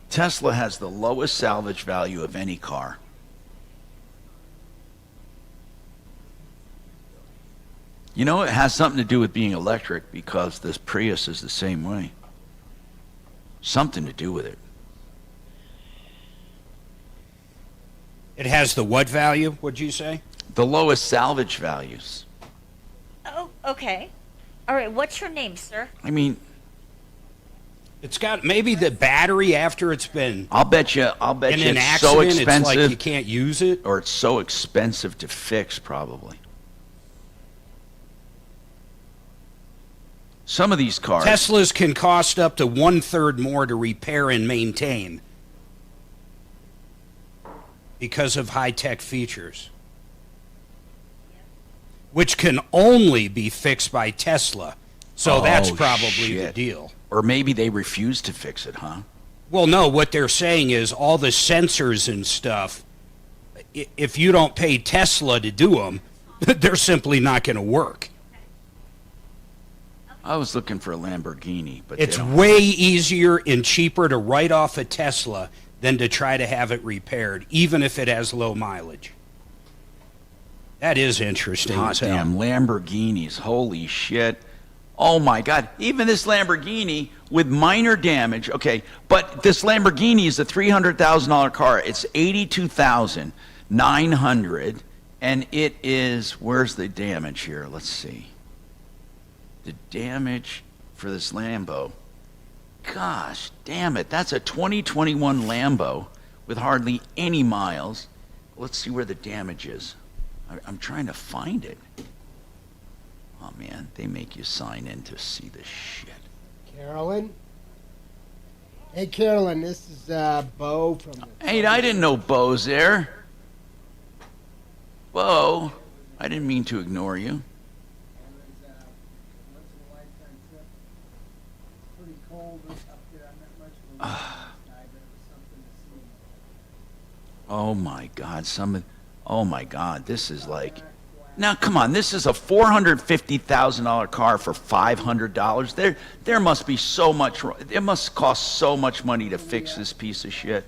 Tesla has the lowest salvage value of any car. You know, it has something to do with being electric because this Prius is the same way. Something to do with it. It has the what value, would you say? The lowest salvage values. Oh, okay. All right, what's your name, sir? I mean, it's got maybe the battery after it's been. I'll bet you in an it's accident, so expensive. It's like you can't use it, or it's so expensive to fix, probably. Some of these cars. Teslas can cost up to 1/3 more to repair and maintain because of high-tech features, which can only be fixed by Tesla. So that's probably the deal. Or maybe they refuse to fix it, huh? Well, no, what they're saying is all the sensors and stuff, if you don't pay Tesla to do them, they're simply not going to work. I was looking for a Lamborghini, but It's way easier and cheaper to write off a Tesla than to try to have it repaired, even if it has low mileage. That is interesting. Hot damn Lamborghinis. Holy shit. Oh my God. Even this Lamborghini with minor damage. Okay, but this Lamborghini is a $300,000 car. It's $82,900, and it is, where's the damage here? Let's see. The damage for this Lambo. Gosh, damn it. That's a 2021 Lambo with hardly any miles. Let's see where the damage is. I'm trying to find it. Oh, man, they make you sign in to see this shit. Carolyn? Hey, Carolyn, this is Bo from the... Hey, I didn't know Bo's there. Bo, I didn't mean to ignore you. Oh my God! Oh my God! This is like, now come on! This is a $450,000 car for $500. There must be so much. It must cost so much money to fix this piece of shit.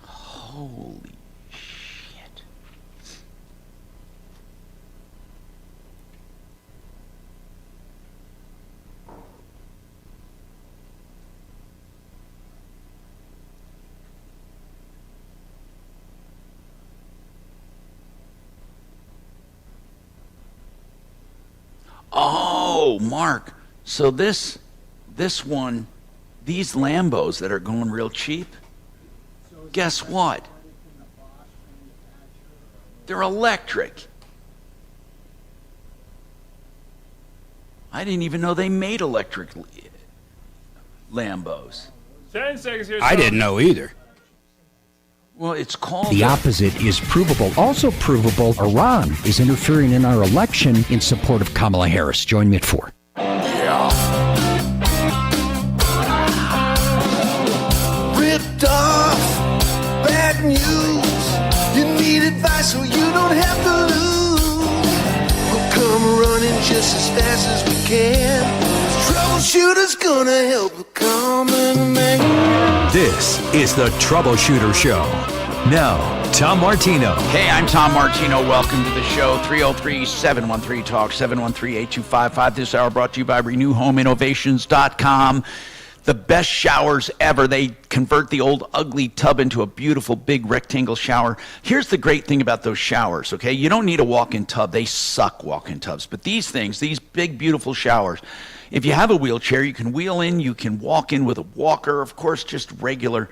Holy shit! Oh, Mark. So this one, these Lambos that are going real cheap, guess what? They're electric. I didn't even know they made electric Lambos. 10 seconds here. I didn't know either. Well, it's called... The opposite is provable. Also provable, Iran is interfering in our election in support of Kamala Harris. Join me at 4. Ripped off, bad news. You need advice so you don't have to lose. We'll come running just as fast as we can. Troubleshooter's gonna help a common man. This is the Troubleshooter Show. Now, Tom Martino. Hey, I'm Tom Martino. Welcome to the show. 303-713-TALK, 713-8255. This hour brought to you by RenewHomeInnovations.com. the best showers ever. They convert the old ugly tub into a beautiful big rectangle shower. Here's the great thing about those showers, okay? You don't need a walk-in tub. They suck, walk-in tubs. But these things, these big, beautiful showers, if you have a wheelchair, you can wheel in, you can walk in with a walker, of course, just regular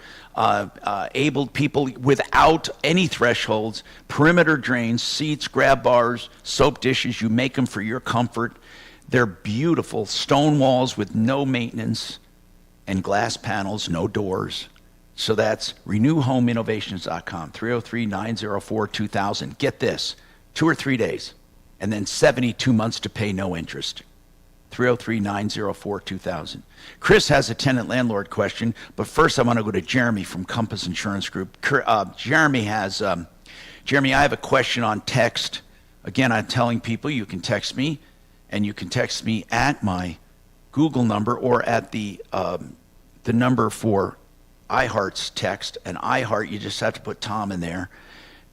abled people without any thresholds, perimeter drains, seats, grab bars, soap dishes. You make them for your comfort. They're beautiful. Stone walls with no maintenance and glass panels, no doors. So that's renewhomeinnovations.com, 303-904-2000. Get this, 2 or 3 days, and then 72 months to pay no interest. 303-904-2000. Chris has a tenant-landlord question, but first I want to go to Jeremy from Compass Insurance Group. Jeremy, I have a question on text. Again, I'm telling people you can text me, and you can text me at my Google number or at the number for iHeart's text. And iHeart, you just have to put Tom in there,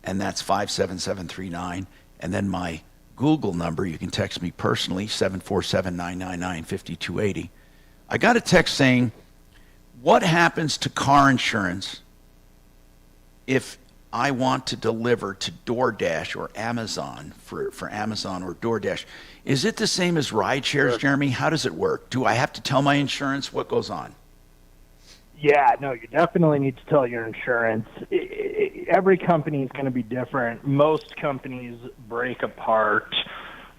and that's 57739. And then my Google number, you can text me personally, 747-999-5280. I got a text saying, what happens to car insurance if I want to deliver to DoorDash or Amazon for Amazon or DoorDash? Is it the same as ride shares, Jeremy? How does it work? Do I have to tell my insurance? What goes on? Yeah, no, you definitely need to tell your insurance. Every company is going to be different. Most companies break apart.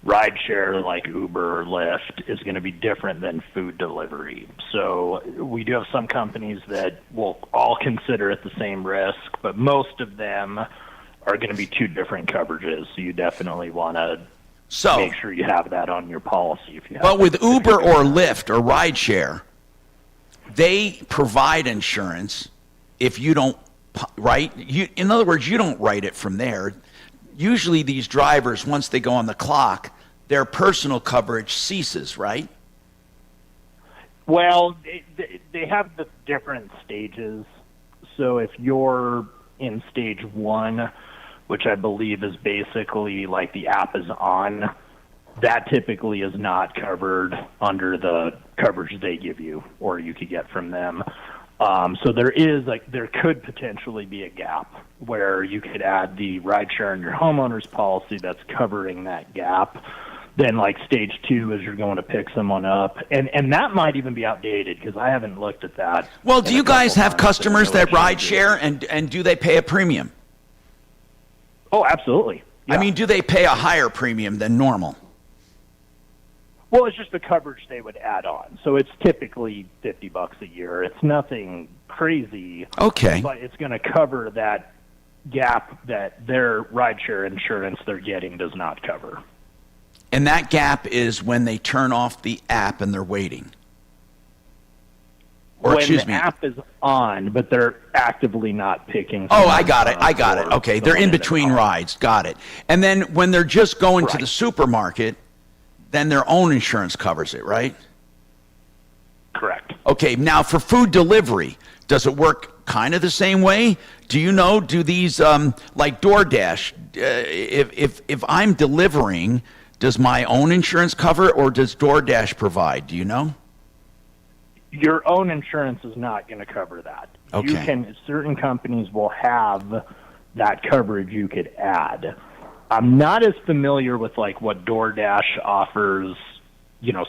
Rideshare like Uber or Lyft is going to be different than food delivery. So we do have some companies that will all consider it the same risk, but most of them are going to be two different coverages. So you definitely want to make sure you have that on your policy. If you have. But with Uber or Lyft or rideshare, they provide insurance if you don't, right? In other words, you don't write it from there. Usually these drivers, once they go on the clock, their personal coverage ceases, right? Well, they have the different stages. So if you're in stage 1, which I believe is basically like the app is on, that typically is not covered under the coverage they give you or you could get from them. So there could potentially be a gap where you could add the rideshare in your homeowner's policy that's covering that gap. Then like stage 2 is you're going to pick someone up. And that might even be outdated because I haven't looked at that. Well, do you guys have customers that ride share and do they pay a premium? Oh, absolutely. Yeah. I mean, do they pay a higher premium than normal? Well, it's just the coverage they would add on. So it's typically $50 a year. It's nothing crazy. Okay. But it's going to cover that gap that their rideshare insurance they're getting does not cover. And that gap is when they turn off the app and they're waiting. Or, when the app is on, but they're actively not picking. Oh, I got it. Okay, they're in between rides. Got it. And then when they're just going to the supermarket, then their own insurance covers it, right? Correct. Okay, now for food delivery, does it work kind of the same way? Do you know, do these, like DoorDash, if I'm delivering, does my own insurance cover it or does DoorDash provide? Do you know? Your own insurance is not going to cover that. Okay. Certain companies will have that coverage you could add. I'm not as familiar with like what DoorDash offers,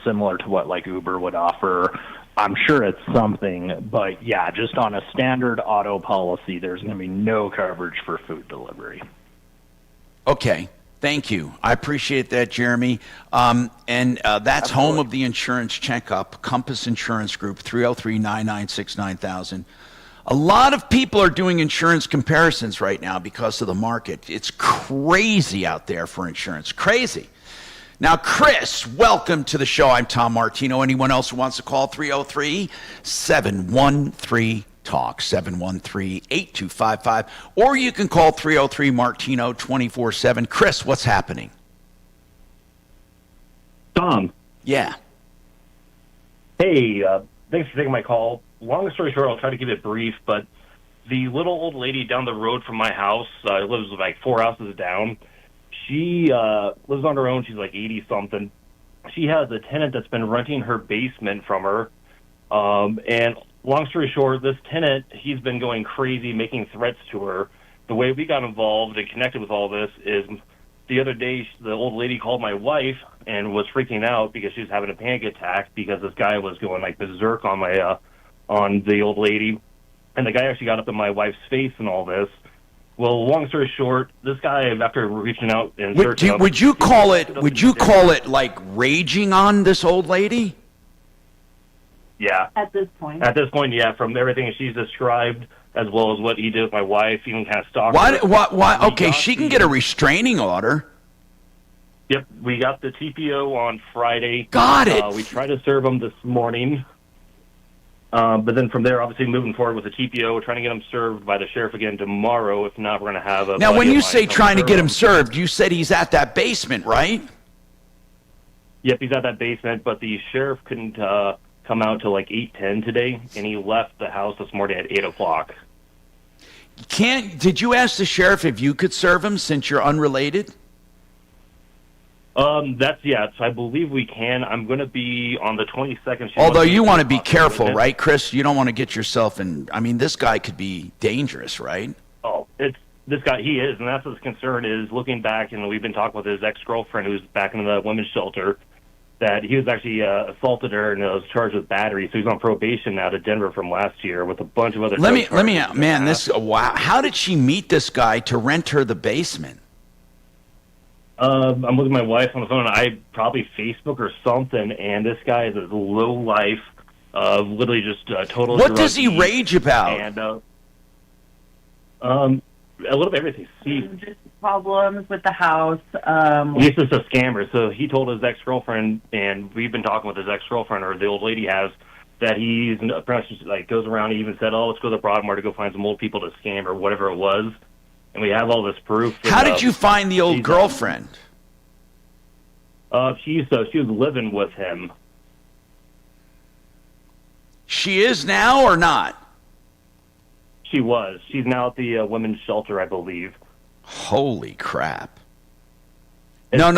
similar to what like Uber would offer. I'm sure it's something, but yeah, just on a standard auto policy, there's going to be no coverage for food delivery. Okay. Thank you. I appreciate that, Jeremy. And that's home of the insurance checkup, Compass Insurance Group, 303-996-9000. A lot of people are doing insurance comparisons right now because of the market. It's crazy out there for insurance. Crazy. Now, Chris, welcome to the show. I'm Tom Martino. Anyone else who wants to call, 303-713-TALK, 713-8255. Or you can call 303-MARTINO 24/7. Chris, what's happening? Tom. Yeah. Hey, thanks for taking my call. Long story short, I'll try to keep it brief, but the little old lady down the road from my house lives like 4 houses down. She lives on her own. She's like 80-something. She has a tenant that's been renting her basement from her And long story short, this tenant, he's been going crazy, making threats to her. The way we got involved and connected with all this is the other day, the old lady called my wife and was freaking out because she was having a panic attack because this guy was going like berserk on on the old lady. And the guy actually got up in my wife's face and all this. Well, long story short, this guy, after reaching out and searching, would you call it like raging on this old lady? Yeah. At this point. At this point, yeah. From everything she's described, as well as what he did with my wife, even kind of stalked her. Why? Okay, she can get a restraining order. Yep, we got the TPO on Friday. Got it. We tried to serve him this morning. But then from there, obviously moving forward with the TPO, we're trying to get him served by the sheriff again tomorrow. If not, we're going to have a... Now, when you say trying to get him served, you said he's at that basement, right? Yep, he's at that basement, but the sheriff couldn't come out till like 8:10 today, and he left the house this morning at 8 o'clock. Did you ask the sheriff if you could serve him since you're unrelated? So I believe we can. I'm going to be on the 22nd. Although you want to be careful, right, Chris? You don't want to get yourself in. I mean, this guy could be dangerous, right? Oh, this guy. He is, and that's his concern. Is looking back, and we've been talking with his ex-girlfriend, who's back in the women's shelter, that he was actually assaulted her and was charged with battery. So he's on probation now to Denver from last year with a bunch of other. Wow. How did she meet this guy to rent her the basement? I'm with my wife on the phone. I probably Facebook or something, and this guy is a low life, literally just total. What does he rage about? And a little bit of everything. Just problems with the house. He's just a scammer. So he told his ex-girlfriend, and we've been talking with his ex-girlfriend, or the old lady has, that he's like goes around. He even said, "Oh, let's go to the Broadmoor to go find some old people to scam," or whatever it was. And we have all this proof. How did you find the old girlfriend? She was living with him. She is now or not? She was. She's now at the women's shelter, I believe. Holy crap. No.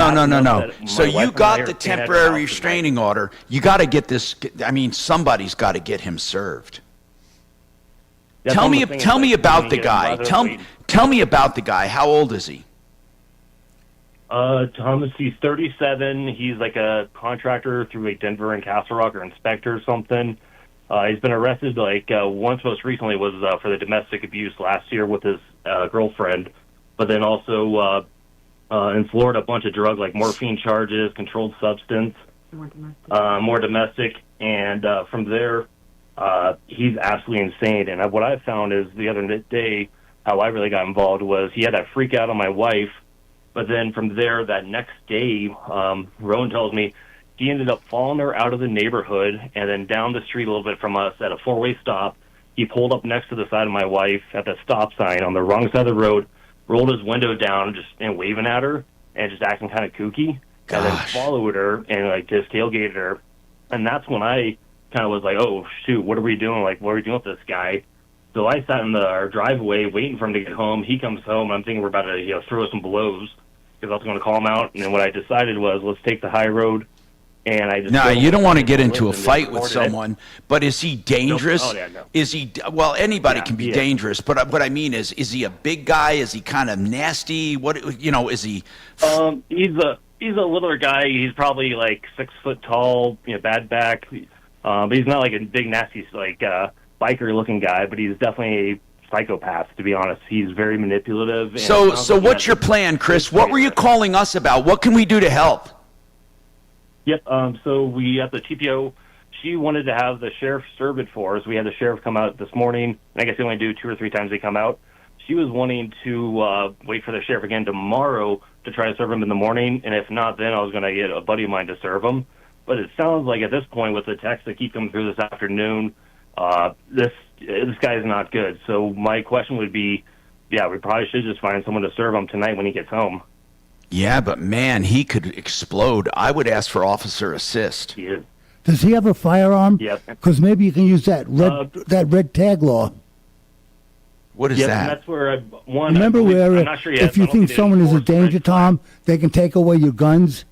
So you got the temporary restraining order. You got to get this. I mean, somebody's got to get him served. Tell me about the guy. Tell me about the guy. How old is he? Thomas, he's 37. He's like a contractor through like Denver and Castle Rock, or inspector or something. He's been arrested like once. Most recently was for the domestic abuse last year with his girlfriend, but then also in Florida, a bunch of drug like morphine charges, controlled substance, more domestic, and from there. He's absolutely insane. And what I found is the other day, how I really got involved was he had that freak out on my wife. But then from there, that next day, Rowan tells me he ended up following her out of the neighborhood and then down the street a little bit from us at a four-way stop. He pulled up next to the side of my wife at the stop sign on the wrong side of the road, rolled his window down and waving at her and just acting kind of kooky. Gosh. And then followed her and like just tailgated her. And that's when I kind of was like, oh, shoot, what are we doing? Like, what are we doing with this guy? So I sat in our driveway waiting for him to get home. He comes home. I'm thinking we're about to throw some blows because I was going to call him out. And then what I decided was, let's take the high road. And I just you don't want to get into a fight with someone. But is he dangerous? Nope. Oh, yeah, no. Is he? Well, anybody can be dangerous. But what I mean is he a big guy? Is he kind of nasty? What is he? He's a littler guy. He's probably like 6 foot tall. Bad back. But he's not like a big, nasty, like biker-looking guy. But he's definitely a psychopath. To be honest, he's very manipulative. And so what's your plan, Chris? What were you calling us about? What can we do to help? Yep. So we at the TPO, she wanted to have the sheriff serve it for us. We had the sheriff come out this morning. And I guess they only do 2 or 3 times they come out. She was wanting to wait for the sheriff again tomorrow to try to serve him in the morning. And if not, then I was going to get a buddy of mine to serve him. But it sounds like at this point, with the texts that keep coming through this afternoon, this guy is not good. So my question would be, we probably should just find someone to serve him tonight when he gets home. Yeah, but man, he could explode. I would ask for officer assist. He is. Does he have a firearm? Yep. Because maybe you can use that red tag law. What is that? that? And that's where Remember where I'm not sure yet, if you think someone is a danger, Tom, they can take away your guns?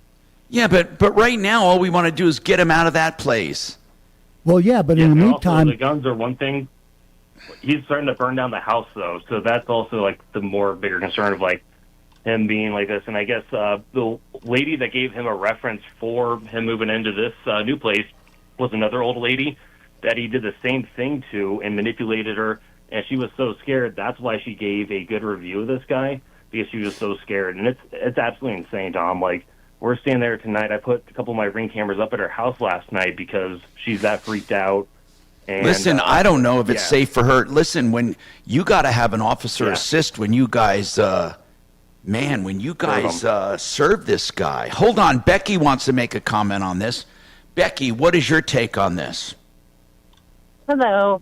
Yeah, but right now all we want to do is get him out of that place. Well, yeah, but in the and meantime, also, the guns are one thing. He's starting to burn down the house, though, so that's also like the more bigger concern of like him being like this. And I guess the lady that gave him a reference for him moving into this new place was another old lady that he did the same thing to and manipulated her, and she was so scared. That's why she gave a good review of this guy, because she was so scared. And it's absolutely insane, Tom. Like, we're staying there tonight. I put a couple of my Ring cameras up at her house last night because she's that freaked out. And, Listen, I don't know if it's yeah. safe for her. Listen, when you got to have an officer assist when you guys, serve this guy. Hold on. Becky wants to make a comment on this. Becky, what is your take on this? Hello.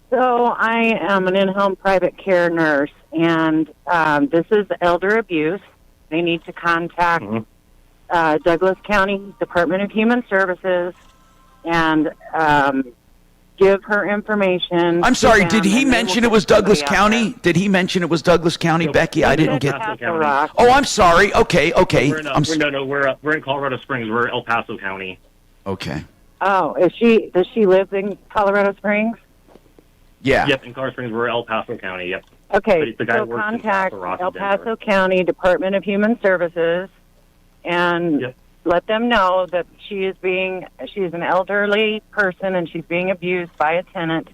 So I am an in-home private care nurse, and this is elder abuse. They need to contact Douglas County Department of Human Services and give her information. I'm sorry, to them, did he and they mention will it was get somebody Douglas out County? Did he mention it was Douglas County, Becky? I didn't get El Paso Rock. Oh, I'm sorry. Okay. We're in Colorado Springs. We're El Paso County. Okay. Oh, does she live in Colorado Springs? Yeah. Yep, in Colorado Springs, we're El Paso County. Yep. Okay, But the guy so works in contact Paso Rock, El Denver. Paso County Department of Human Services and let them know that she's an elderly person and she's being abused by a tenant,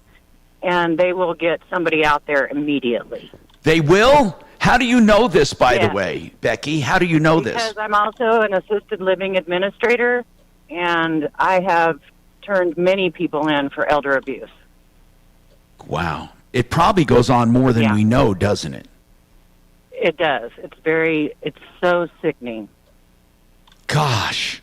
and they will get somebody out there immediately. They will? How do you know this, by Yeah. the way, Becky? How do you know Because this? I'm also an assisted living administrator, and I have turned many people in for elder abuse. Wow. It probably goes on more than we know, doesn't it? It does. It's so sickening. Gosh.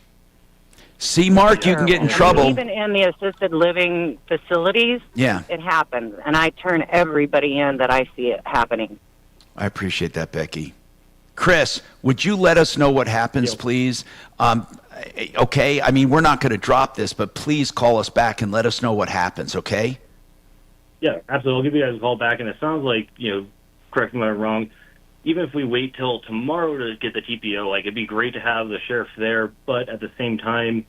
See, Mark, you can get in trouble. Even in the assisted living facilities, Yeah. it happens, and I turn everybody in that I see it happening. I appreciate that, Becky. Chris, would you let us know what happens, please? Okay, I mean, we're not going to drop this, but please call us back and let us know what happens, okay? Yeah, absolutely. I'll give you guys a call back. And it sounds like, correct me if I'm wrong, even if we wait till tomorrow to get the TPO, like, it'd be great to have the sheriff there. But at the same time,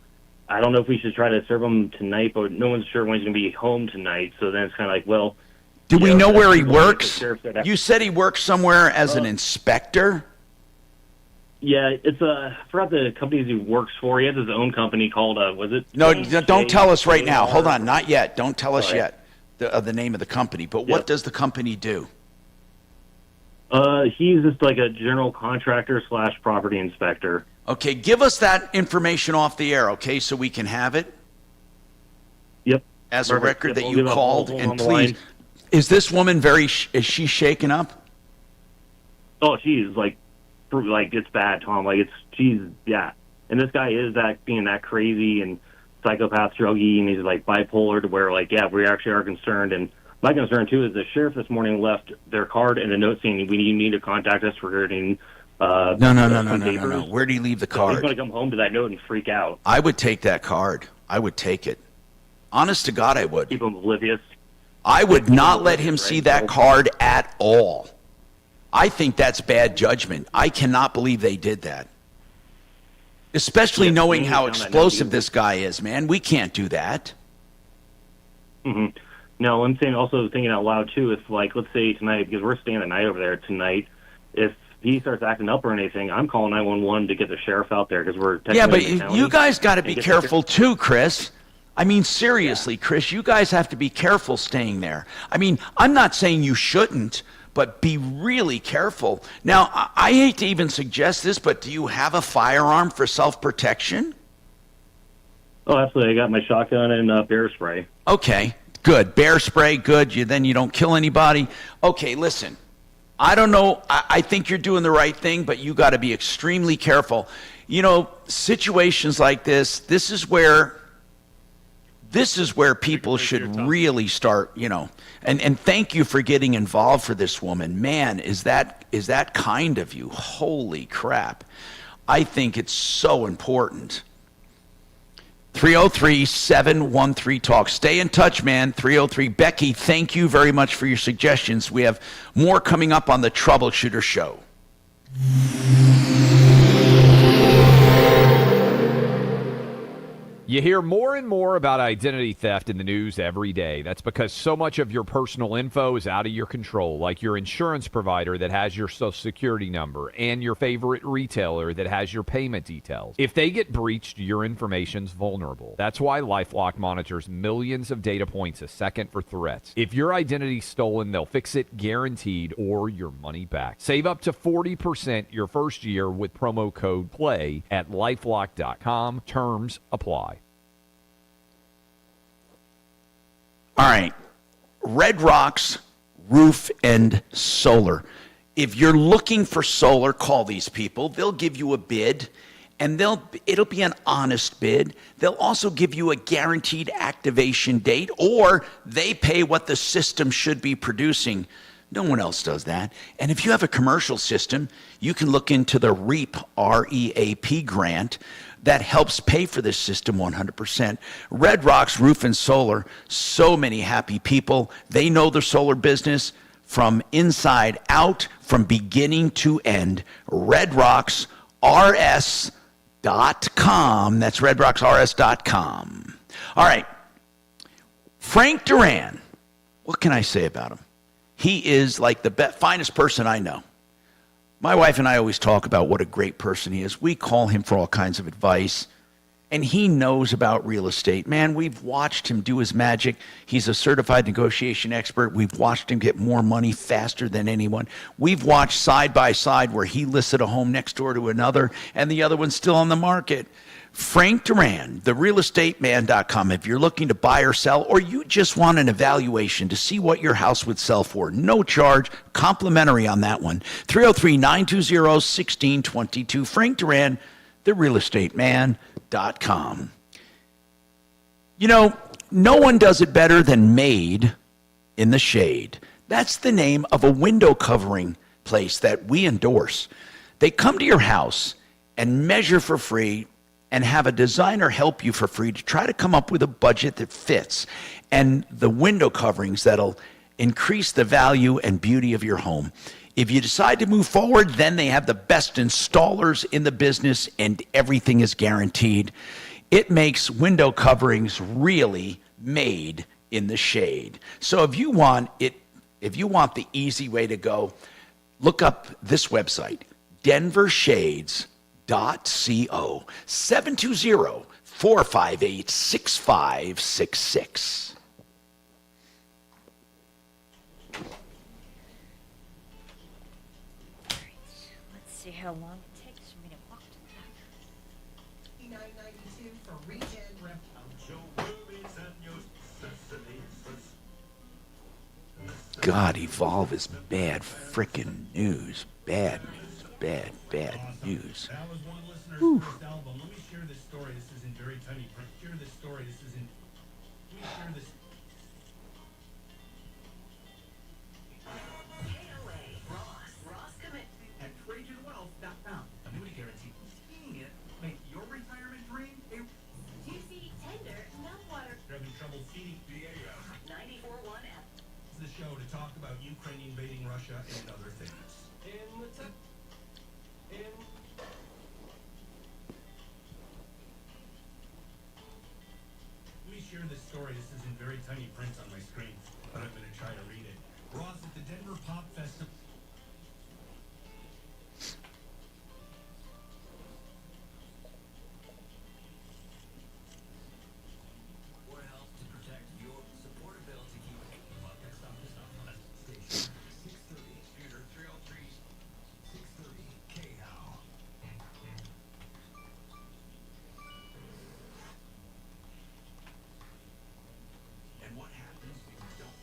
I don't know if we should try to serve him tonight, but no one's sure when he's going to be home tonight. So then it's kind of like, well. Do we know where he works? The sheriff said You said he works somewhere as an inspector? Yeah, I forgot the companies he works for. He has his own company called, was it? No, don't tell us right now. Hold on, not yet. Don't tell us Sorry. yet the name of the company. But what does the company do? He's just like a general contractor / property inspector. Okay, give us that information off the air, okay, so we can have it? Yep. As a Perfect. record Yep, that we'll you give a called, hold and on the please, line. is this woman is she shaken up? Oh, she's like it's bad, Tom. Like yeah. And this guy is being that crazy and psychopath druggy, and he's like bipolar to where like, yeah, we actually are concerned. And my concern too is the sheriff this morning left their card and a note saying you need to contact us regarding. No. Where do you leave the So card? he's going to come home to that note and freak out. I would take that card. I would take it. Honest to God, I would. Keep him oblivious. I would not let him see that card at all. I think that's bad judgment. I cannot believe they did that. Especially knowing how explosive this guy is, man. We can't do that. Mm-hmm. No, I'm saying also thinking out loud too. If like, let's say tonight, because we're staying the night over there tonight, if he starts acting up or anything, I'm calling 911 to get the sheriff out there because we're Yeah, but in the county you guys got to and be get careful too, Chris. I mean, seriously, Chris, you guys have to be careful staying there. I mean, I'm not saying you shouldn't, but be really careful. Now, I hate to even suggest this, but do you have a firearm for self-protection? Oh, absolutely. I got my shotgun and bear spray. Okay, good. Bear spray, good. Then you don't kill anybody. Okay, listen. I don't know. I think you're doing the right thing, but you got to be extremely careful. You know, situations like this is where people should really start, and thank you for getting involved for this woman. Man, is that kind of you? Holy crap. I think it's so important. 303-713-TALK. Stay in touch, man. 303. Becky, thank you very much for your suggestions. We have more coming up on the Troubleshooter Show. You hear more and more about identity theft in the news every day. That's because so much of your personal info is out of your control, like your insurance provider that has your social security number and your favorite retailer that has your payment details. If they get breached, your information's vulnerable. That's why LifeLock monitors millions of data points a second for threats. If your identity's stolen, they'll fix it guaranteed or your money back. Save up to 40% your first year with promo code PLAY at lifelock.com. Terms apply. All right. Red Rocks Roof and Solar. If you're looking for solar, call these people. They'll give you a bid, and it'll be an honest bid. They'll also give you a guaranteed activation date, or they pay what the system should be producing. No one else does that. And if you have a commercial system, you can look into the REAP, R-E-A-P grant that helps pay for this system 100%. Red Rocks Roof and Solar, so many happy people. They know their solar business from inside out, from beginning to end. RedRocksRS.com. That's RedRocksRS.com. All right. Frank Duran. What can I say about him? He is like the finest person I know. My wife and I always talk about what a great person he is. We call him for all kinds of advice, and he knows about real estate. Man, we've watched him do his magic. He's a certified negotiation expert. We've watched him get more money faster than anyone. We've watched side by side where he listed a home next door to another, and the other one's still on the market. Frank Duran, therealestateman.com. If you're looking to buy or sell, or you just want an evaluation to see what your house would sell for, no charge, complimentary on that one. 303-920-1622. Frank Duran, therealestateman.com. You know, no one does it better than Made in the Shade. That's the name of a window covering place that we endorse. They come to your house and measure for free and have a designer help you for free to try to come up with a budget that fits and the window coverings that'll increase the value and beauty of your home. If you decide to move forward, then they have the best installers in the business and everything is guaranteed. It makes window coverings really made in the shade. So if you want the easy way to go, look up this website, denvershades.co, 720-458-6566. Let's see how long it takes for me to walk to the back. 992 for Regen Rep. God, Evolve is bad frickin' news. Bad news. Bad news. That was one listener's first album. Let me share this story. This is in very tiny print. Share this story. Let me share this. Ross Commit at TrajanWealth.com. Annuity guarantee. Seeing it make your retirement dream a juicy, tender meltwater. You're having trouble feeding 94.1 F. the show to talk about Ukraine invading Russia and other things. Let me share this story. This is in very tiny print on my screen, but I'm going to try to read it. Ross, at the Denver Pop Festival. What helps to protect your supportability? Keep stop on that station. 630 Shooter 303 630 KHOW. And what happens if you don't?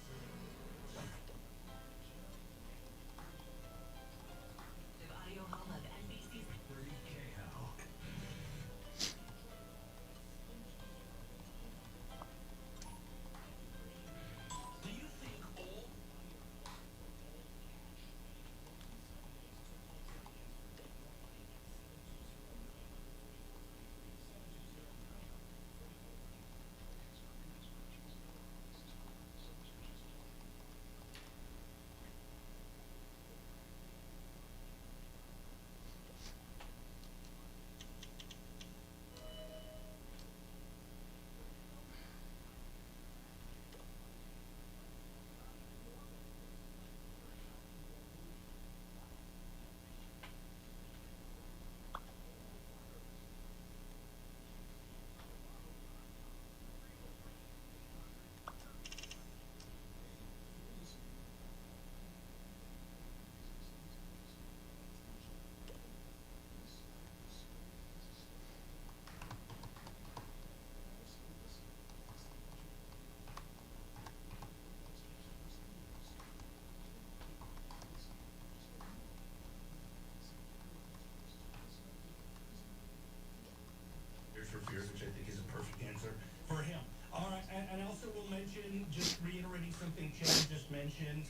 thing, just reiterating something Chad just mentioned.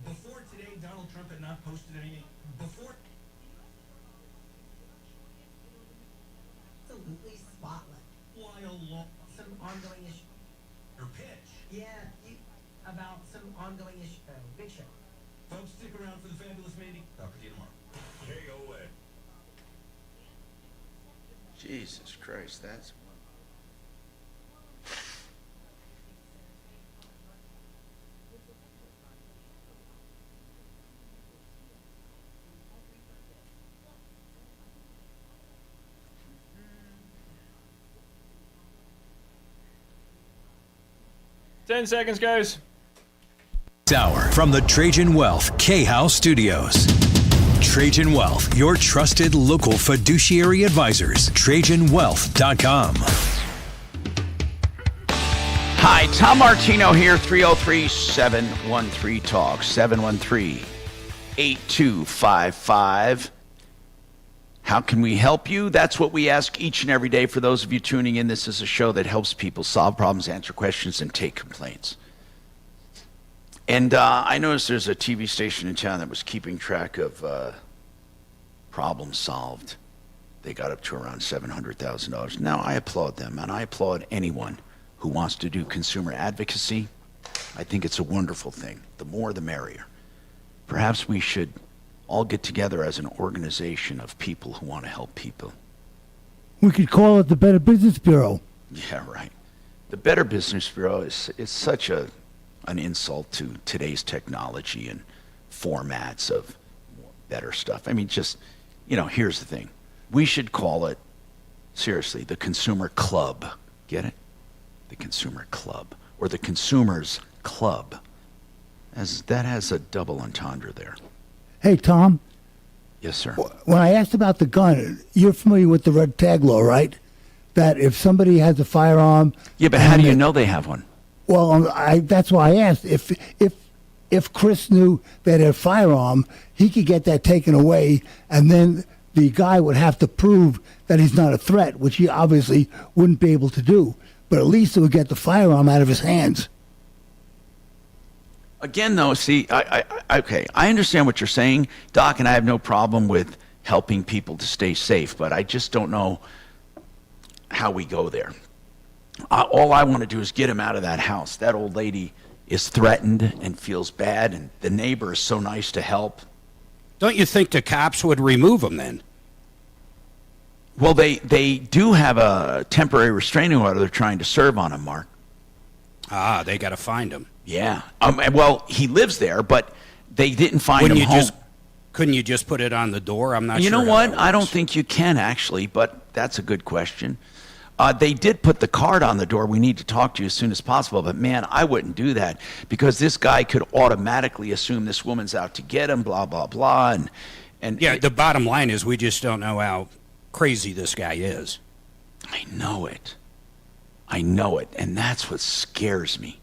Before today, Donald Trump had not posted anything. Before. Absolutely spotless. While Some ongoing issue. or pitch. Yeah, about some ongoing issue. Big show. Folks, stick around for the fabulous Mandy. Talk to you tomorrow. KOA. Jesus Christ, that's. 10 seconds, guys. Hour from the Trajan Wealth K-House Studios. Trajan Wealth, your trusted local fiduciary advisors. TrajanWealth.com. Hi, Tom Martino here, 303-713-TALK, 713-8255. How can we help you? That's what we ask each and every day. For those of you tuning in, this is a show that helps people solve problems, answer questions, and take complaints. And I noticed there's a TV station in town that was keeping track of problems solved. They got up to around $700,000. Now, I applaud them, and I applaud anyone who wants to do consumer advocacy. I think it's a wonderful thing. The more, the merrier. Perhaps we should all get together as an organization of people who want to help people. We could call it the Better Business Bureau. Yeah, right. The Better Business Bureau is such an insult to today's technology and formats of better stuff. I mean, just, here's the thing. We should call it, seriously, the Consumer Club. Get it? The Consumer Club. Or the Consumers Club. That has a double entendre there. Hey, Tom. Yes, sir. When I asked about the gun, you're familiar with the red tag law, right? That if somebody has a firearm... Yeah, but how do you know they have one? Well, that's why I asked. If Chris knew they had a firearm, he could get that taken away, and then the guy would have to prove that he's not a threat, which he obviously wouldn't be able to do. But at least it would get the firearm out of his hands. Again, though, see, I understand what you're saying, Doc, and I have no problem with helping people to stay safe, but I just don't know how we go there. All I want to do is get him out of that house. That old lady is threatened and feels bad, and the neighbor is so nice to help. Don't you think the cops would remove him then? Well, they do have a temporary restraining order they're trying to serve on him, Mark. Ah, they got to find him. Yeah. Well, he lives there, but they didn't find him home. Couldn't you just put it on the door? I'm not sure. You know what? I don't think you can, actually, but that's a good question. They did put the card on the door. We need to talk to you as soon as possible. But, man, I wouldn't do that because this guy could automatically assume this woman's out to get him, blah, blah, blah. And yeah, the bottom line is we just don't know how crazy this guy is. I know it. And that's what scares me.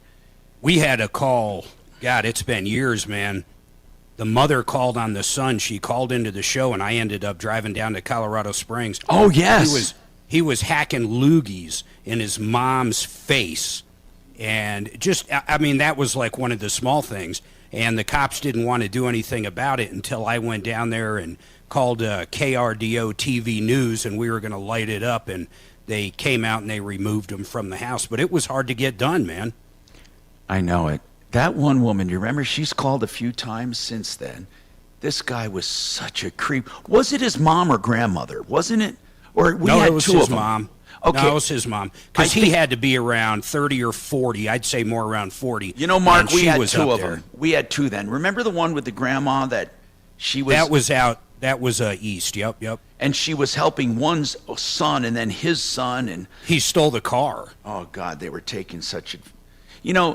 We had a call. God, it's been years, man. The mother called on the son. She called into the show, and I ended up driving down to Colorado Springs. Oh, yes. He was hacking loogies in his mom's face. And just, I mean, that was like one of the small things. And the cops didn't want to do anything about it until I went down there and called KRDO TV News, and we were going to light it up. And they came out and they removed him from the house. But it was hard to get done, man. I know it. That one woman, you remember, she's called a few times since then. This guy was such a creep. Was it his mom or grandmother? Wasn't it? Or we had it was two his of them. mom. Okay. No, it was his mom. Because he had to be around 30 or 40. I'd say more around 40. You know, Mark, we had two of there. them. We had two then. Remember the one with the grandma that she was... That was out. That was east. Yep. And she was helping one's son and then his son. And he stole the car. Oh, God, they were taking such a...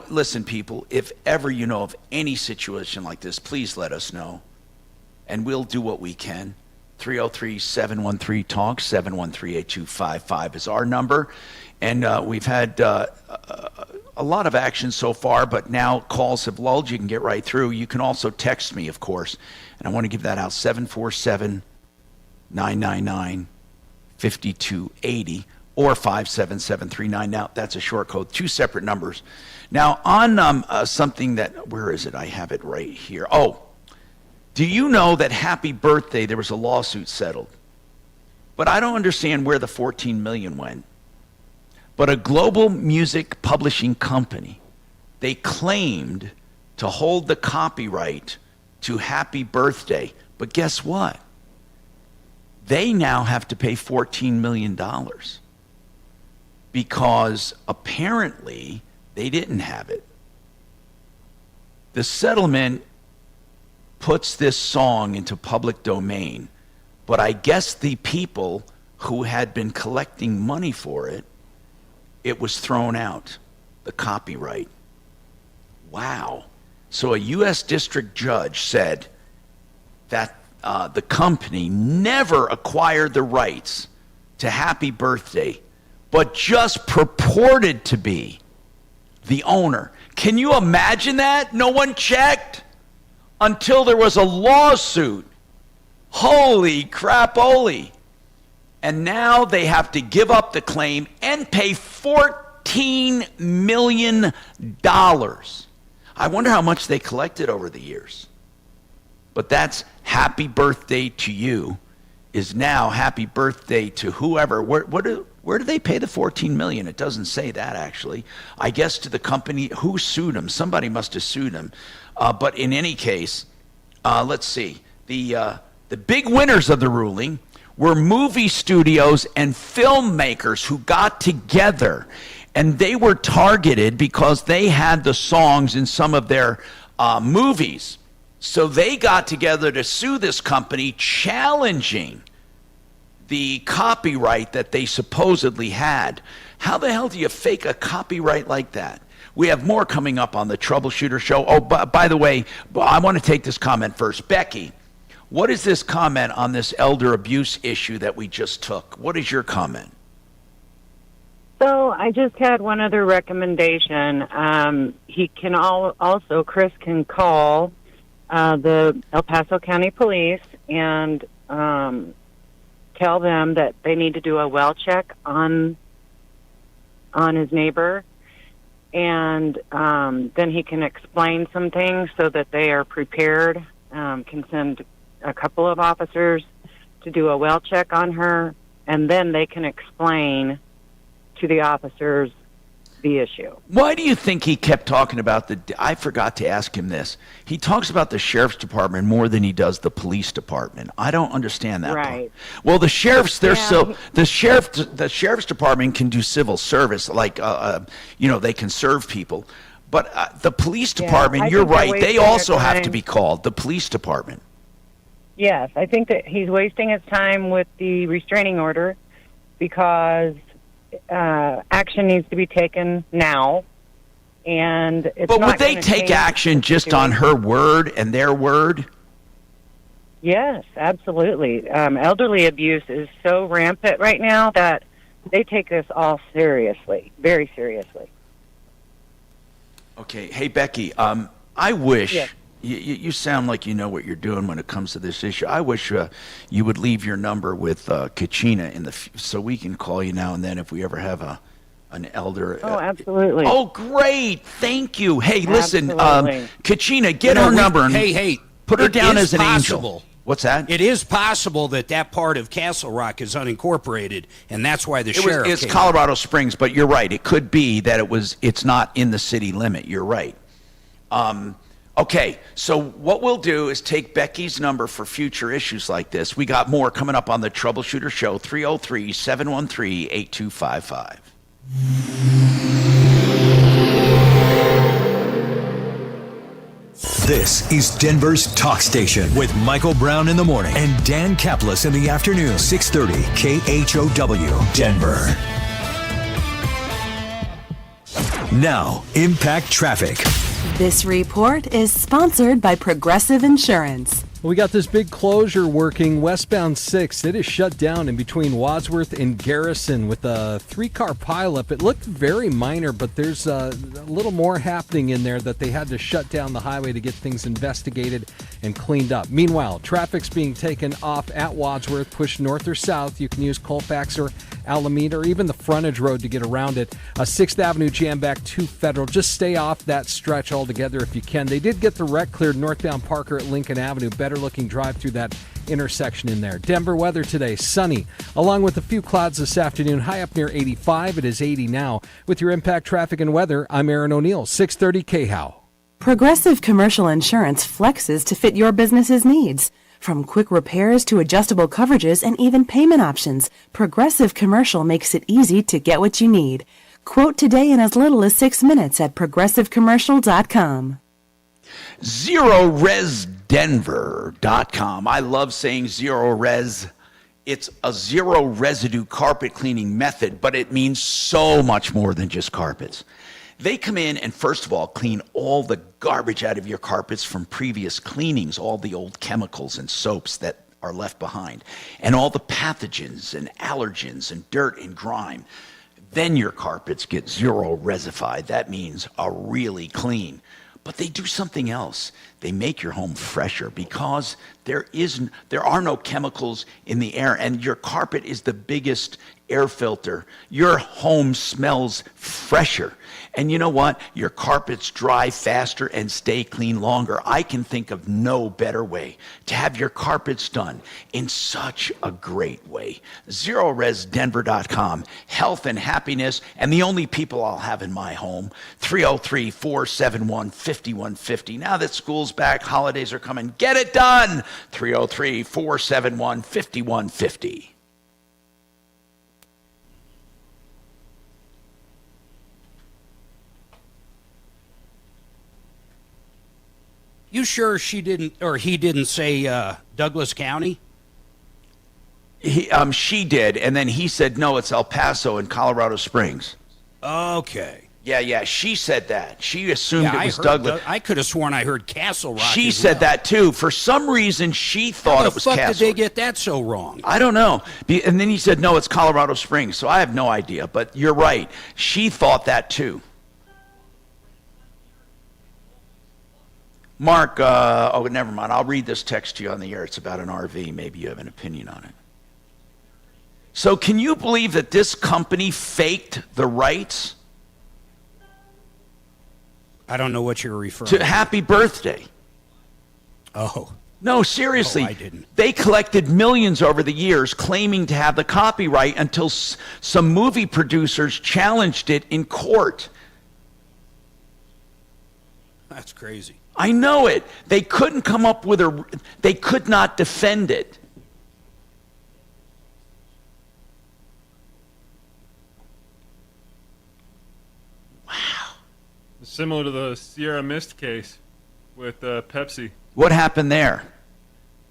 listen, people, if ever you know of any situation like this, please let us know. And we'll do what we can. 303-713-TALK, 713-8255 is our number. And we've had a lot of action so far, but now calls have lulled. You can get right through. You can also text me, of course. And I want to give that out, 747-999-5280. or 57739. Now, that's a short code, 2 separate numbers. Now, on something that, where is it? I have it right here. Oh, do you know that Happy Birthday, there was a lawsuit settled? But I don't understand where the $14 million went. But a global music publishing company, they claimed to hold the copyright to Happy Birthday. But guess what? They now have to pay $14 million because apparently they didn't have it. The settlement puts this song into public domain, but I guess the people who had been collecting money for it, it was thrown out, the copyright. Wow. So a U.S. district judge said that the company never acquired the rights to Happy Birthday, but just purported to be the owner. Can you imagine that? No one checked until there was a lawsuit. Holy crap-oly. And now they have to give up the claim and pay $14 million. I wonder how much they collected over the years. But that's Happy Birthday to You is now Happy Birthday to whoever. Where do they pay the $14 million? It doesn't say that, actually. I guess to the company. Who sued them? Somebody must have sued them. But in any case, let's see. The big winners of the ruling were movie studios and filmmakers who got together, and they were targeted because they had the songs in some of their movies. So they got together to sue this company, challenging the copyright that they supposedly had. How the hell do you fake a copyright like that? We have more coming up on the Troubleshooter Show. Oh, by the way, I want to take this comment first. Becky, what is this comment on this elder abuse issue that we just took? What is your comment? So I just had one other recommendation. Chris can call the El Paso County Police and tell them that they need to do a well check on his neighbor, and then he can explain some things so that they are prepared. Can send a couple of officers to do a well check on her, and then they can explain to the officers the issue. Why do you think he kept talking about I forgot to ask him this. He talks about the sheriff's department more than he does the police department. I don't understand that. Right. Part. Well, the sheriff's the sheriff's department can do civil service, like they can serve people. But the police department, you're right, they also have to be called, the police department. Yes, I think that he's wasting his time with the restraining order because action needs to be taken now, and it's But not would they take action just on her word and their word? Yes, absolutely. Elderly abuse is so rampant right now that they take this all seriously, very seriously. Okay. Hey, Becky, I wish... Yes. You sound like you know what you're doing when it comes to this issue. I wish you would leave your number with Kachina so we can call you now and then if we ever have an elder. Oh, absolutely. Oh, great. Thank you. Hey, listen, Absolutely. Kachina, get her number and put her down as an angel. What's that? It is possible that part of Castle Rock is unincorporated, and that's why the sheriff It's came Colorado Springs, but you're right. It could be that it's not in the city limit. You're right. Okay, so what we'll do is take Becky's number for future issues like this. We got more coming up on the Troubleshooter Show, 303-713-8255. This is Denver's Talk Station with Michael Brown in the morning and Dan Kaplis in the afternoon. 630 KHOW, Denver. Now, Impact Traffic. This report is sponsored by Progressive Insurance. We got this big closure working westbound 6. It is shut down in between Wadsworth and Garrison with a 3-car pileup. It looked very minor, but there's a little more happening in there that they had to shut down the highway to get things investigated. and cleaned up. Meanwhile, traffic's being taken off at Wadsworth, pushed north or south. You can use Colfax or Alameda or even the frontage road to get around it. 6th Avenue jam back to Federal. Just stay off that stretch altogether if you can. They did get the wreck cleared northbound Parker at Lincoln Avenue. Better looking drive through that intersection in there. Denver weather today, sunny, along with a few clouds this afternoon. High up near 85. It is 80 now. With your impact traffic and weather, I'm Aaron O'Neill, 630 KHOW. Progressive Commercial Insurance flexes to fit your business's needs. From quick repairs to adjustable coverages and even payment options, Progressive Commercial makes it easy to get what you need. Quote today in as little as 6 minutes at progressivecommercial.com. ZeroResDenver.com. I love saying Zero Res. It's a zero residue carpet cleaning method, but it means so much more than just carpets. They come in and, first of all, clean all the garbage out of your carpets from previous cleanings, all the old chemicals and soaps that are left behind, and all the pathogens and allergens and dirt and grime. Then your carpets get zero resified. That means a really clean. But they do something else. They make your home fresher because there are no chemicals in the air, and your carpet is the biggest air filter. Your home smells fresher. And you know what? Your carpets dry faster and stay clean longer. I can think of no better way to have your carpets done in such a great way. ZeroResDenver.com. Health and happiness, and the only people I'll have in my home. 303-471-5150. Now that school's back, holidays are coming. Get it done! 303-471-5150. You sure she didn't, or he didn't say Douglas County? She did, and then he said, no, it's El Paso in Colorado Springs. Okay. Yeah, she said that. She assumed it was I heard Douglas. I could have sworn I heard Castle Rock. She as said well. that too. For some reason, she thought it was How the fuck Castle. did they get that so wrong? I don't know. And then he said, no, it's Colorado Springs. So I have no idea, but you're right. She thought that too. Mark, never mind. I'll read this text to you on the air. It's about an RV. Maybe you have an opinion on it. So can you believe that this company faked the rights I don't know what you're referring to Happy Birthday? Oh. No, seriously. I didn't. They collected millions over the years claiming to have the copyright until some movie producers challenged it in court. That's crazy. I know it. They couldn't come up with they could not defend it. Similar to the Sierra Mist case with Pepsi. What happened there?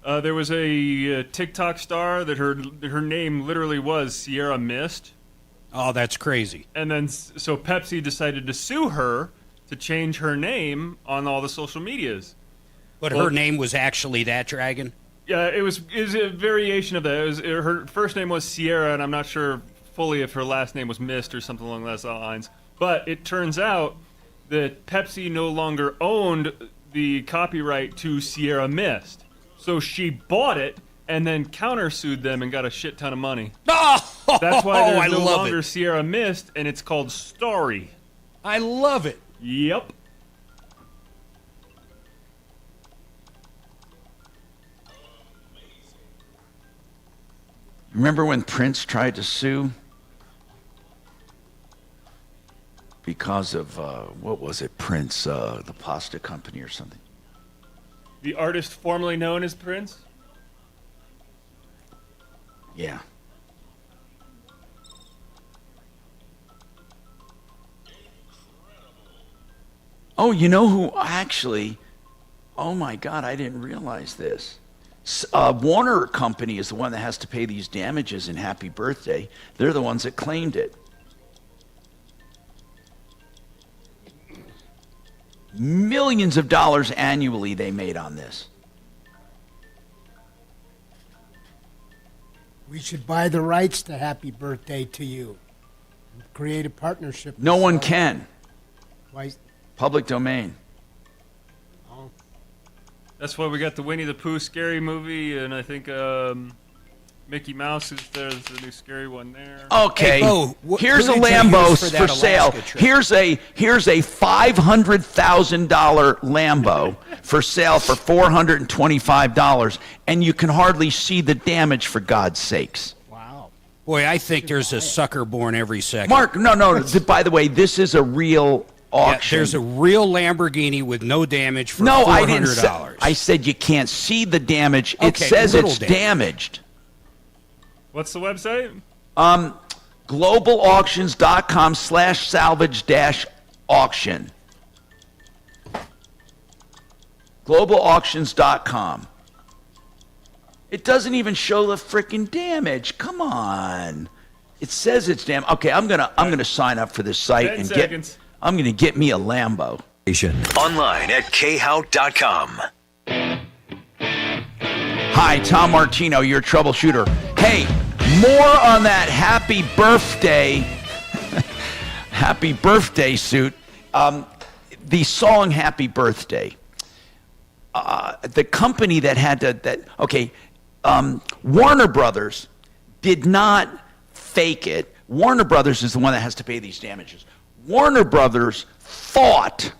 There was a TikTok star that her name literally was Sierra Mist. Oh, that's crazy. And then so Pepsi decided to sue her to change her name on all the social medias. But her name was actually that dragon? Yeah, it was a variation of that. Her first name was Sierra, and I'm not sure fully if her last name was Mist or something along those lines. But it turns out that Pepsi no longer owned the copyright to Sierra Mist. So she bought it and then countersued them and got a shit ton of money. Oh, that's why there's no love longer it. Sierra Mist, and it's called Starry. I love it. Yep. Remember when Prince tried to sue because of, what was it, Prince, the pasta company or something? The artist formerly known as Prince? Yeah. Oh, you know who actually, oh my God, I didn't realize this. Warner Company is the one that has to pay these damages in Happy Birthday. They're the ones that claimed it. Millions of dollars annually they made on this. We should buy the rights to Happy Birthday to you. Create a partnership. No one can. Why? Public domain. Oh. That's why we got the Winnie the Pooh scary movie, and I think Mickey Mouse is there. There's a new scary one there. Okay, Hey, Bo, here's a who did you Lambo use for that for sale. Alaska trip? Here's a $500,000 Lambo for sale for $425, and you can hardly see the damage, for God's sakes. Boy, I think there's a sucker born every second. Mark, no. By the way, this is a real auction. There's a real Lamborghini with no damage for no, $400. I didn't say. I said you can't see the damage. It Okay, says little it's damage. damaged. What's the website? globalauctions.com/salvage-auction. globalauctions.com. It doesn't even show the freaking damage. Come on. It says it's damaged. Okay, I'm gonna sign up for this site 10 and seconds. I'm gonna get me a Lambo. Online at khout.com. Hi, Tom Martino, your troubleshooter. Hey, more on that happy birthday suit. The song Happy Birthday. The company that had to, Warner Brothers did not fake it. Warner Brothers is the one that has to pay these damages. Warner Brothers thought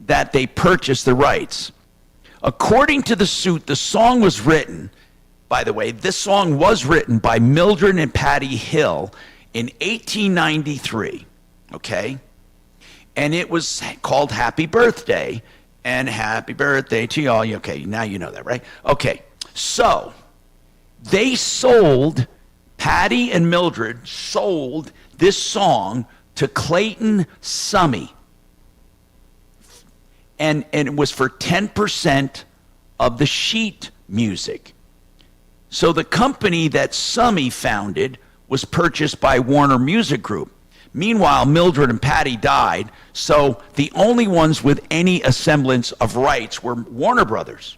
that they purchased the rights. According to the suit, the song was written, by the way, this song was written by Mildred and Patty Hill in 1893, okay? And it was called Happy Birthday, and happy birthday to y'all. Okay, now you know that, right? Okay, so they sold, Patty and Mildred sold this song to Clayton Summy. And it was for 10% of the sheet music. So the company that Summy founded was purchased by Warner Music Group. Meanwhile, Mildred and Patty died, so the only ones with any semblance of rights were Warner Brothers.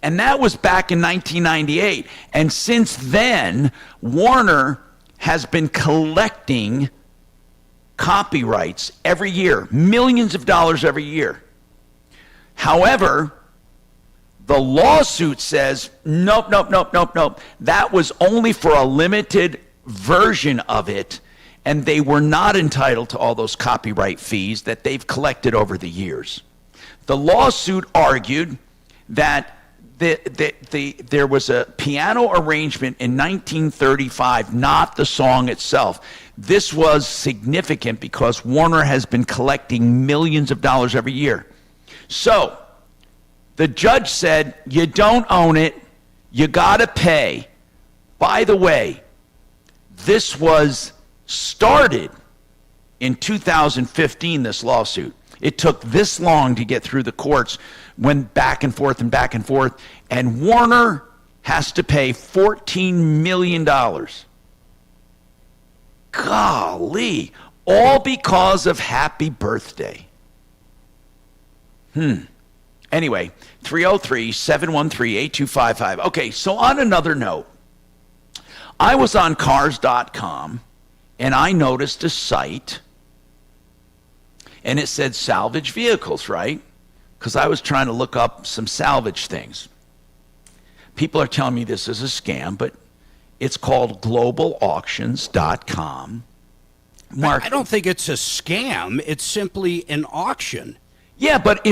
And that was back in 1998. And since then, Warner has been collecting copyrights every year, millions of dollars every year. However, the lawsuit says, nope. That was only for a limited version of it, and they were not entitled to all those copyright fees that they've collected over the years. The lawsuit argued that there was a piano arrangement in 1935, not the song itself. This was significant because Warner has been collecting millions of dollars every year. So the judge said, you don't own it, you gotta pay. By the way, this was started in 2015, this lawsuit. It took this long to get through the courts, went back and forth, and Warner has to pay $14 million. Golly, all because of Happy Birthday. Anyway, 303-713-8255. Okay, so on another note, I was on cars.com and I noticed a site and it said salvage vehicles, right? Because I was trying to look up some salvage things. People are telling me this is a scam, but it's called globalauctions.com. Mark, I don't think it's a scam. It's simply an auction. Yeah, but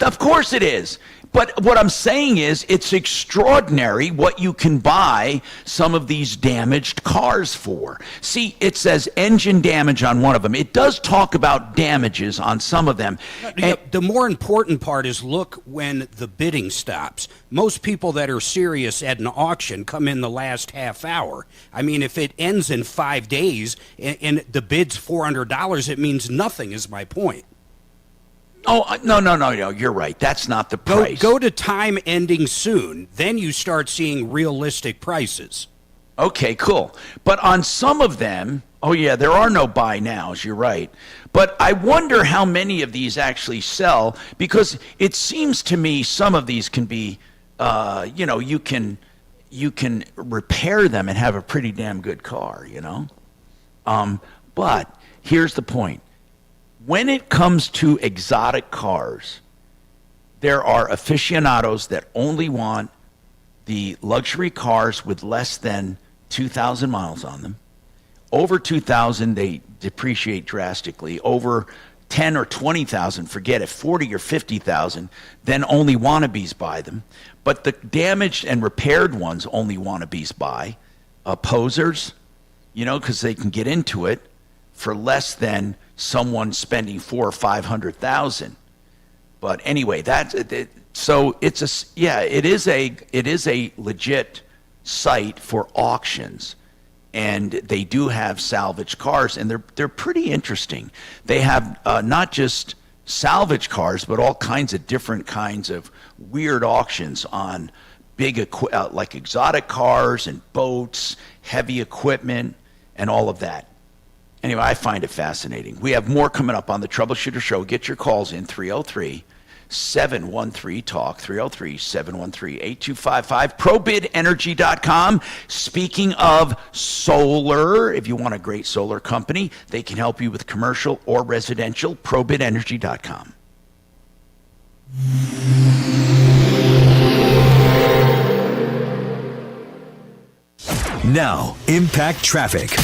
of course it is. But what I'm saying is it's extraordinary what you can buy some of these damaged cars for. See, it says engine damage on one of them. It does talk about damages on some of them. The more important part is look when the bidding stops. Most people that are serious at an auction come in the last half hour. I mean, if it ends in 5 days and the bid's $400, it means nothing, is my point. Oh, no, you're right. That's not the price. Go to time ending soon. Then you start seeing realistic prices. Okay, cool. But on some of them, oh yeah, there are no buy nows, you're right. But I wonder how many of these actually sell, because it seems to me some of these can be, you can repair them and have a pretty damn good car, you know? But here's the point. When it comes to exotic cars, There are aficionados that only want the luxury cars with less than 2,000 miles on them. Over 2,000, they depreciate drastically. Over 10 or 20,000, forget it, 40 or 50,000, then only wannabes buy them. But the damaged and repaired ones only wannabes buy. Posers, because they can get into it for less than someone spending 400,000 or 500,000. But anyway, so it is a legit site for auctions. And they do have salvage cars, and they're pretty interesting. They have not just salvage cars, but all kinds of different kinds of weird auctions on big like exotic cars and boats, heavy equipment, and all of that. Anyway, I find it fascinating. We have more coming up on the Troubleshooter Show. Get your calls in 303-713-TALK, 303-713-8255, ProBidEnergy.com. Speaking of solar, if you want a great solar company, they can help you with commercial or residential, ProBidEnergy.com. Now, Impact Traffic.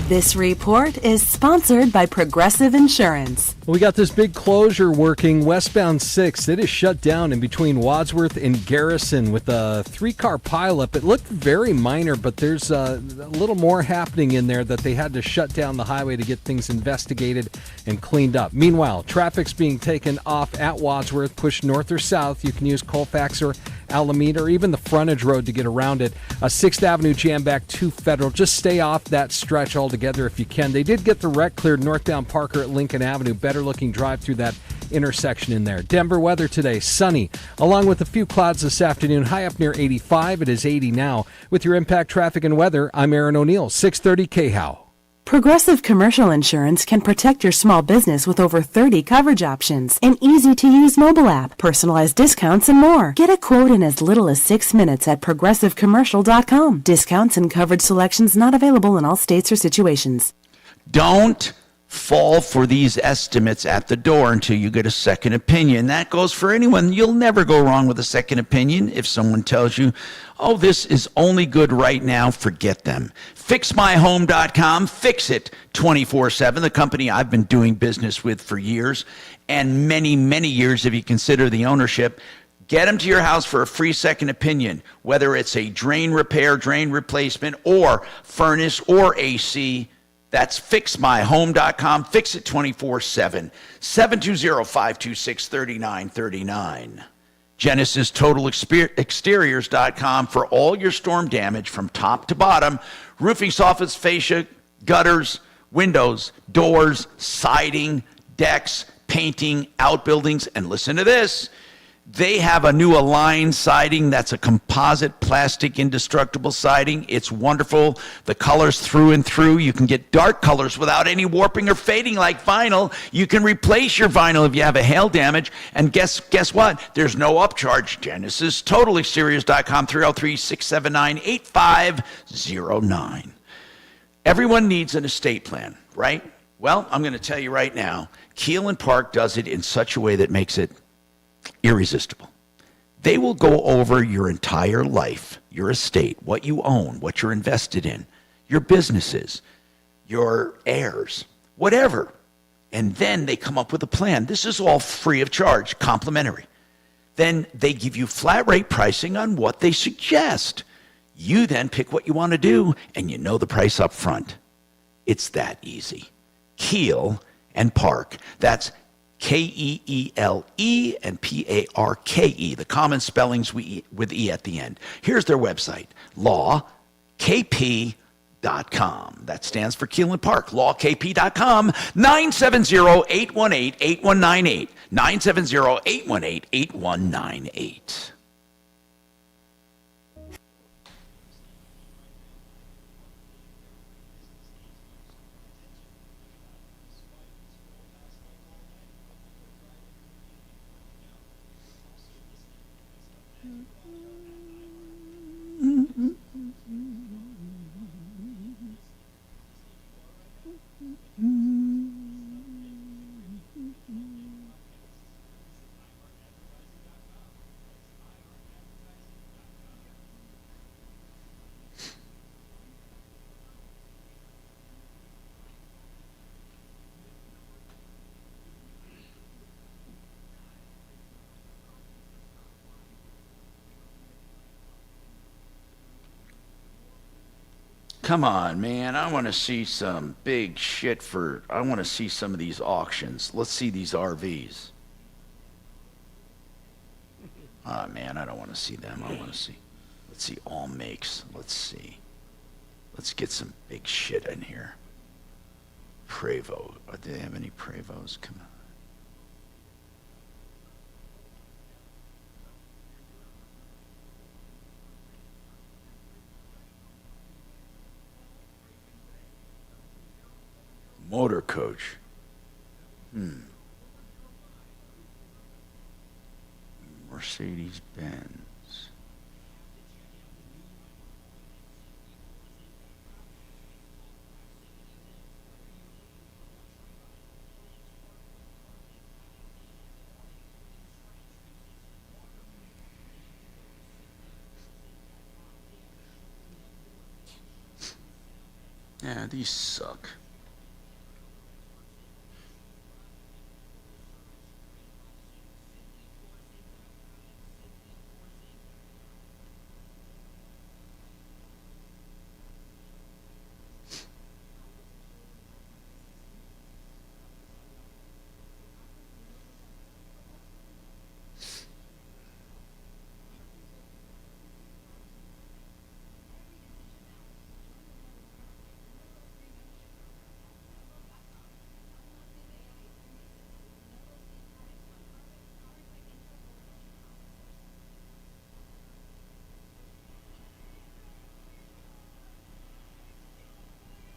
This report is sponsored by Progressive Insurance. We got this big closure working westbound 6. It is shut down in between Wadsworth and Garrison with a 3-car pileup. It looked very minor, but there's a little more happening in there that they had to shut down the highway to get things investigated and cleaned up. Meanwhile, traffic's being taken off at Wadsworth, pushed north or south. You can use Colfax or Alameda or even the frontage road to get around it. 6th Avenue jam back to Federal. Just stay off that stretch altogether if you can. They did get the wreck cleared northbound Parker at Lincoln Avenue. Better looking drive through that intersection in there. Denver weather today, sunny, along with a few clouds this afternoon. High up near 85. It is 80 now. With your Impact Traffic and Weather, I'm Aaron O'Neill, 630 KHOW. Progressive Commercial Insurance can protect your small business with over 30 coverage options, an easy-to-use mobile app, personalized discounts, and more. Get a quote in as little as 6 minutes at progressivecommercial.com. Discounts and coverage selections not available in all states or situations. Don't fall for these estimates at the door until you get a second opinion. That goes for anyone. You'll never go wrong with a second opinion. If someone tells you, oh, this is only good right now, forget them. FixMyHome.com, fix it 24/7, the company I've been doing business with for years, and many, many years if you consider the ownership. Get them to your house for a free second opinion, whether it's a drain repair, drain replacement, or furnace or AC. That's FixMyHome.com. Fix it 24/7. 720-526-3939. GenesisTotalExteriors.com for all your storm damage from top to bottom. Roofing, soffits, fascia, gutters, windows, doors, siding, decks, painting, outbuildings. And listen to this. They have a new Align siding that's a composite plastic indestructible siding. It's wonderful. The colors through and through. You can get dark colors without any warping or fading like vinyl. You can replace your vinyl if you have a hail damage. And guess what? There's no upcharge. GenesisTotalExteriors.com, 303-679-8509. Everyone needs an estate plan, right? Well, I'm going to tell you right now, Keel and Park does it in such a way that makes it irresistible. They will go over your entire life, your estate, what you own, what you're invested in, your businesses, your heirs, whatever. And then they come up with a plan. This is all free of charge, complimentary. Then they give you flat rate pricing on what they suggest. You then pick what you want to do, and you know the price up front. It's that easy. Keel and Park. That's Keele and Parke, the common spellings with E at the end. Here's their website, lawkp.com. That stands for Keel and Park, lawkp.com, 970-818-8198, 970-818-8198. Come on, man. I want to see some big shit I want to see some of these auctions. Let's see these RVs. Ah, man, I don't want to see them. I want to see. Let's see all makes. Let's see. Let's get some big shit in here. Prevost. Do they have any Prevosts? Come on. Motor coach. Mercedes Benz. Yeah, these suck.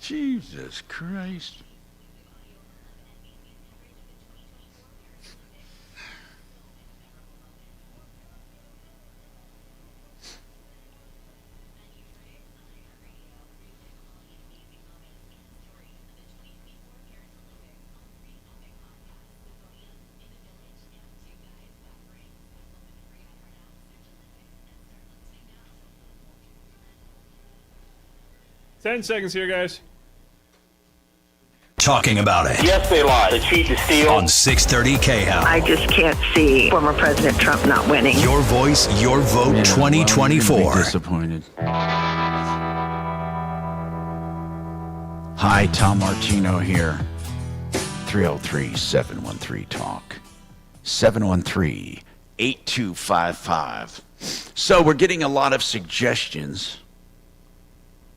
Jesus Christ. Ten seconds here, guys. Talking about it. Yes, they lie. They cheat, they steal. On 630 KHAL. I just can't see former President Trump not winning. Your voice, your vote 2024. Well, disappointed. Hi, Tom Martino here. 303-713-TALK. 713-8255. So we're getting a lot of suggestions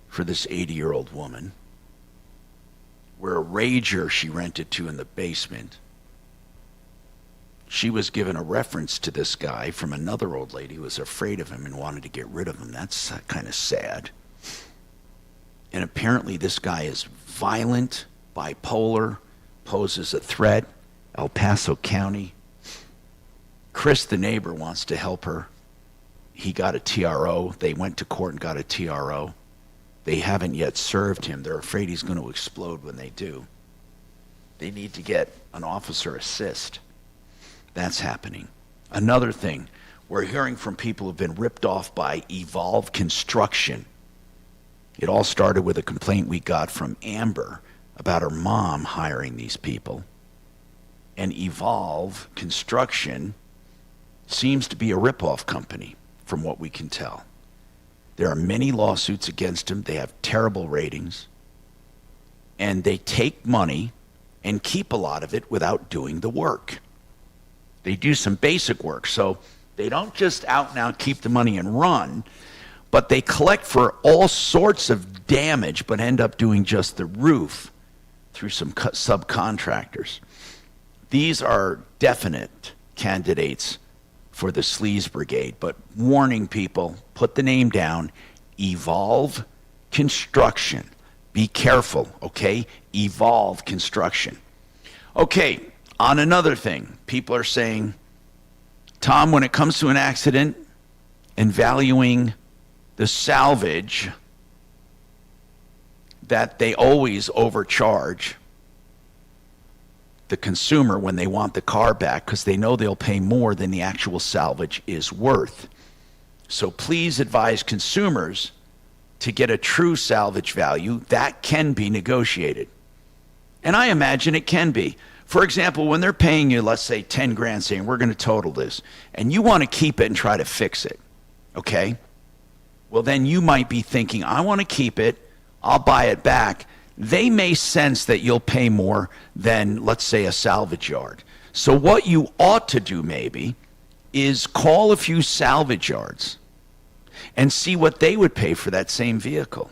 for this 80-year-old woman. Where a rager she rented to in the basement. She was given a reference to this guy from another old lady who was afraid of him and wanted to get rid of him. That's kind of sad. And apparently this guy is violent, bipolar, poses a threat. El Paso County. Chris, the neighbor, wants to help her. He got a TRO. They went to court and got a TRO. They haven't yet served him. They're afraid he's going to explode when they do. They need to get an officer assist. That's happening. Another thing, we're hearing from people who've been ripped off by Evolve Construction. It all started with a complaint we got from Amber about her mom hiring these people. And Evolve Construction seems to be a rip-off company, from what we can tell. There are many lawsuits against them. They have terrible ratings. And they take money and keep a lot of it without doing the work. They do some basic work. So they don't just out and out keep the money and run, but they collect for all sorts of damage, but end up doing just the roof through some subcontractors. These are definite candidates for the sleaze brigade, but warning people, put the name down, Evolve Construction. Be careful, okay? Evolve Construction. Okay, on another thing, people are saying, Tom, when it comes to an accident and valuing the salvage, that they always overcharge the consumer when they want the car back because they know they'll pay more than the actual salvage is worth. So please advise consumers to get a true salvage value that can be negotiated. And I imagine it can be. For example, when they're paying you, let's say 10 grand saying we're going to total this, and you want to keep it and try to fix it, okay? Well, then you might be thinking, I want to keep it. I'll buy it back. They may sense that you'll pay more than, let's say, a salvage yard. So what you ought to do maybe is call a few salvage yards and see what they would pay for that same vehicle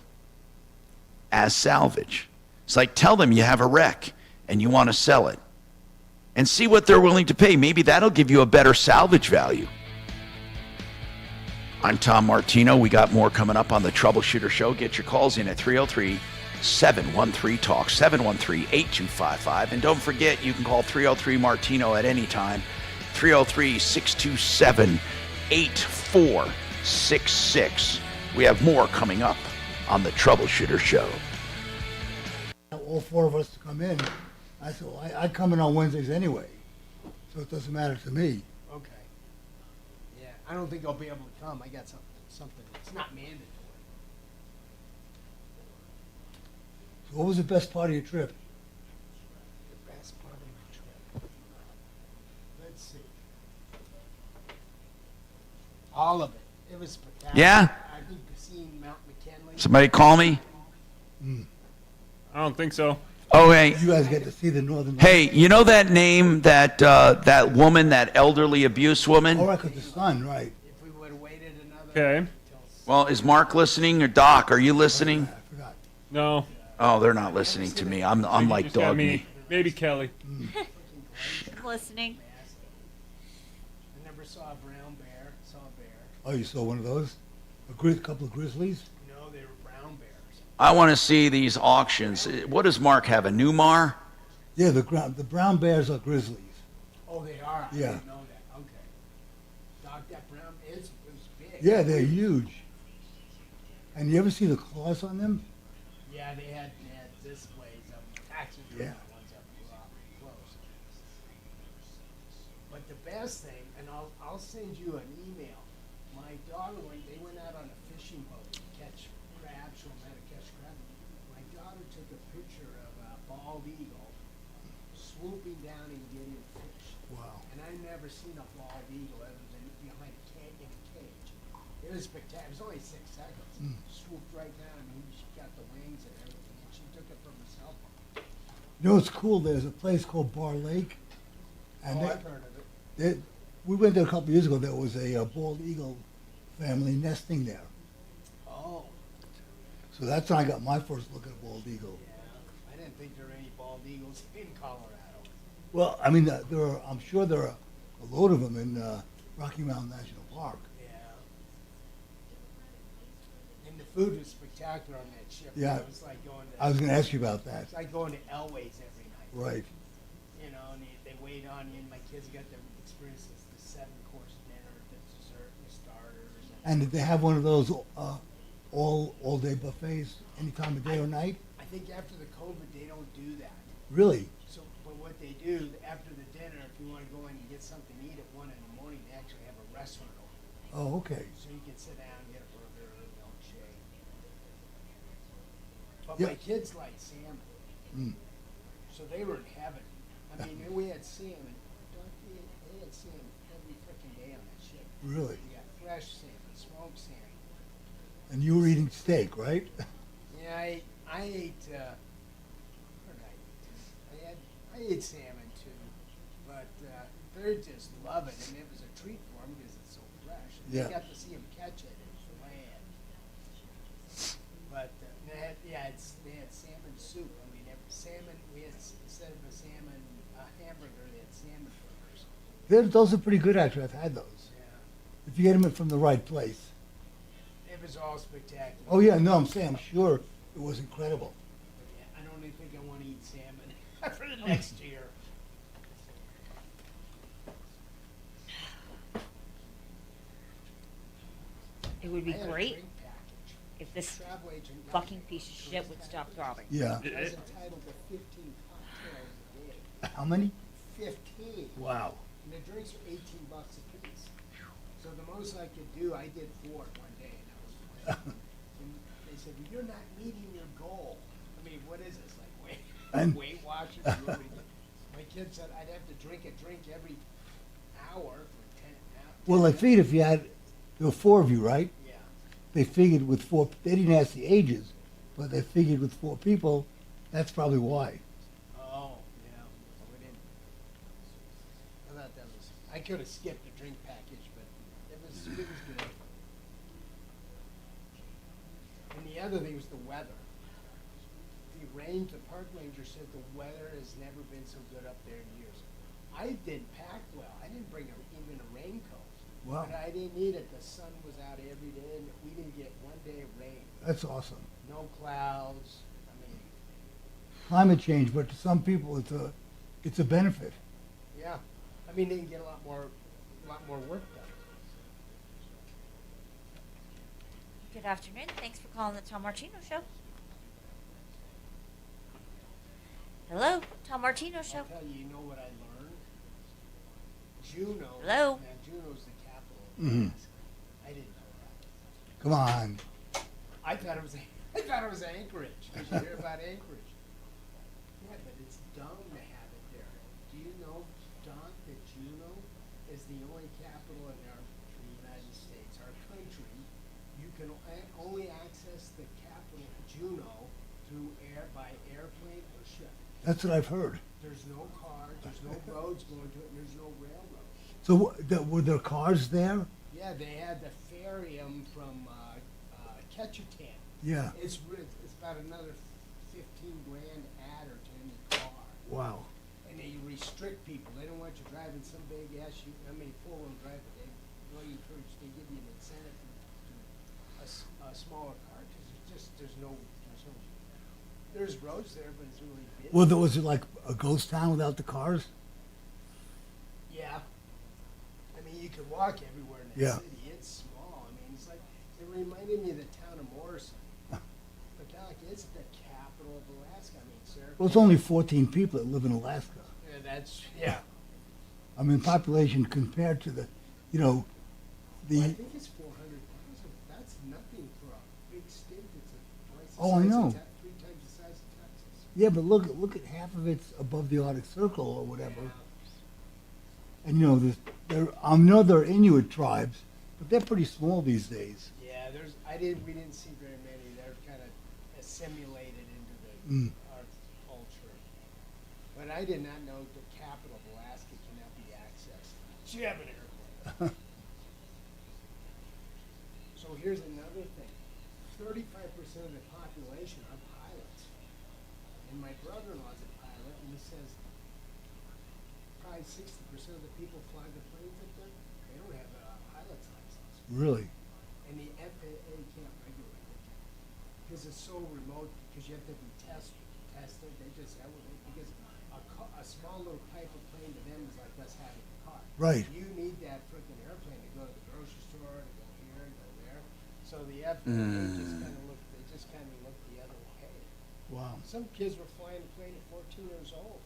as salvage. It's like, tell them you have a wreck and you want to sell it and see what they're willing to pay. Maybe that'll give you a better salvage value. I'm Tom Martino. We got more coming up on the Troubleshooter Show. Get your calls in at 303-713-TALK, 713-8255. And don't forget, you can call 303-MARTINO at any time, 303-627-8466. We have more coming up on the Troubleshooter Show. All four of us to come in. I said, well, I come in on Wednesdays anyway, so it doesn't matter to me. Okay. Yeah, I don't think I'll be able to come. I got something that's not mandatory. So what was the best part of your trip? The best part of my trip. Let's see. All of it. It was spectacular. Yeah? I think seeing Mount McKinley. Somebody call me? I don't think so. Oh, hey. You guys get to see the northern. Hey, you know that name, that woman, that elderly abuse woman? Oh, right, 'cause the sun, right. If we would have waited another. Okay. Well, is Mark listening, or Doc, are you listening? No. Oh, they're not listening to me. I'm like Just got dog me. meat. Maybe Kelly. I'm listening. I never saw a brown bear. Saw a bear. Oh, you saw one of those? A couple of grizzlies? No, they were brown bears. I want to see these auctions. What does Mark have, a Newmar? Yeah, the brown bears are grizzlies. Oh, they are? I Yeah. didn't know that. Okay. Doc, that brown it was big. Yeah, they're huge. And you ever see the claws on them? Yeah, they had displays of them. Actually, Yeah. the ones up close. But the best thing, and I'll send you an email. My daughter, they went out on a fishing boat to catch crabs, show them how to catch crabs. My daughter took a picture of a bald eagle swooping down and getting fish. Wow. And I've never seen a bald eagle other than behind a cage, in a cage. It was spectacular. It was only 6 seconds. Swooped right down. I mean, she got the wings and everything. And she took it from her cell phone. You know what's cool? There's a place called Bar Lake. And Oh, I've heard of it. we went there a couple of years ago. There was a bald eagle family nesting there. Oh. So that's when I got my first look at a bald eagle. I didn't think there were any bald eagles in Colorado. Well, I mean, I'm sure there are a load of them in Rocky Mountain National Park. Yeah. And the food was spectacular on that ship. Yeah. It was like going to. I was going to ask you about that. It's like going to Elway's every night. Right. You know, and they wait on you, and my kids got to experience the 7-course dinner, the dessert, the starters. And did they have one of those all-day buffets any time of day or night? I think after the COVID, they don't do that. Really? So, but what they do after the dinner, if you want to go in and get something to eat at 1 in the morning, they actually have a restaurant open. Oh, okay. So you can sit down and get a burger or a milkshake. But Yeah. my kids like salmon, Mm. so they were in heaven. I mean, we had salmon. They had salmon every freaking day on that ship. Really? We got fresh salmon, smoked salmon. And you were eating steak, right? Yeah, I ate. What did I eat? I ate salmon too, but they just love it, and it was a treat for them because it's so fresh. And Yeah. They got to see them catch it and fillet it. But they had salmon soup. I mean, salmon. We had instead of a salmon hamburger, they had salmon burgers. Those are pretty good, actually. I've had those. Yeah. If you get them from the right place. It was all spectacular. Oh, yeah, no, I'm saying, I'm sure it was incredible. But yeah, I don't even think I want to eat salmon for the next year. It would be I had a great drink package. if this Travel agent got fucking me piece of shit would stop dropping. Yeah. I was entitled to 15 cocktails a day. How many? 15. Wow. And the drinks are $18 a piece. So the most I could do, I did 4 one day, and that was fine. And they said, well, you're not meeting your goal. I mean, what is this, like And- Weight Watchers? My kid said I'd have to drink a drink every hour for 10 hours. Well, they figured if you had, there were 4 of you, right? Yeah. They figured with 4, they didn't ask the ages, but they figured with 4 people, that's probably why. Oh, yeah. We didn't. I thought that was. I could have skipped the drink package, but it was good. And the other thing was the weather. The park ranger said the weather has never been so good up there in years. I didn't pack well. I didn't bring even a raincoat. Wow. But I didn't need it. The sun was out every day, and we didn't get one day of rain. That's awesome. No clouds. I mean, Climate change, but to some people, it's a benefit. yeah. I mean, they can get a lot more work done. Good afternoon. Thanks for calling the Tom Martino Show. Hello, Tom Martino Show. I'll tell you, you know what I learned? Juneau. Hello. Man, Juneau's the capital of Mhm. Alaska. I didn't know that. Come on. I thought it was Anchorage. Did you hear about Anchorage? Yeah, but it's dumb to have it there. Do you know, Don, that Juneau is the only capital in the United States, our country. You can only access the capital, Juneau, by airplane or ship. That's what I've heard. There's no cars, there's no roads going to it, and there's no railroad. So were there cars there? Yeah, they had to ferry them from Ketchikan. Yeah. It's about another 15 grand add or to any car. Wow. And they restrict people. They don't want you driving some big SUV. I mean, 4-wheel drive. But they really encourage. They give you an incentive to a smaller car because there's no. There's roads there, but it's really busy. Well, was it like a ghost town without the cars? Yeah. I mean, you could walk everywhere in that Yeah. city. It's small. I mean, it's like it reminded me of the town of Morrison. But Doc, it's the capital of Alaska. I mean, sir. Well, it's only 14 people that live in Alaska. Yeah. I mean, population compared to the, Well, I think it's 400,000. That's nothing for a big state. It's twice the Oh, I size know. of 3 times the size of Texas. Yeah, but look at half of it's above the Arctic Circle or whatever. And I know there are Inuit tribes, but they're pretty small these days. Yeah, we didn't see very many. They're kind of assimilated into our culture. But I did not know the capital of Alaska cannot be accessed. So you have an airplane. So here's another thing. 35% of the population are pilots. And my brother-in-law's a pilot, and he says probably 60% of the people flying the planes up there, they don't have a pilot's license. Really? And the FAA can't regulate it because it's so remote. Because you have to be tested. They just have because a small little pipe of plane to them is like us having a car. Right. You need that freaking airplane to go to the grocery store, to go here, and go there. So the FAA just kind of looked the other way. Wow. Some kids were flying a plane at 14 years old.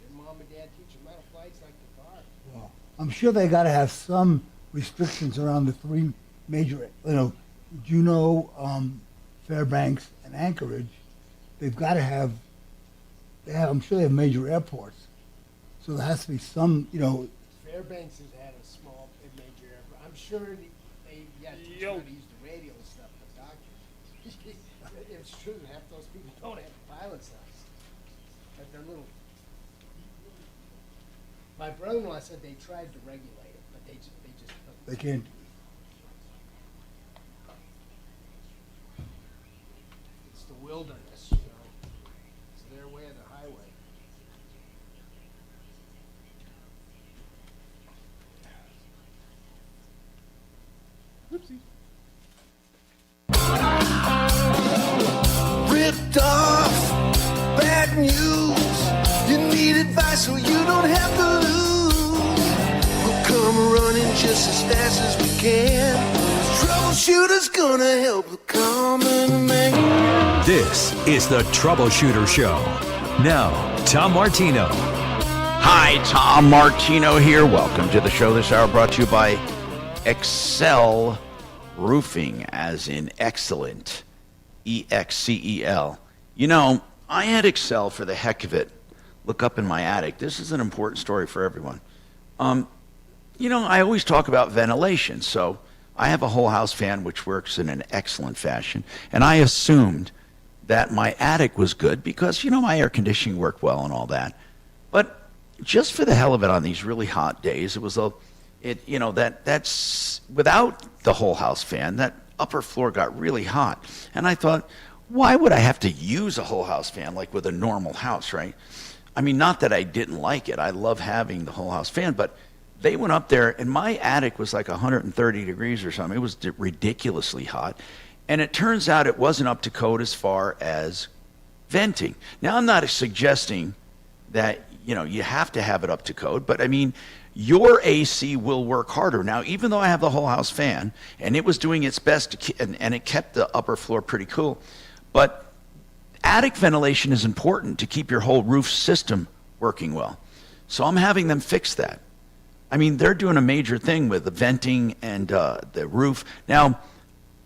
Their mom and dad teach them how to fly. It's like the car. Wow. I'm sure they got to have some restrictions around the 3 major, Juneau, Fairbanks, and Anchorage. They've got to have. I'm sure they have major airports, so there has to be some, Fairbanks has had a major airport. I'm sure they got to teach how to use the radio and stuff, but doctors. It's true that half those people don't have a pilot's license. But they're little. My brother-in-law said they tried to regulate it, but they just couldn't. they can't. It's the wilderness, It's their way or the highway. Oopsie. Ripped off, bad news. You need advice so you don't have to lose. We'll come running just as fast as we can. Troubleshooter's gonna help the common man. This is the Troubleshooter Show. Now, Tom Martino. Hi, Tom Martino here. Welcome to the show this hour, brought to you by Excel Roofing, as in excellent. EXCEL. I had Excel for the heck of it. Look up in my attic. This is an important story for everyone. I always talk about ventilation, so I have a whole house fan which works in an excellent fashion, and I assumed that my attic was good because, my air conditioning worked well and all that. But just for the hell of it on these really hot days, that's without the whole house fan, that upper floor got really hot. And I thought, why would I have to use a whole house fan like with a normal house, right? I mean, not that I didn't like it. I love having the whole house fan, but they went up there and my attic was like 130 degrees or something. It was ridiculously hot. And it turns out it wasn't up to code as far as venting. Now, I'm not suggesting that, you have to have it up to code, but I mean, your AC will work harder. Now, even though I have the whole house fan and it was doing its best and it kept the upper floor pretty cool, but attic ventilation is important to keep your whole roof system working well. So I'm having them fix that. I mean, they're doing a major thing with the venting and the roof. Now,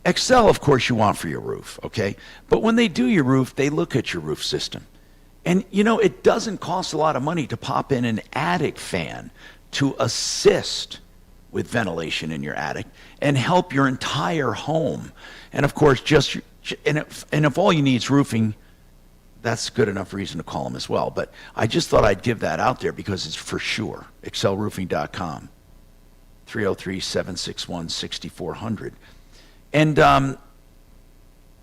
Excel, of course, you want for your roof, okay? But when they do your roof, they look at your roof system. And, it doesn't cost a lot of money to pop in an attic fan to assist with ventilation in your attic and help your entire home. And, of course, if all you need is roofing, that's good enough reason to call them as well. But I just thought I'd give that out there because it's for sure. excelroofing.com, 303-761-6400. And I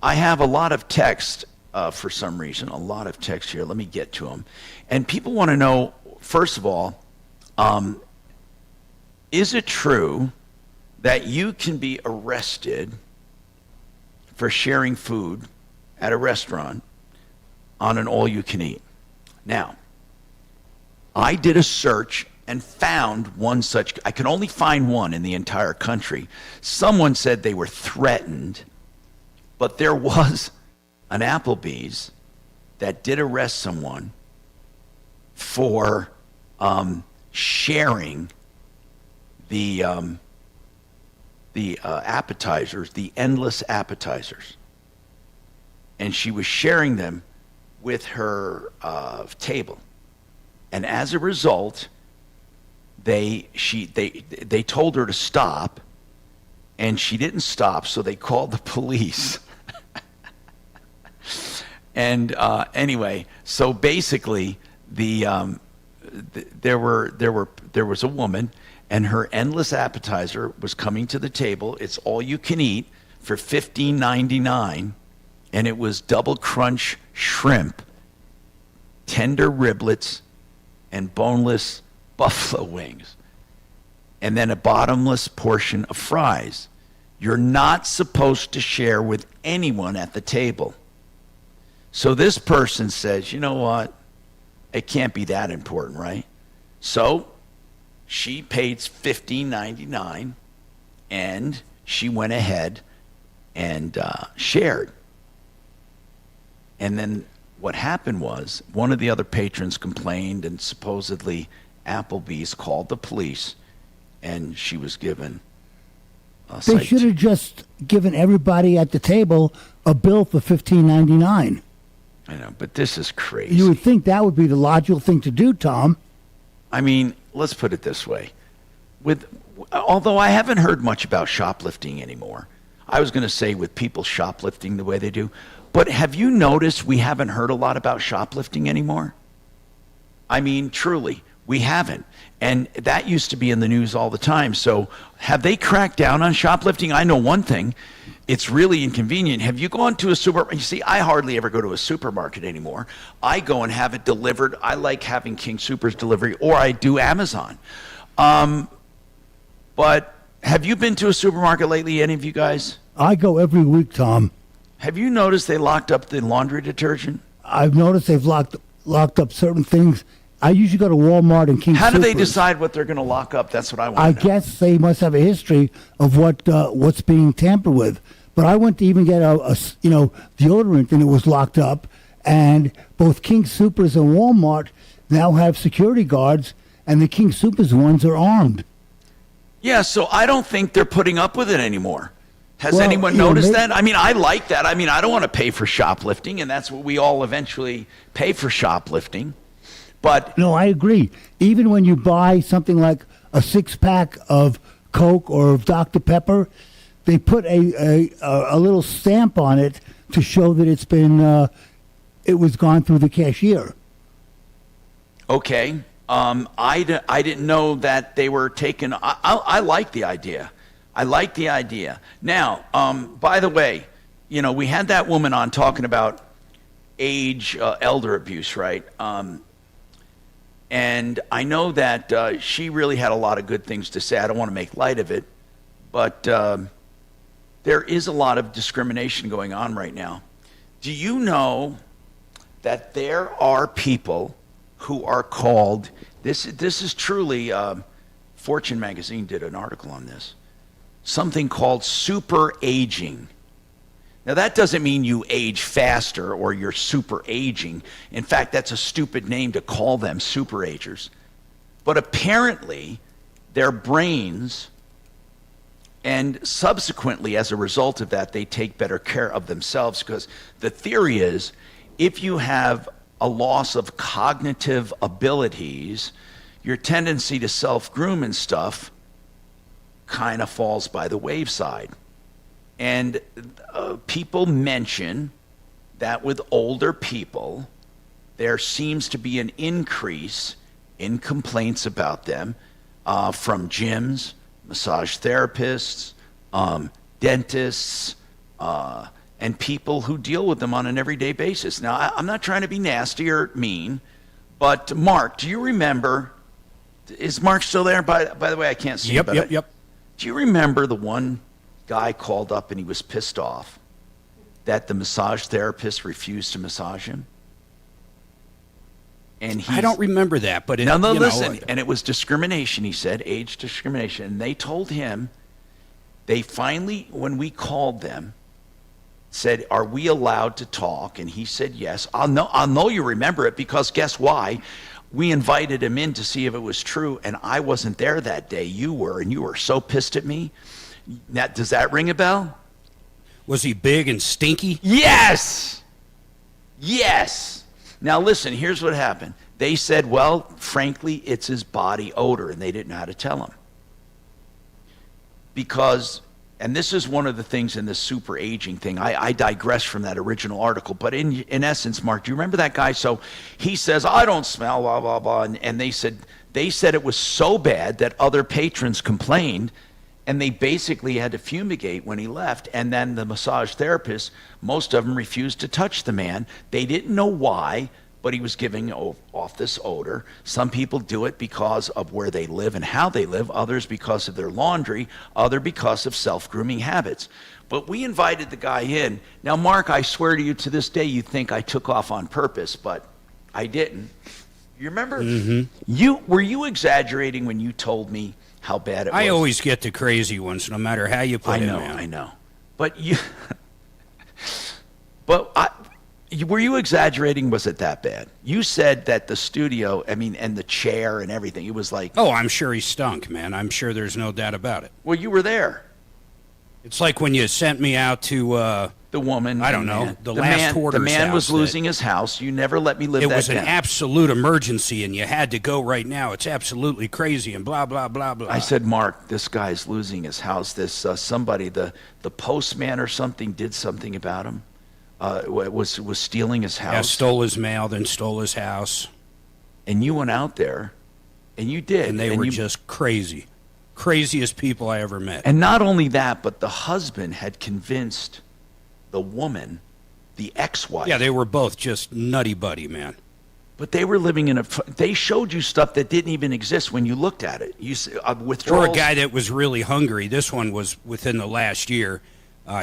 have a lot of text for some reason, a lot of text here. Let me get to them. And people want to know, first of all, is it true that you can be arrested for sharing food at a restaurant on an all-you-can-eat? Now, I did a search and found one such. I can only find one in the entire country. Someone said they were threatened, but there was an Applebee's that did arrest someone for sharing the appetizers, the endless appetizers, and she was sharing them with her table, and as a result, they told her to stop, and she didn't stop, so they called the police. And anyway, so basically, there was a woman, and her endless appetizer was coming to the table. It's all you can eat for $15.99, and it was double crunch shrimp, tender riblets, and boneless buffalo wings, and then a bottomless portion of fries. You're not supposed to share with anyone at the table. So this person says, you know what? It can't be that important, right? So she paid $15.99, and she went ahead and shared. And then what happened was one of the other patrons complained, and supposedly Applebee's called the police, and she was given a They should have just given everybody at the table a bill for $15.99. I know, but this is crazy. You would think that would be the logical thing to do, Tom. I mean, let's put it this way. Although I haven't heard much about shoplifting anymore, I was going to say with people shoplifting the way they do, but have you noticed we haven't heard a lot about shoplifting anymore? I mean, truly, we haven't. And that used to be in the news all the time. So have they cracked down on shoplifting? I know one thing. It's really inconvenient. Have you gone to a supermarket? You see, I hardly ever go to a supermarket anymore. I go and have it delivered. I like having King Soopers delivery, or I do Amazon. But have you been to a supermarket lately, any of you guys? I go every week, Tom. Have you noticed they locked up the laundry detergent? I've noticed they've locked up certain things. I usually go to Walmart and King Soopers. How do they decide what they're going to lock up? That's what I want to know. I guess they must have a history of what's being tampered with. But I went to even get a deodorant, and it was locked up. And both King Soopers and Walmart now have security guards, and the King Soopers ones are armed. Yeah, so I don't think they're putting up with it anymore. Has anyone noticed that? I mean, I like that. I mean, I don't want to pay for shoplifting, and that's what we all eventually pay for shoplifting. But no, I agree. Even when you buy something like a 6-pack of Coke or of Dr. Pepper, they put a little stamp on it to show that it's been it was gone through the cashier. Okay. I didn't know that they were taken. I like the idea. I like the idea. Now, by the way, you know, we had that woman on talking about age, elder abuse, right? And I know that she really had a lot of good things to say. I don't want to make light of it, but there is a lot of discrimination going on right now. Do you know that there are people who are called, this is truly, Fortune magazine did an article on this, something called super aging. Now, that doesn't mean you age faster or you're super aging. In fact, that's a stupid name to call them super agers. But apparently, their brains, and subsequently, as a result of that, they take better care of themselves, because the theory is if you have a loss of cognitive abilities, your tendency to self-groom and stuff kind of falls by the wayside. And people mention that with older people, there seems to be an increase in complaints about them from gyms, massage therapists, dentists, and people who deal with them on an everyday basis. Now, I'm not trying to be nasty or mean, but Mark, do you remember, is Mark still there? By the way, I can't see him. Yep. Do you remember the one guy called up and he was pissed off that the massage therapist refused to massage him? And I don't remember that, but listen. And it was discrimination. He said age discrimination. And they told him, they finally, when we called them, said, "Are we allowed to talk?" And he said, "Yes." I'll know you remember it, because guess why? We invited him in to see if it was true, and I wasn't there that day. You were, and you were so pissed at me. Now, does that ring a bell? Was he big and stinky? Yes. Yes. Now listen, here's what happened. They said, well, frankly, it's his body odor, and they didn't know how to tell him. Because, and this is one of the things in this super aging thing, I digress from that original article, but in essence, Mark, do you remember that guy? So he says, I don't smell, blah, blah, blah, and they said it was so bad that other patrons complained, and they basically had to fumigate when he left. And then the massage therapist, most of them refused to touch the man. They didn't know why, but he was giving off this odor. Some people do it because of where they live and how they live, others because of their laundry, other because of self-grooming habits. But we invited the guy in. Now, Mark, I swear to you, to this day, you think I took off on purpose, but I didn't. You remember? Mm-hmm. Were you exaggerating when you told me how bad it was? I always get the crazy ones, no matter how you put it. I know. But were you exaggerating? Was it that bad? You said that the studio, and the chair and everything, it was like... Oh, I'm sure he stunk, man. I'm sure there's no doubt about it. Well, you were there. It's like when you sent me out to... the woman. I don't know. The last hoarder's The man house was losing his house. You never let me live that down. It was an absolute emergency, and you had to go right now. It's absolutely crazy, and blah, blah, blah, blah. I said, Mark, this guy's losing his house. This somebody, the postman or something, did something about him. Was stealing his house. Yeah, stole his mail, then stole his house. And you went out there, and you did. And they were just crazy. Craziest people I ever met. And not only that, but the husband had convinced the woman, the ex-wife. Yeah, they were both just nutty buddy, man. But they were living in they showed you stuff that didn't even exist when you looked at it. You withdrawals. Or a guy that was really hungry. This one was within the last year.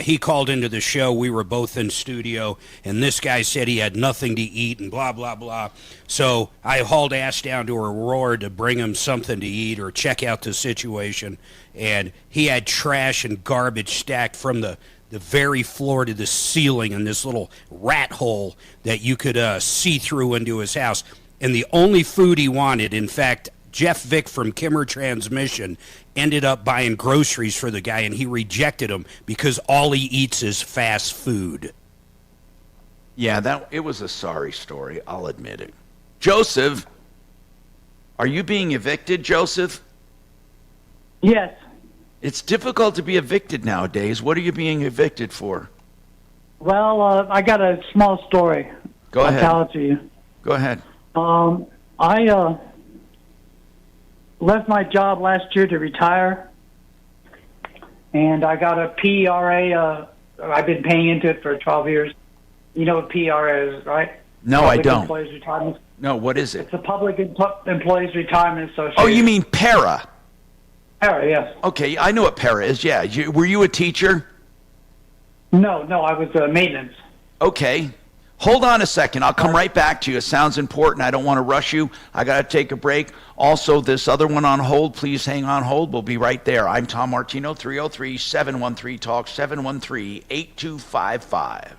He called into the show. We were both in studio, and this guy said he had nothing to eat and blah, blah, blah. So I hauled ass down to Aurora to bring him something to eat or check out the situation. And he had trash and garbage stacked from the very floor to the ceiling in this little rat hole that you could see through into his house. And the only food he wanted, in fact, Jeff Vick from Kimmer Transmission ended up buying groceries for the guy, and he rejected them because all he eats is fast food. Yeah, it was a sorry story. I'll admit it. Joseph, are you being evicted, Joseph? Yes. It's difficult to be evicted nowadays. What are you being evicted for? Well, I got a small story. Go I'll ahead. tell it to you. Go ahead. I left my job last year to retire, and I got a PRA. I've been paying into it for 12 years. You know what PRA is, right? No, Public I don't. Employees Retirement. No, what is it? It's the Public Employees Retirement Association. Oh, you mean para? PRA, yes. Okay, I know what para is. Yeah. Were you a teacher? No, I was maintenance. Okay. Hold on a second. I'll come right back to you. It sounds important. I don't want to rush you. I got to take a break. Also, this other one on hold, please hang on hold. We'll be right there. I'm Tom Martino, 303-713-TALK, 713-8255.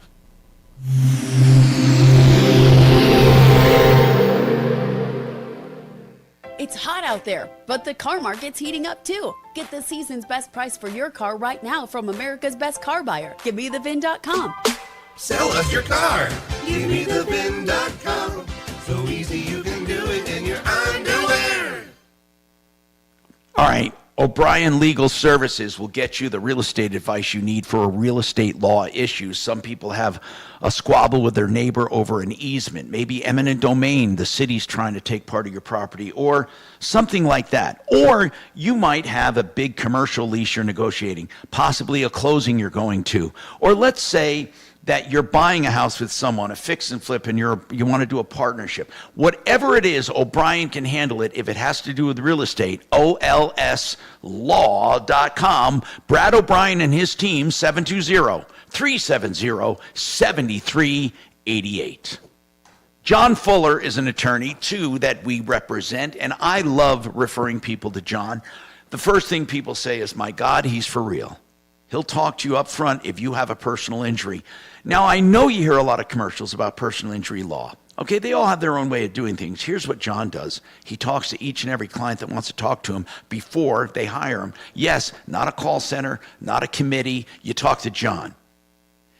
It's hot out there, but the car market's heating up too. Get the season's best price for your car right now from America's Best Car Buyer. GiveMeTheVin.com. Sell us your car. GiveMeTheVin.com. So easy you can do it in your underwear. All right. O'Brien Legal Services will get you the real estate advice you need for real estate law issues. Some people have a squabble with their neighbor over an easement, maybe eminent domain, the city's trying to take part of your property, or something like that. Or you might have a big commercial lease you're negotiating, possibly a closing you're going to. Or let's say that you're buying a house with someone, a fix and flip, and you want to do a partnership. Whatever it is, O'Brien can handle it if it has to do with real estate. OLSlaw.com. Brad O'Brien and his team, 720-370-7388. John Fuller is an attorney, too, that we represent, and I love referring people to John. The first thing people say is, my God, he's for real. He'll talk to you up front if you have a personal injury. Now, I know you hear a lot of commercials about personal injury law. Okay, they all have their own way of doing things. Here's what John does. He talks to each and every client that wants to talk to him before they hire him. Yes, not a call center, not a committee. You talk to John.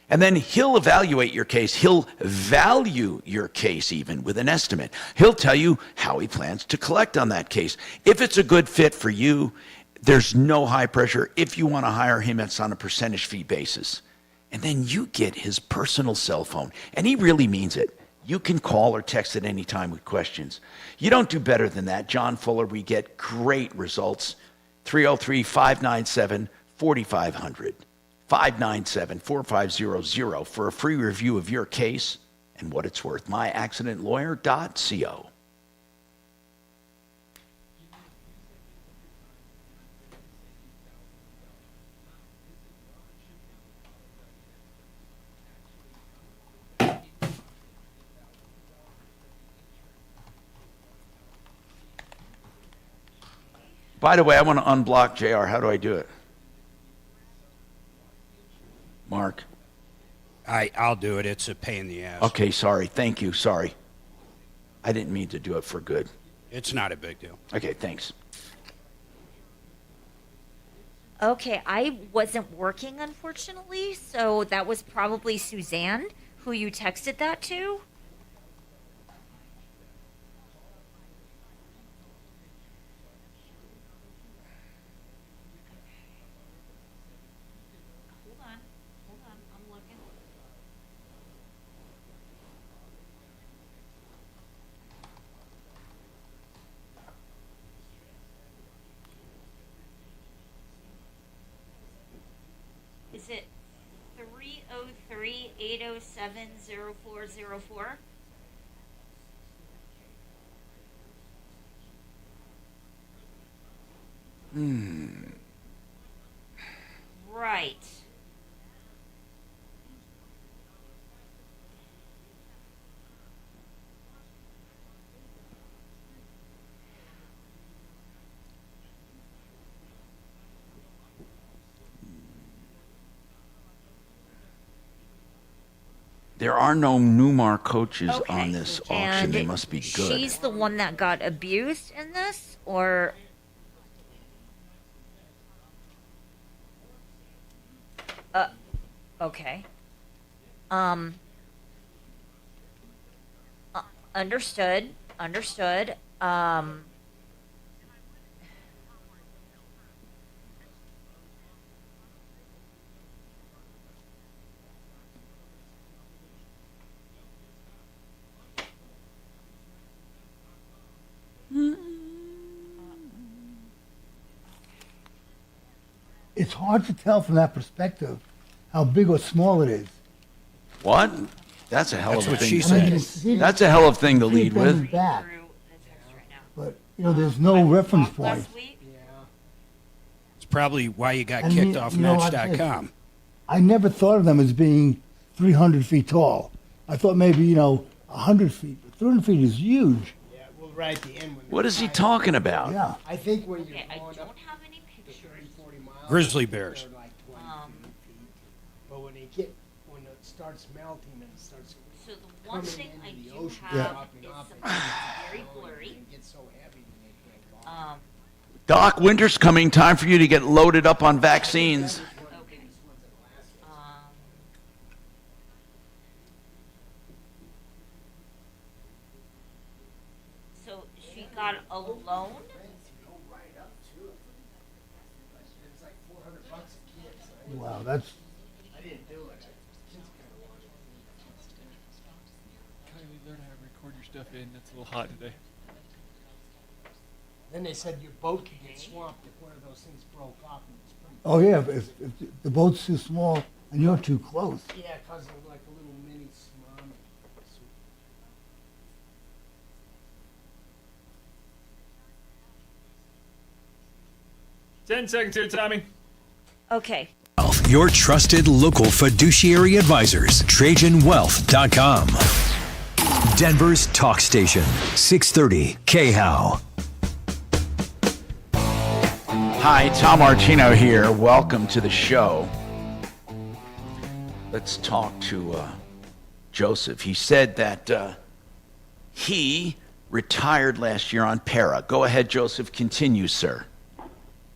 And then he'll evaluate your case. He'll value your case even with an estimate. He'll tell you how he plans to collect on that case. If it's a good fit for you, there's no high pressure. If you want to hire him, it's on a percentage fee basis. And then you get his personal cell phone. And he really means it. You can call or text at any time with questions. You don't do better than that. John Fuller, we get great results. 303-597-4500. 597-4500 for a free review of your case and what it's worth. myaccidentlawyer.co. By the way, I want to unblock JR. How do I do it? Mark? I'll do it. It's a pain in the ass. Okay, sorry. Thank you. Sorry. I didn't mean to do it for good. It's not a big deal. Okay, thanks. Okay, I wasn't working, unfortunately, so that was probably Suzanne who you texted that to. Hold on, I'm looking. Is it 303-807-0404? Right. There are no Newmar coaches Okay, on this auction. and They must be good. She's the one that got abused in this, or okay. Understood. Understood. it's hard to tell from that perspective how big or small it is. What? That's a hell That's of a what thing. she I mean, said. you see- That's a hell of a thing to see it lead bending with. back. But, there's no reference point. It's probably why you got I kicked mean, off you know, Match.com. I never thought of them as being 300 feet tall. I thought maybe, 100 feet. But 300 feet is huge. Yeah, well, right at the end. When What is he talking about? Yeah. I think when you're Okay, I going don't up have any pictures. 40 miles. Grizzly bears. They're like 20 feet. But when it starts melting and it starts So the one coming thing I into the do ocean, have dropping is off, something that's very blurry. it gets so heavy when they break off. Doc, winter's coming. Time for you to get loaded up on vaccines. Okay. So she got a loan. It's like $400 a kid. So Wow, that's... I didn't do it. Kylie, learn how to record your stuff in. It's a little hot today. Then they said your boat could get swamped if one of those things broke off in the spring. Oh, yeah, if the boat's too small and you're too close. Yeah, it caused like a little mini tsunami. 10 seconds here, Tommy. Okay. Your trusted local fiduciary advisors. TrajanWealth.com. Denver's talk station. 630 KHOW. Hi, Tom Martino here. Welcome to the show. Let's talk to Joseph. He said that he retired last year on para. Go ahead, Joseph. Continue, sir.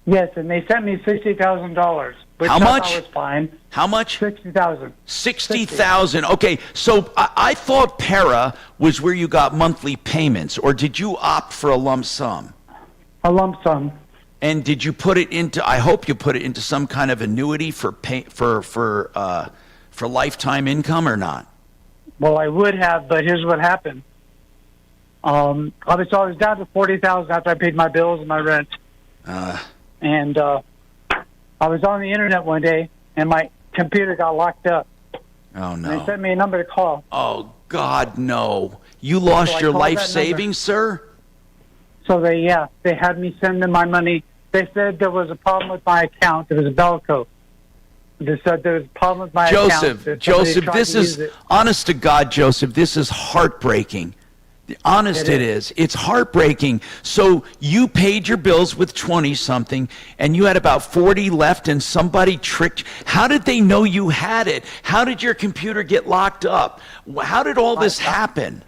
Yes, and they sent me $60,000. Which How I much? thought was fine. How much? 60,000. 60,000. Okay, so I thought para was where you got monthly payments, or did you opt for a lump sum? A lump sum. And did you put it into? I hope you put it into some kind of annuity for lifetime income or not. Well, I would have, but here's what happened. I was down to 40,000 after I paid my bills and my rent. And I was on the internet one day, and my computer got locked up. Oh And they no! sent me a number to call. Oh God, no! You lost So I your called life that number. savings, sir. So they had me send them my money. They said there was a problem with my account. It was a Belco. They said there was a problem with my account. Joseph, that somebody Joseph, tried this to is use it. honest to God, Joseph. This is heartbreaking. Honest, it is. It's heartbreaking. So you paid your bills with 20 something, and you had about 40 left, and somebody tricked. How did they know you had it? How did your computer get locked up? How did all this happen?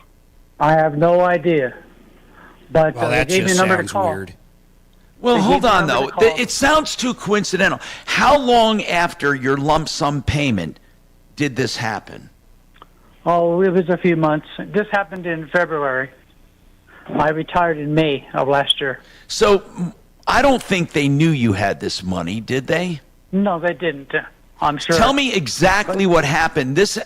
I have no idea. But Well, they that gave me a just number to sounds call. weird. Well, They hold gave me a on, number though. to call. It sounds too coincidental. How long after your lump sum payment did this happen? Oh, it was a few months. This happened in February. I retired in May of last year. So I don't think they knew you had this money, did they? No, they didn't. I'm sure. Tell me exactly what happened. This,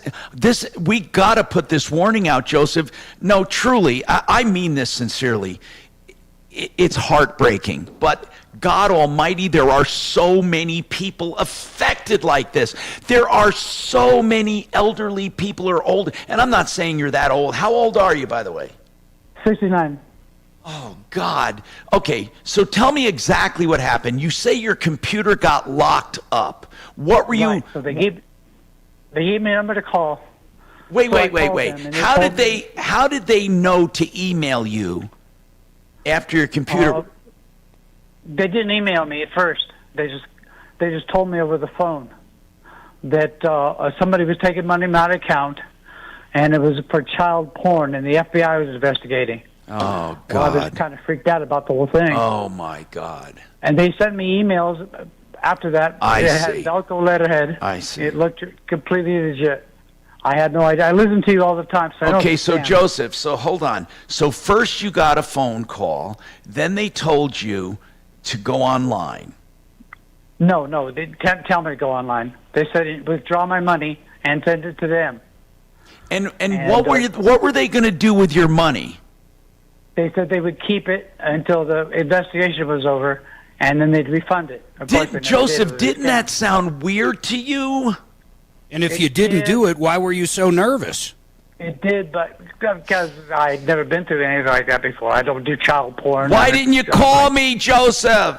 we got to put this warning out, Joseph. No, truly, I mean this sincerely. It's heartbreaking, but God Almighty, there are so many people affected like this. There are so many elderly people who are old, and I'm not saying you're that old. How old are you, by the way? 69. Oh, God. Okay, so tell me exactly what happened. You say your computer got locked up. What were Right. you... So they gave me a number to call. Wait. So I called them, and How did they know to email you after your computer? They didn't email me at first. They just told me over the phone that somebody was taking money from my account, and it was for child porn, and the FBI was investigating. Oh, Well, I was God. kind of freaked out about the whole thing. Oh, my God. And they sent me emails after that. I it had see. Velcro letterhead. I see. It looked completely legit. I had no idea. I listen to you all the time, so I know Okay, it's a so scam. Joseph, so hold on. So first you got a phone call, then they told you to go online. No, they didn't tell me to go online. They said withdraw my money and send it to them. And what were they going to do with your money? They said they would keep it until the investigation was over, and then they'd refund it. Of course, they never Joseph, did. It was a didn't scam. that sound weird to you? And if It you didn't did. do it, why were you so nervous? It did, but because I'd never been through anything like that before. I don't do child porn. Why didn't you call me, Joseph?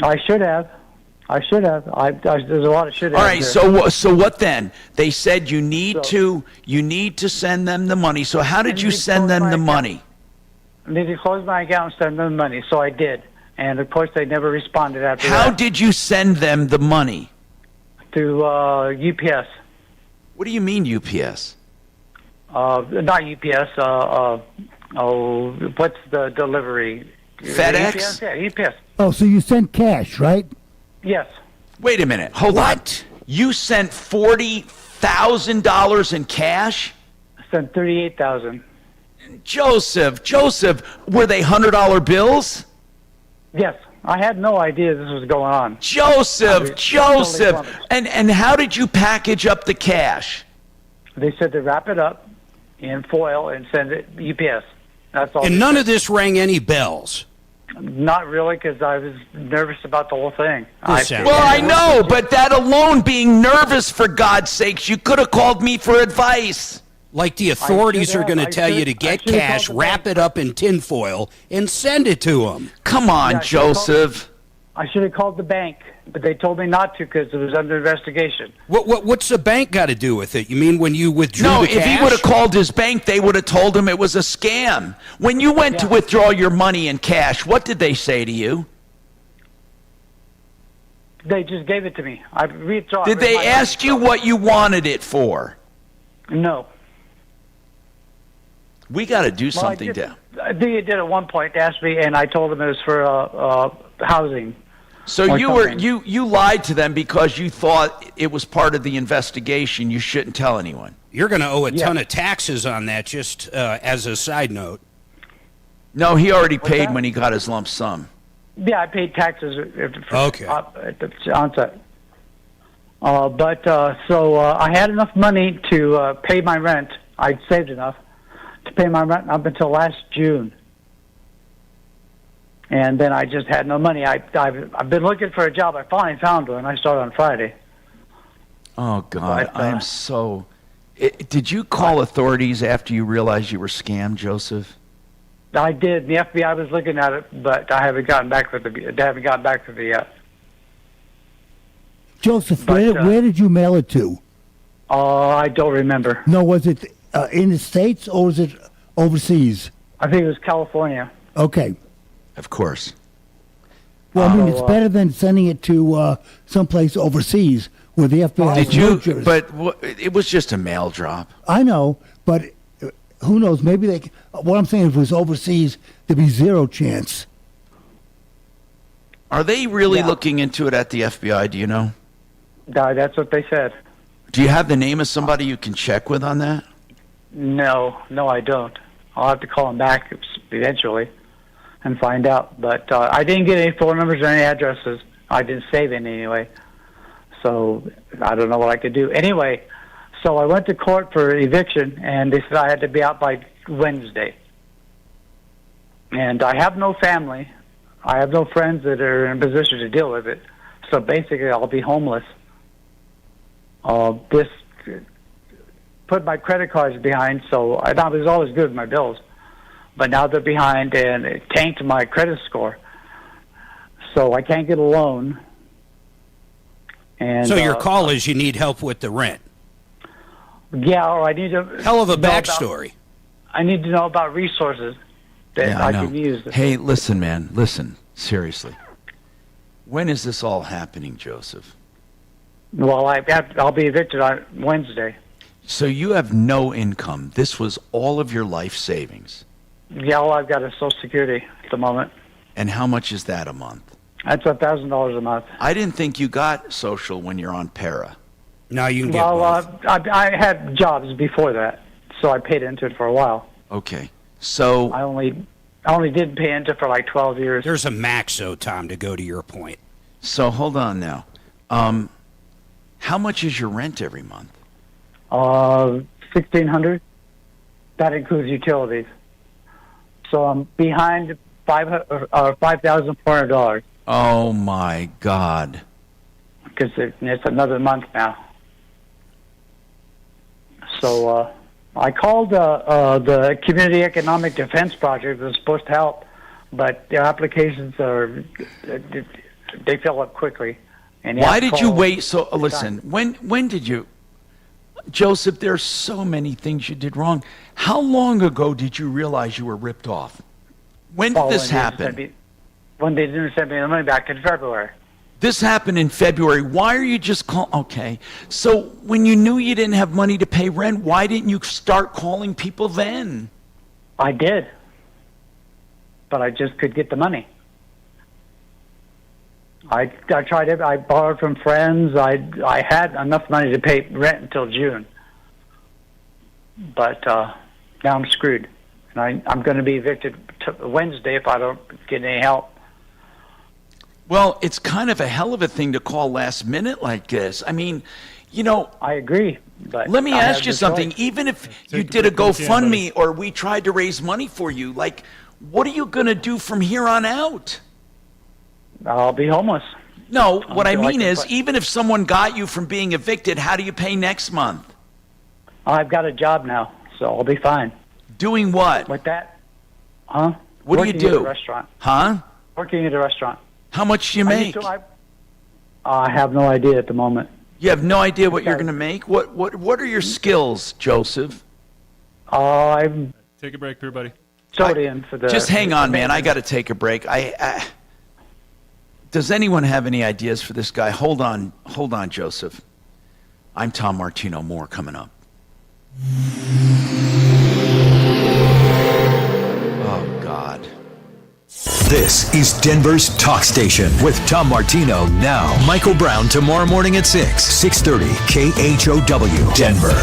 I should have. There's a lot of shit. All right, so what then? They said you need to send them the money. So how did you send them the money? I need to close my account and send them money, so I did. And of course, they never responded after How that. did you send them the money? Through UPS. What do you mean UPS? Not UPS. What's the delivery? FedEx? UPS? Yeah, UPS. Oh, so you sent cash, right? Yes. Wait a minute. Hold on. You sent $40,000 in cash? I sent $38,000. Joseph, were they $100 bills? Yes. I had no idea this was going on. Joseph. Totally And how did you package up the cash? They said to wrap it up in foil and send it UPS. That's all. And none of this rang any bells. Not really, because I was nervous about the whole thing. Well, I know, but that alone, being nervous, for God's sakes, you could have called me for advice. Like the authorities are going to tell you to get cash, wrap it up in tinfoil, and send it to them. Come on, Joseph. I should have called the bank, but they told me not to because it was under investigation. What's the bank got to do with it? You mean when you withdrew No, the cash? if he would have called his bank, they would have told him it was a scam. When you went to withdraw your money in cash, what did they say to you? They just gave it to me. I withdraw. Did they ask you what you wanted it for? No. We got to do Well, something I down. think they did at one point. They asked me, and I told them it was for housing. So or you were something. you lied to them because you thought it was part of the investigation. You shouldn't tell anyone. You're going to owe a ton of taxes on that, just as a side note. No, he already What's paid that? when he got his lump sum. Yeah, I paid taxes Okay. at the onset. So I had enough money to pay my rent. I'd saved enough to pay my rent up until last June. And then I just had no money. I've been looking for a job. I finally found one. I started on Friday. Oh God, But, I am so. Did you call authorities after you realized you were scammed, Joseph? I did. The FBI was looking at it, but I haven't gotten back with it. They haven't gotten back with it yet. Joseph, where did you mail it to? I don't remember. No, was it in the States or was it overseas? I think it was California. Okay. Of course. Well, I mean, it's better than sending it to someplace overseas where the FBI Did has you? mergers. But it was just a mail drop. I know, but who knows? Maybe they. What I'm saying, if it was overseas, there'd be zero chance. Are they really looking into it at the FBI? Do you know? That's what they said. Do you have the name of somebody you can check with on that? No, I don't. I'll have to call them back eventually and find out. But I didn't get any phone numbers or any addresses. I didn't save any anyway. So I don't know what I could do. Anyway, so I went to court for eviction, and they said I had to be out by Wednesday. And I have no family. I have no friends that are in a position to deal with it. So basically, I'll be homeless. This put my credit cards behind, so I was always good with my bills. But now they're behind, and it tanked my credit score. So I can't get a loan. And So your call is you need help with the rent. Yeah, or I need to... Hell of a know about- backstory. I need to know about resources that Yeah, I know. can use. Hey, listen, man. Listen, seriously. When is this all happening, Joseph? Well, I'll be evicted on Wednesday. So you have no income. This was all of your life savings. Yeah, well, I've got a Social Security at the moment. And how much is that a month? That's $1,000 a month. I didn't think you got social when you're on para. Now you can get Well, both. I had jobs before that, so I paid into it for a while. Okay. So I only did pay into it for like 12 years. There's a max, though, Tom, to go to your point. So hold on now. How much is your rent every month? $1,600. That includes utilities. So I'm behind $5,400. Oh, my God. Because it's another month now. So I called the Community Economic Defense Project that was supposed to help, but their applications they fill up quickly. And Why did you wait so, listen, when did you, Joseph, there's so many things you did wrong. How long ago did you realize you were ripped off? When did this happen? When they didn't send me the money back in February. This happened in February. Why are you just calling? Okay. So when you knew you didn't have money to pay rent, why didn't you start calling people then? I did. But I just could get the money. I tried it. I borrowed from friends. I had enough money to pay rent until June. But now I'm screwed. And I'm going to be evicted Wednesday if I don't get any help. Well, it's kind of a hell of a thing to call last minute like this. I mean, you know. I agree. But let me I ask have you no something. choice. Even if you did a GoFundMe or we tried to raise money for you, like, what are you going to do from here on out? I'll be homeless. No, what I mean is, play. even if someone got you from being evicted, how do you pay next month? I've got a job now, so I'll be fine. Doing what? With that? Huh? What Working do you do? At a restaurant. Huh? Working at a restaurant. How much do you make? I have no idea at the moment. You have no idea what you're going to make? What are your skills, Joseph? I'm Take a break, everybody. in for the. Just hang on, man. I got to take a break. Does anyone have any ideas for this guy? Hold on, Joseph. I'm Tom Martino. More coming up. Oh, God. This is Denver's Talk Station with Tom Martino now. Michael Brown tomorrow morning at 6:30 KHOW Denver.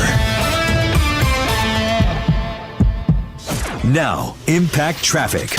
Now, Impact Traffic.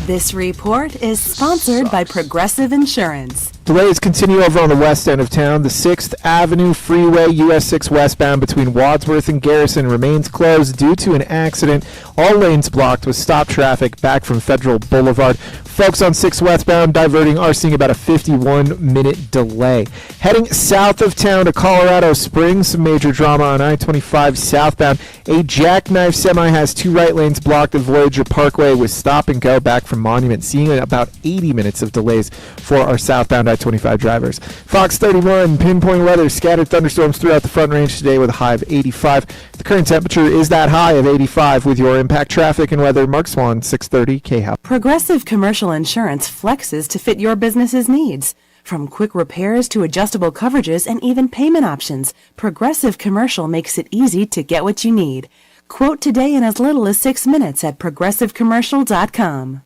This report is sponsored by Progressive Insurance. Delays continue over on the west end of town. The 6th Avenue Freeway, US 6 westbound between Wadsworth and Garrison remains closed due to an accident. All lanes blocked with stop traffic back from Federal Boulevard. Folks on 6 westbound diverting are seeing about a 51-minute delay. Heading south of town to Colorado Springs, some major drama on I-25 southbound. A jackknife semi has 2 right lanes blocked at Voyager Parkway with stop and go back from Monument, seeing about 80 minutes of delays for our southbound I-25 drivers. Fox 31, pinpoint weather, scattered thunderstorms throughout the Front Range today with a high of 85. The current temperature is that high of 85 with your impact traffic and weather. Mark Swan, 630 KHOW. Progressive Commercial Insurance flexes to fit your business's needs. From quick repairs to adjustable coverages and even payment options, Progressive Commercial makes it easy to get what you need. Quote today in as little as 6 minutes at progressivecommercial.com.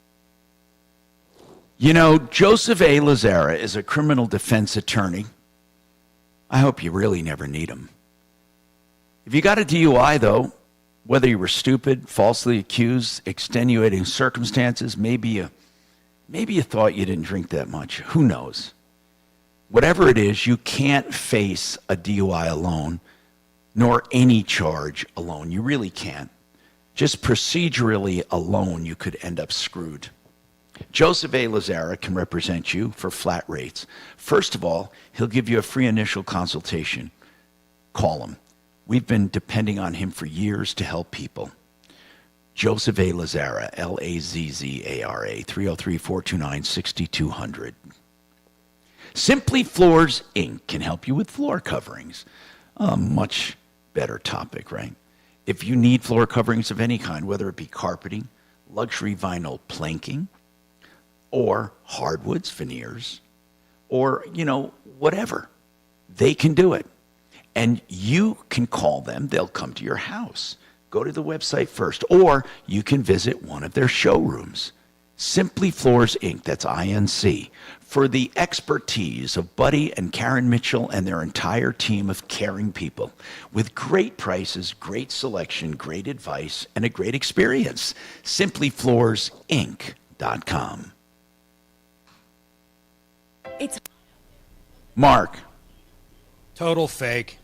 You know, Joseph A. Lazara is a criminal defense attorney. I hope you really never need him. If you got a DUI, though, whether you were stupid, falsely accused, extenuating circumstances, maybe you thought you didn't drink that much. Who knows? Whatever it is, you can't face a DUI alone, nor any charge alone. You really can't. Just procedurally alone, you could end up screwed. Joseph A. Lazara can represent you for flat rates. First of all, he'll give you a free initial consultation. Call him. We've been depending on him for years to help people. Joseph A. Lazara, Lazzara, 303-429-6200. Simply Floors, Inc. can help you with floor coverings. A much better topic, right? If you need floor coverings of any kind, whether it be carpeting, luxury vinyl planking, or hardwoods, veneers, or, whatever, they can do it. And you can call them. They'll come to your house. Go to the website first, or you can visit one of their showrooms. Simply Floors, Inc., that's INC, for the expertise of Buddy and Karen Mitchell and their entire team of caring people with great prices, great selection, great advice, and a great experience. SimplyFloorsInc.com. It's Mark. Total fake.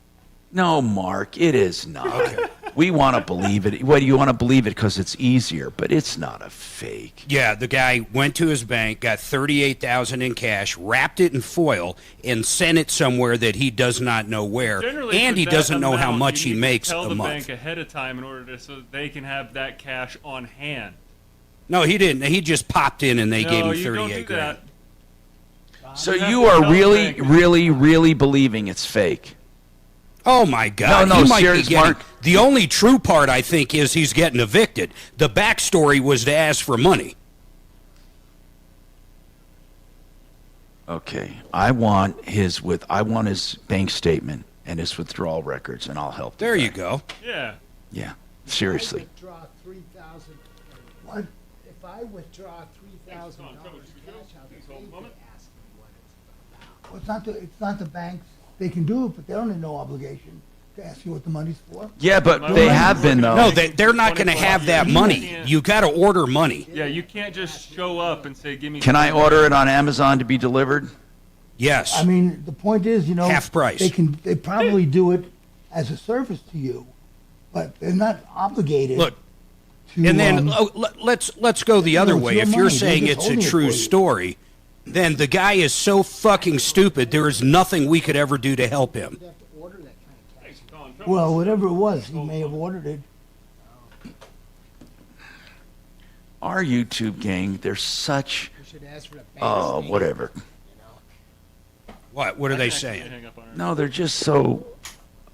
No, Mark, it is not. Okay. We want to believe it. Well, you want to believe it because it's easier, but it's not a fake. Yeah, the guy went to his bank, got $38,000 in cash, wrapped it in foil, and sent it somewhere that he does not know where, Generally, and for he that doesn't know how amount, much you he need to makes tell a the month. bank ahead of time in order so that they can have that cash on hand. No, he didn't. He just popped in and they No, gave him you don't 38 do grand. that. So You have you to are tell the really, bank. really, really believing it's fake? Oh my God! No, he might serious, be getting, Mark. The only true part, I think, is he's getting evicted. The backstory was to ask for money. Okay, I want his bank statement and his withdrawal records, and I'll help. There you go. Yeah. Yeah, seriously. If I withdraw $3,000. What? If I withdraw $3,000 cash out, the bank could ask me what it's about. Well, it's not the banks. They can do it, but they're under no obligation to ask you what the money's for. Yeah, but they have been though. No, they're not going to have that money. You got to order money. Yeah, you can't just show up and say, "Give me." Can I order it on Amazon to be delivered? Yes. I mean, the point is, Half price. They probably do it as a service to you, but they're not obligated. Look, to, and then let's go the other it's way. your If you're money. They're saying just it's a holding it true for you. story, then the guy is so fucking stupid. There is nothing we could ever do to help him. Well, whatever it was, he may have ordered it. Our YouTube gang, they're such. We should ask for the bank Oh, statement. whatever. What? What are they saying? No, they're just so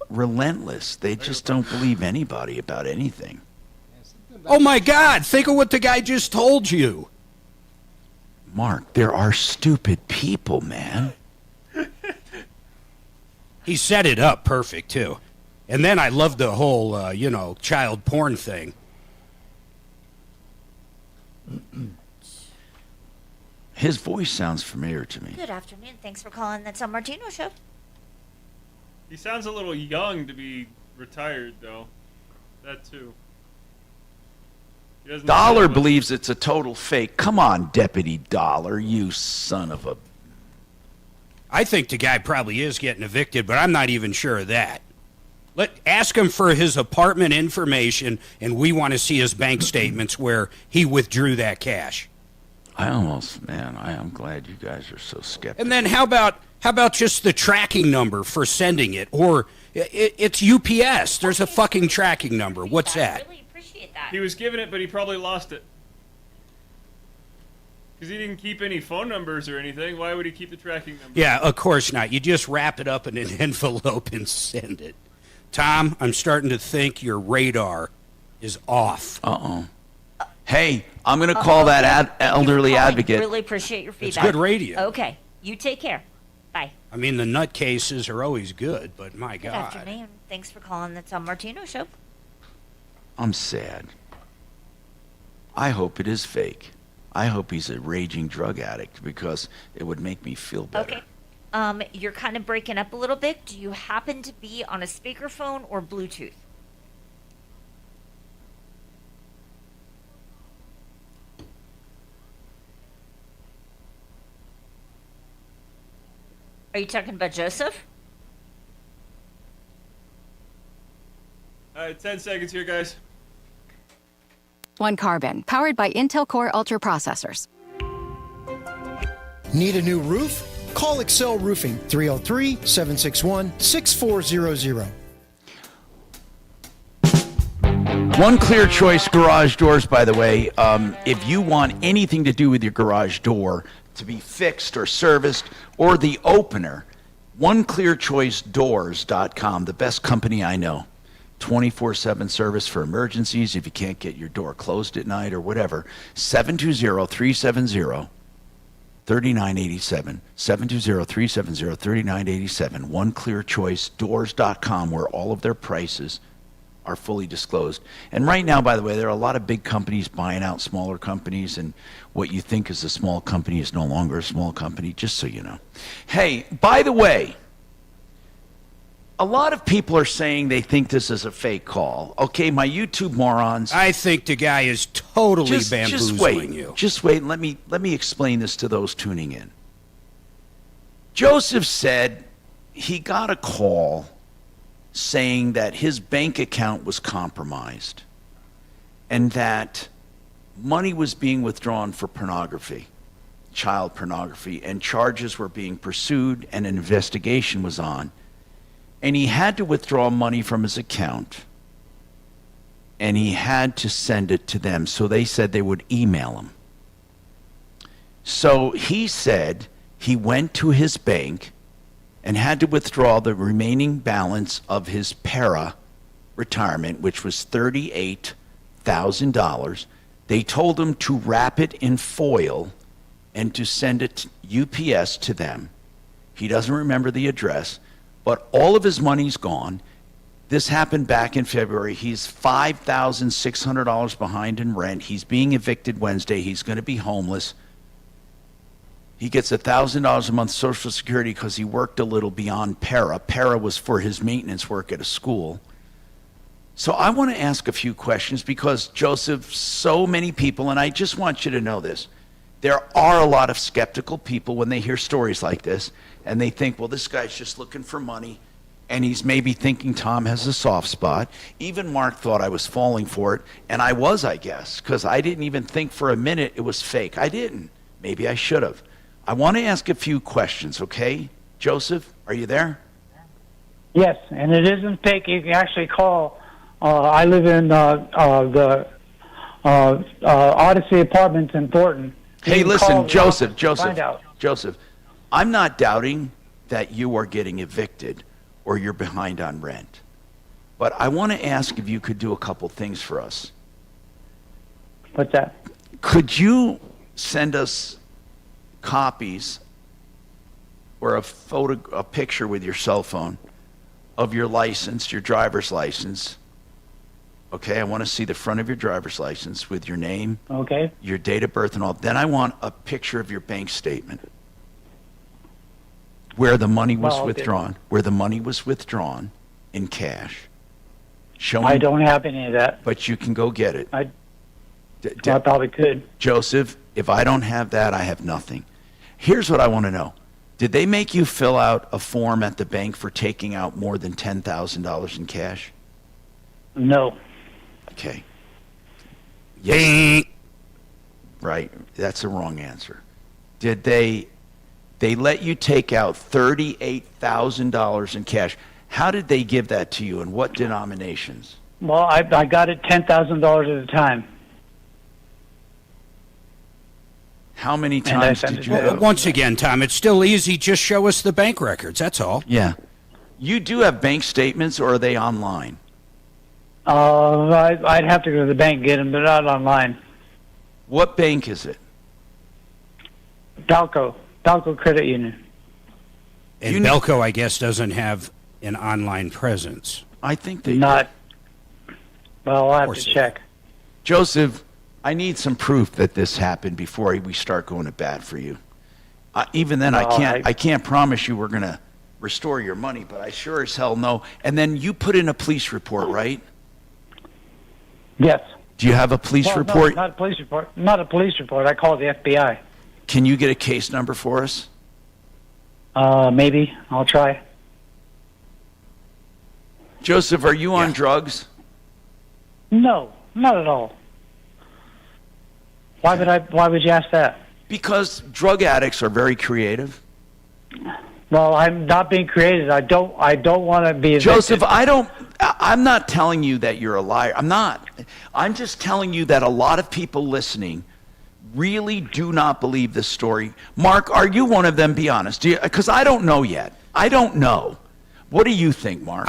relentless. They just don't believe anybody about anything. Oh my God! Think of what the guy just told you. Mark, there are stupid people, man. He set it up perfect too, and then I love the whole child porn thing. His voice sounds familiar to me. Good afternoon. Thanks for calling the San Martino Show. He sounds a little young to be retired, though. That too. He doesn't Dollar sound- believes it's a total fake. Come on, Deputy Dollar, you son of a. I think the guy probably is getting evicted, but I'm not even sure of that. Ask him for his apartment information, and we want to see his bank statements where he withdrew that cash. I'm glad you guys are so skeptical. And then how about just the tracking number for sending it, or it's UPS? There's a fucking tracking number. What's that? Really appreciate that. He was given it, but he probably lost it. Because he didn't keep any phone numbers or anything. Why would he keep the tracking number? Yeah, of course not. You just wrap it up in an envelope and send it. Tom, I'm starting to think your radar is off. Hey, I'm going to call that elderly Calling. advocate. Really appreciate your It's feedback. good radio. Okay, you take care. Bye. I mean, the nutcases are always good, but my Good God. afternoon. Thanks for calling the San Martino Show. I'm sad. I hope it is fake. I hope he's a raging drug addict because it would make me feel better. Okay. You're kind of breaking up a little bit. Do you happen to be on a speakerphone or Bluetooth? Are you talking about Joseph? 10 seconds here, guys. One Carbon, powered by Intel Core Ultra processors. Need a new roof? Call Excel Roofing 303-761-6400. One Clear Choice garage doors, by the way, if you want anything to do with your garage door to be fixed or serviced, or the opener, OneClearChoiceDoors.com, the best company I know. 24/7 service for emergencies if you can't get your door closed at night or whatever. 720-370-3987. 720-370-3987. OneClearChoiceDoors.com, where all of their prices are fully disclosed. And right now, by the way, there are a lot of big companies buying out smaller companies, and what you think is a small company is no longer a small company, just so you know. Hey, by the way, a lot of people are saying they think this is a fake call. Okay, my YouTube morons. I think the guy is totally bamboozling you. Just wait. Let me explain this to those tuning in. Joseph said he got a call saying that his bank account was compromised and that money was being withdrawn for pornography, child pornography, and charges were being pursued and an investigation was on. And he had to withdraw money from his account and he had to send it to them. So they said they would email him. So he said he went to his bank and had to withdraw the remaining balance of his para retirement, which was $38,000. They told him to wrap it in foil and to send it UPS to them. He doesn't remember the address, but all of his money's gone. This happened back in February. He's $5,600 behind in rent. He's being evicted Wednesday. He's going to be homeless. He gets $1,000 a month Social Security because he worked a little beyond para. Para was for his maintenance work at a school. So I want to ask a few questions because, Joseph, so many people, and I just want you to know this, there are a lot of skeptical people when they hear stories like this, and they think, well, this guy's just looking for money, and he's maybe thinking Tom has a soft spot. Even Mark thought I was falling for it, and I was, I guess, because I didn't even think for a minute it was fake. I didn't. Maybe I should have. I want to ask a few questions, okay? Joseph, are you there? Yes, and it isn't fake. You can actually call. I live in the Odyssey Apartments in Thornton. Hey, listen, Joseph, Find out. Joseph, I'm not doubting that you are getting evicted or you're behind on rent. But I want to ask if you could do a couple things for us. What's that? Could you send us copies or a picture with your cell phone of your license, your driver's license? Okay, I want to see the front of your driver's license with your name, okay, your date of birth and all. Then I want a picture of your bank statement where the money was withdrawn, where the money was withdrawn in cash. I don't have any of that. But you can go get it. I probably could. Joseph, if I don't have that, I have nothing. Here's what I want to know. Did they make you fill out a form at the bank for taking out more than $10,000 in cash? No. Okay. Yes. Right. That's the wrong answer. Did they let you take out $38,000 in cash? How did they give that to you, and what denominations? Well, I got it $10,000 at a time. How many times did you? Well, once again, Tom, it's still easy. Just show us the bank records. That's all. Yeah. You do have bank statements, or are they online? I'd have to go to the bank and get them, but not online. What bank is it? Balco Credit Union. And Belco, I guess, doesn't have an online presence. I think they not. Well, I'll have to check. Joseph, I need some proof that this happened before we start going to bat for you. Even then, I can't promise you we're going to restore your money, but I sure as hell know. And then you put in a police report, right? Yes. Do you have a police report? No, not a police report. Not a police report. I called the FBI. Can you get a case number for us? Maybe. I'll try. Joseph, are you on drugs? No, not at all. Why would you ask that? Because drug addicts are very creative. Well, I'm not being creative. I don't want to be evicted. Joseph, I'm not telling you that you're a liar. I'm not. I'm just telling you that a lot of people listening really do not believe this story. Mark, are you one of them? Be honest. Because I don't know yet. I don't know. What do you think, Mark?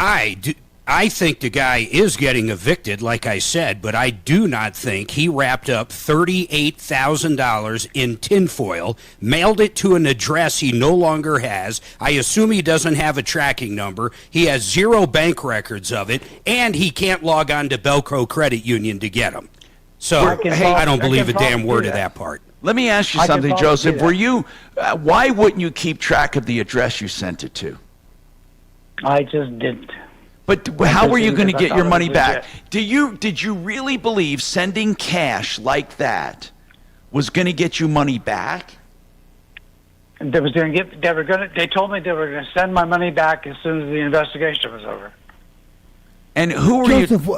I think the guy is getting evicted, like I said, but I do not think he wrapped up $38,000 in tinfoil, mailed it to an address he no longer has. I assume he doesn't have a tracking number. He has zero bank records of it, and he can't log on to Belco Credit Union to get them. So I don't believe a damn word of that part. Let me ask you something, Joseph. Were you? Why wouldn't you keep track of the address you sent it to? I just didn't. But how were you going to get your money back? Did you really believe sending cash like that was going to get you money back? They told me they were going to send my money back as soon as the investigation was over. And who are Joseph,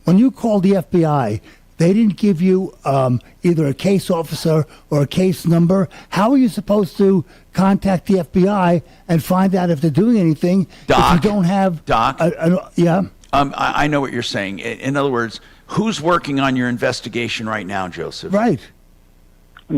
when you called the FBI, they didn't give you either a case officer or a case number. How are you supposed to contact the FBI and find out if they're doing anything if you don't have... Doc? Yeah? I know what you're saying. In other words, who's working on your investigation right now, Joseph? Right.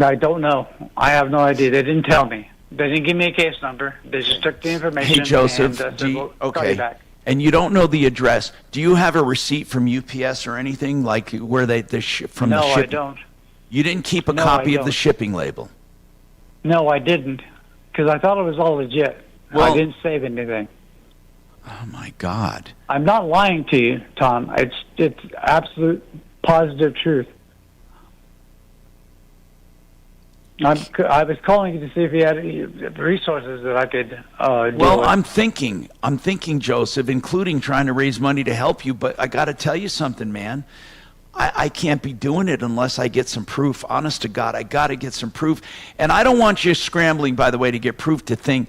I don't know. I have no idea. They didn't tell me. They didn't give me a case number. They just took the information. Hey, Joseph, and, said, "We'll call okay. you back." And you don't know the address. Do you have a receipt from UPS or anything, like where they from no, the ship? I don't. You didn't keep a No, copy I of the don't. shipping label? No, I didn't, because I thought it was all legit. Well- I didn't save anything. Oh, my God. I'm not lying to you, Tom. It's absolute positive truth. I was calling you to see if you had any resources that I could deal Well, with. I'm thinking, Joseph, including trying to raise money to help you, but I got to tell you something, man. I can't be doing it unless I get some proof. Honest to God, I got to get some proof. And I don't want you scrambling, by the way, to get proof to think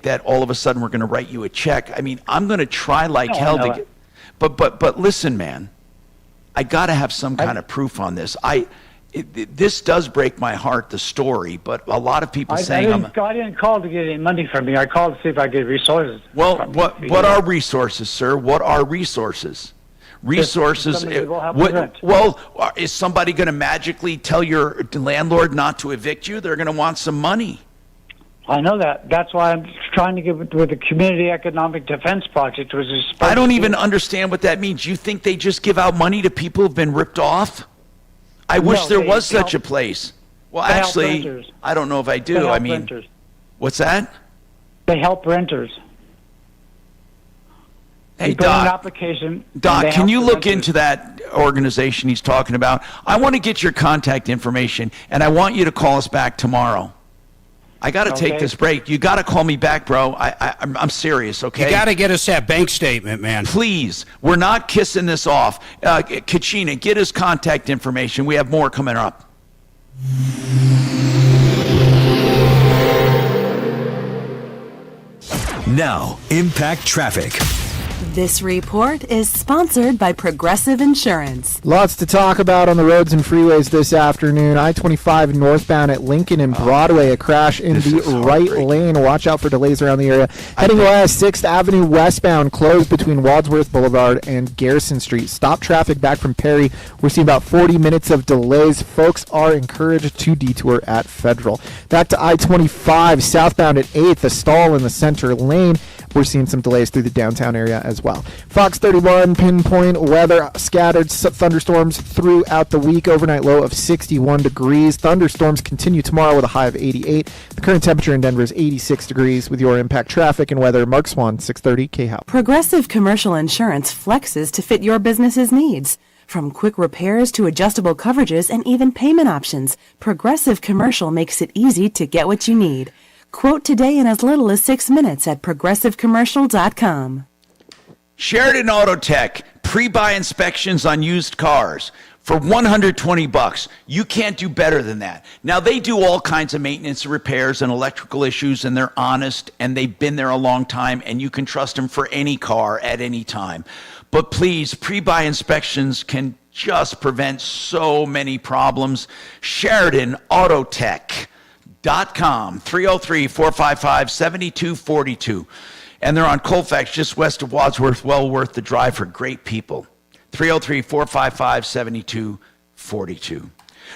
that all of a sudden we're going to write you a check. I mean, I'm going to try like hell to get... But listen, man, I got to have some kind of proof on this. This does break my heart, the story, but a lot of people saying I didn't call to get any money from you. I called to see if I get resources. Well, what are resources, sir? What are resources? Resources. somebody will help with rent. Well, is somebody going to magically tell your landlord not to evict you? They're going to want some money. I know that. That's why I'm trying to get with the Community Economic Defense Project, which is... I don't even understand what that means. You think they just give out money to people who've been ripped off? I wish there was such a place. Well, they help actually, renters. I don't know if I do. They help I mean, renters. what's that? They help renters. Hey, You put in an Doc. application. and Doc, they can help you the look renters. into that organization he's talking about? I want to get your contact information, and I want you to call us back tomorrow. I got to take Okay. this break. You got to call me back, bro. I'm serious, okay? You got to get us that bank statement, man. Please, we're not kissing this off. Kachina, get his contact information. We have more coming up. Now, Impact Traffic. This report is sponsored by Progressive Insurance. Lots to talk about on the roads and freeways this afternoon. I-25 northbound at Lincoln and Broadway, a crash in the right lane. Watch out for delays around the area. Heading west, 6th Avenue westbound closed between Wadsworth Boulevard and Garrison Street. Stop traffic back from Perry. We're seeing about 40 minutes of delays. Folks are encouraged to detour at Federal. Back to I-25 southbound at 8th, a stall in the center lane. We're seeing some delays through the downtown area as well. Fox 31 pinpoint weather, scattered thunderstorms throughout the week. Overnight low of 61 degrees. Thunderstorms continue tomorrow with a high of 88. The current temperature in Denver is 86 degrees. With your Impact Traffic and weather, Mark Swan, 630 KHOW. Progressive Commercial Insurance flexes to fit your business's needs. From quick repairs to adjustable coverages and even payment options, Progressive Commercial makes it easy to get what you need. Quote today in as little as 6 minutes at progressivecommercial.com. Sheridan Auto Tech, pre-buy inspections on used cars for $120. You can't do better than that. Now, they do all kinds of maintenance, repairs, and electrical issues, and they're honest, and they've been there a long time, and you can trust them for any car at any time. But please, pre-buy inspections can just prevent so many problems. Sheridan Auto Tech. .com, 303-455-7242. And they're on Colfax, just west of Wadsworth, well worth the drive for great people. 303-455-7242.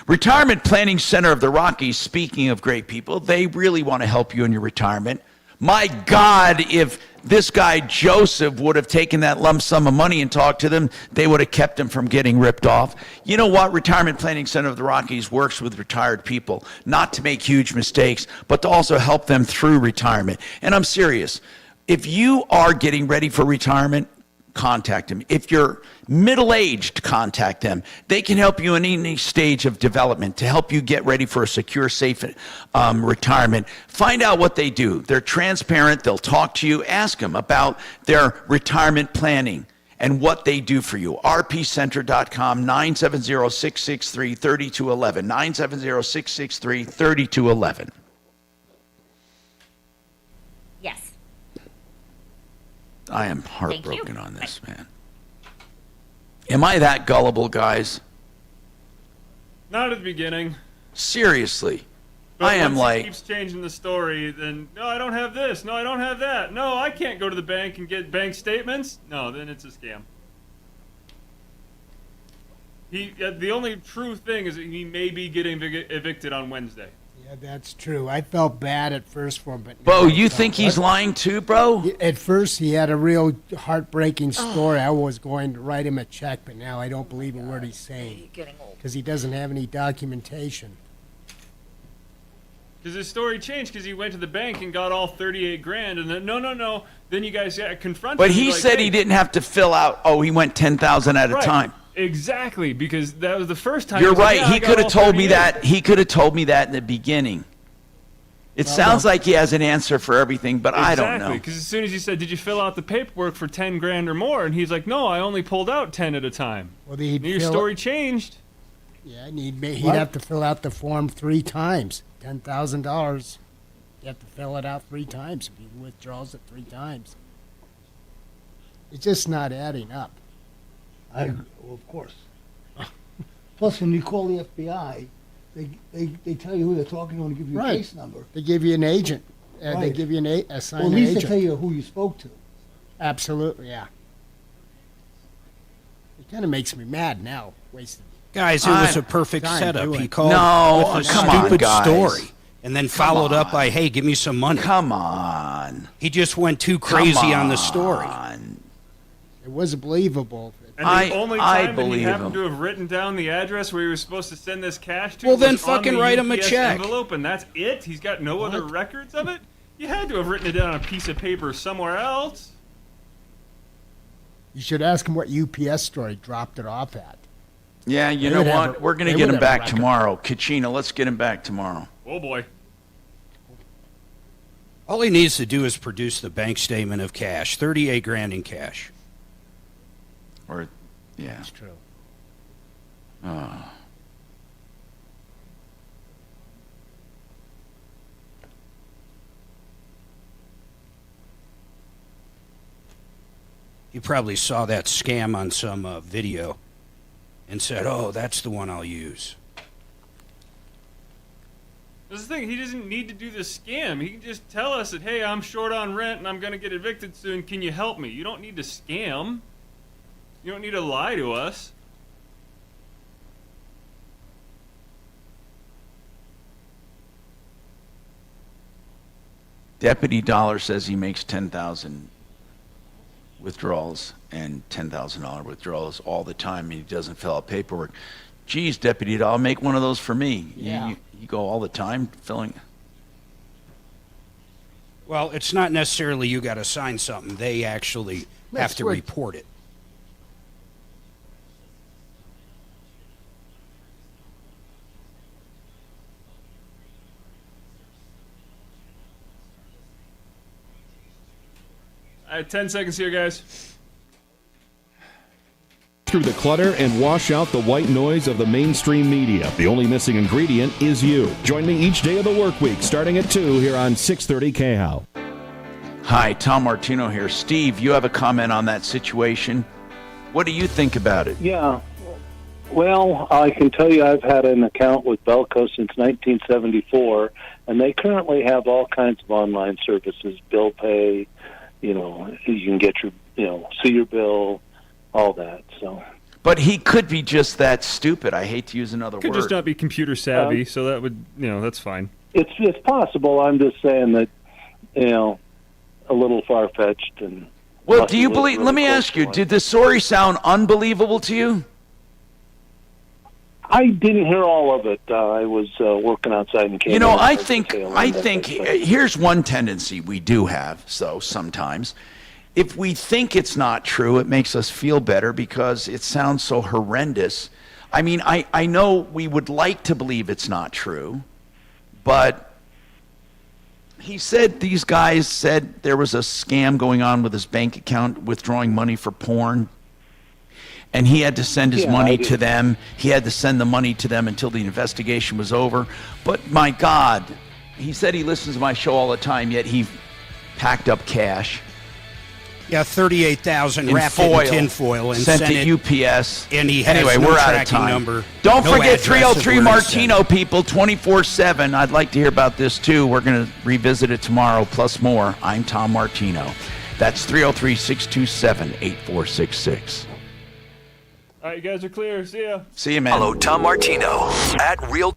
Retirement Planning Center of the Rockies, speaking of great people, they really want to help you in your retirement. My God, if this guy Joseph would have taken that lump sum of money and talked to them, they would have kept him from getting ripped off. You know what? Retirement Planning Center of the Rockies works with retired people, not to make huge mistakes, but to also help them through retirement. And I'm serious. If you are getting ready for retirement, contact them. If you're middle-aged, contact them. They can help you in any stage of development to help you get ready for a secure, safe retirement. Find out what they do. They're transparent. They'll talk to you. Ask them about their retirement planning and what they do for you. rpcenter.com, 970-663-3211, 970-663-3211. Yes. I am heartbroken on this, man. Am I that gullible, guys? Not at the beginning. Seriously. But I am once like... he keeps changing the story, then, no, I don't have this. No, I don't have that. No, I can't go to the bank and get bank statements. No, then it's a scam. The only true thing is that he may be getting evicted on Wednesday. Yeah, that's true. I felt bad at first for him, but Bo, you think he's lying too, bro? At first, he had a real heartbreaking story. I was going to write him a check, but now I don't believe a word he's saying because he doesn't have any documentation. Because his story changed because he went to the bank and got all 38 grand, and then no. Then you guys confronted But him. he like, said hey, he didn't have to fill out. Oh, he went 10,000 at a right, time. Exactly, because that was the first time. You're he was right. like, yeah, He could have told me that. He could have told me that in the beginning. It sounds like he has an answer for everything, but I don't know. Exactly, because as soon as you said, "Did you fill out the paperwork for 10 grand or more?" and he's like, "No, I only pulled out 10 at a time." Well, your story changed. Yeah, and he'd have to fill out the form 3 times. $10,000. You have to fill it out 3 times if he withdraws it 3 times. It's just not adding up. Well, of course. Plus, when you call the FBI, they tell you who they're talking to and give you a case number. They give you an agent. They Right. give you an assigned Well, at least agent. they tell you who you spoke to. Absolutely, yeah. It kind of makes me mad now. Wasted. Guys, it was a perfect time setup. doing He it. called No, with a come on, stupid guys. story and then followed Come up by, hey, give me some money. Come on. He just went too crazy on the story. It was believable. And the only time that he happened to have written down the address where he was supposed to send this cash to Well, then was on fucking the write him a UPS check. envelope, and that's it? He's got no other records of it? You had to have written it down on a piece of paper somewhere else. You should ask him what UPS store he dropped it off at. Yeah, you They know would have what? a- We're going they to get would him have a back record. tomorrow. Kachina, let's get him back tomorrow. Oh, boy. All he needs to do is produce the bank statement of cash, 38 grand in cash. Or, yeah. That's true. You probably saw that scam on some video and said, oh, that's the one I'll use. That's the thing. He doesn't need to do the scam. He can just tell us that, hey, I'm short on rent and I'm going to get evicted soon. Can you help me? You don't need to scam. You don't need to lie to us. Deputy Dollar says he makes 10,000 withdrawals and $10,000 withdrawals all the time, and he doesn't fill out paperwork. Geez, Deputy Dollar, make one of those for me. Yeah. You go all the time filling. Well, it's not necessarily you got to sign something. They actually have That's to what- report it. I have 10 seconds here, guys. Through the clutter and wash out the white noise of the mainstream media. The only missing ingredient is you. Join me each day of the work week starting at 2 here on 630 KHOW. Hi, Tom Martino here. Steve, you have a comment on that situation. What do you think about it? Yeah. Well, I can tell you I've had an account with Belco since 1974, and they currently have all kinds of online services, bill pay, you can get your, see your bill, all that. So, But he could be just that stupid. I hate to use another Could word. just not be computer savvy, so that would, that's fine. it's possible. I'm just saying that, a little far-fetched. And Well, do you believe? Let me ask you: did the story sound unbelievable to you? I didn't hear all of it. I was working outside and came. I think here's one tendency we do have. So sometimes, if we think it's not true, it makes us feel better because it sounds so horrendous. I mean, I know we would like to believe it's not true, but he said these guys said there was a scam going on with his bank account, withdrawing money for porn. And he had to send his money to them. He had to send the money to them until the investigation was over. But my God, he said he listens to my show all the time, yet he packed up cash. Yeah, 38,000 in wrapped foil, in tinfoil and sent sent to it, UPS. And he has anyway, no we're out of tracking time. number. Don't no forget address of 303 where it's sent. Martino, people, 24/7. I'd like to hear about this too. We're going to revisit it tomorrow, plus more. I'm Tom Martino. That's 303-627-8466. All right, you guys are clear. See ya. See you, man. Follow Tom Martino at Real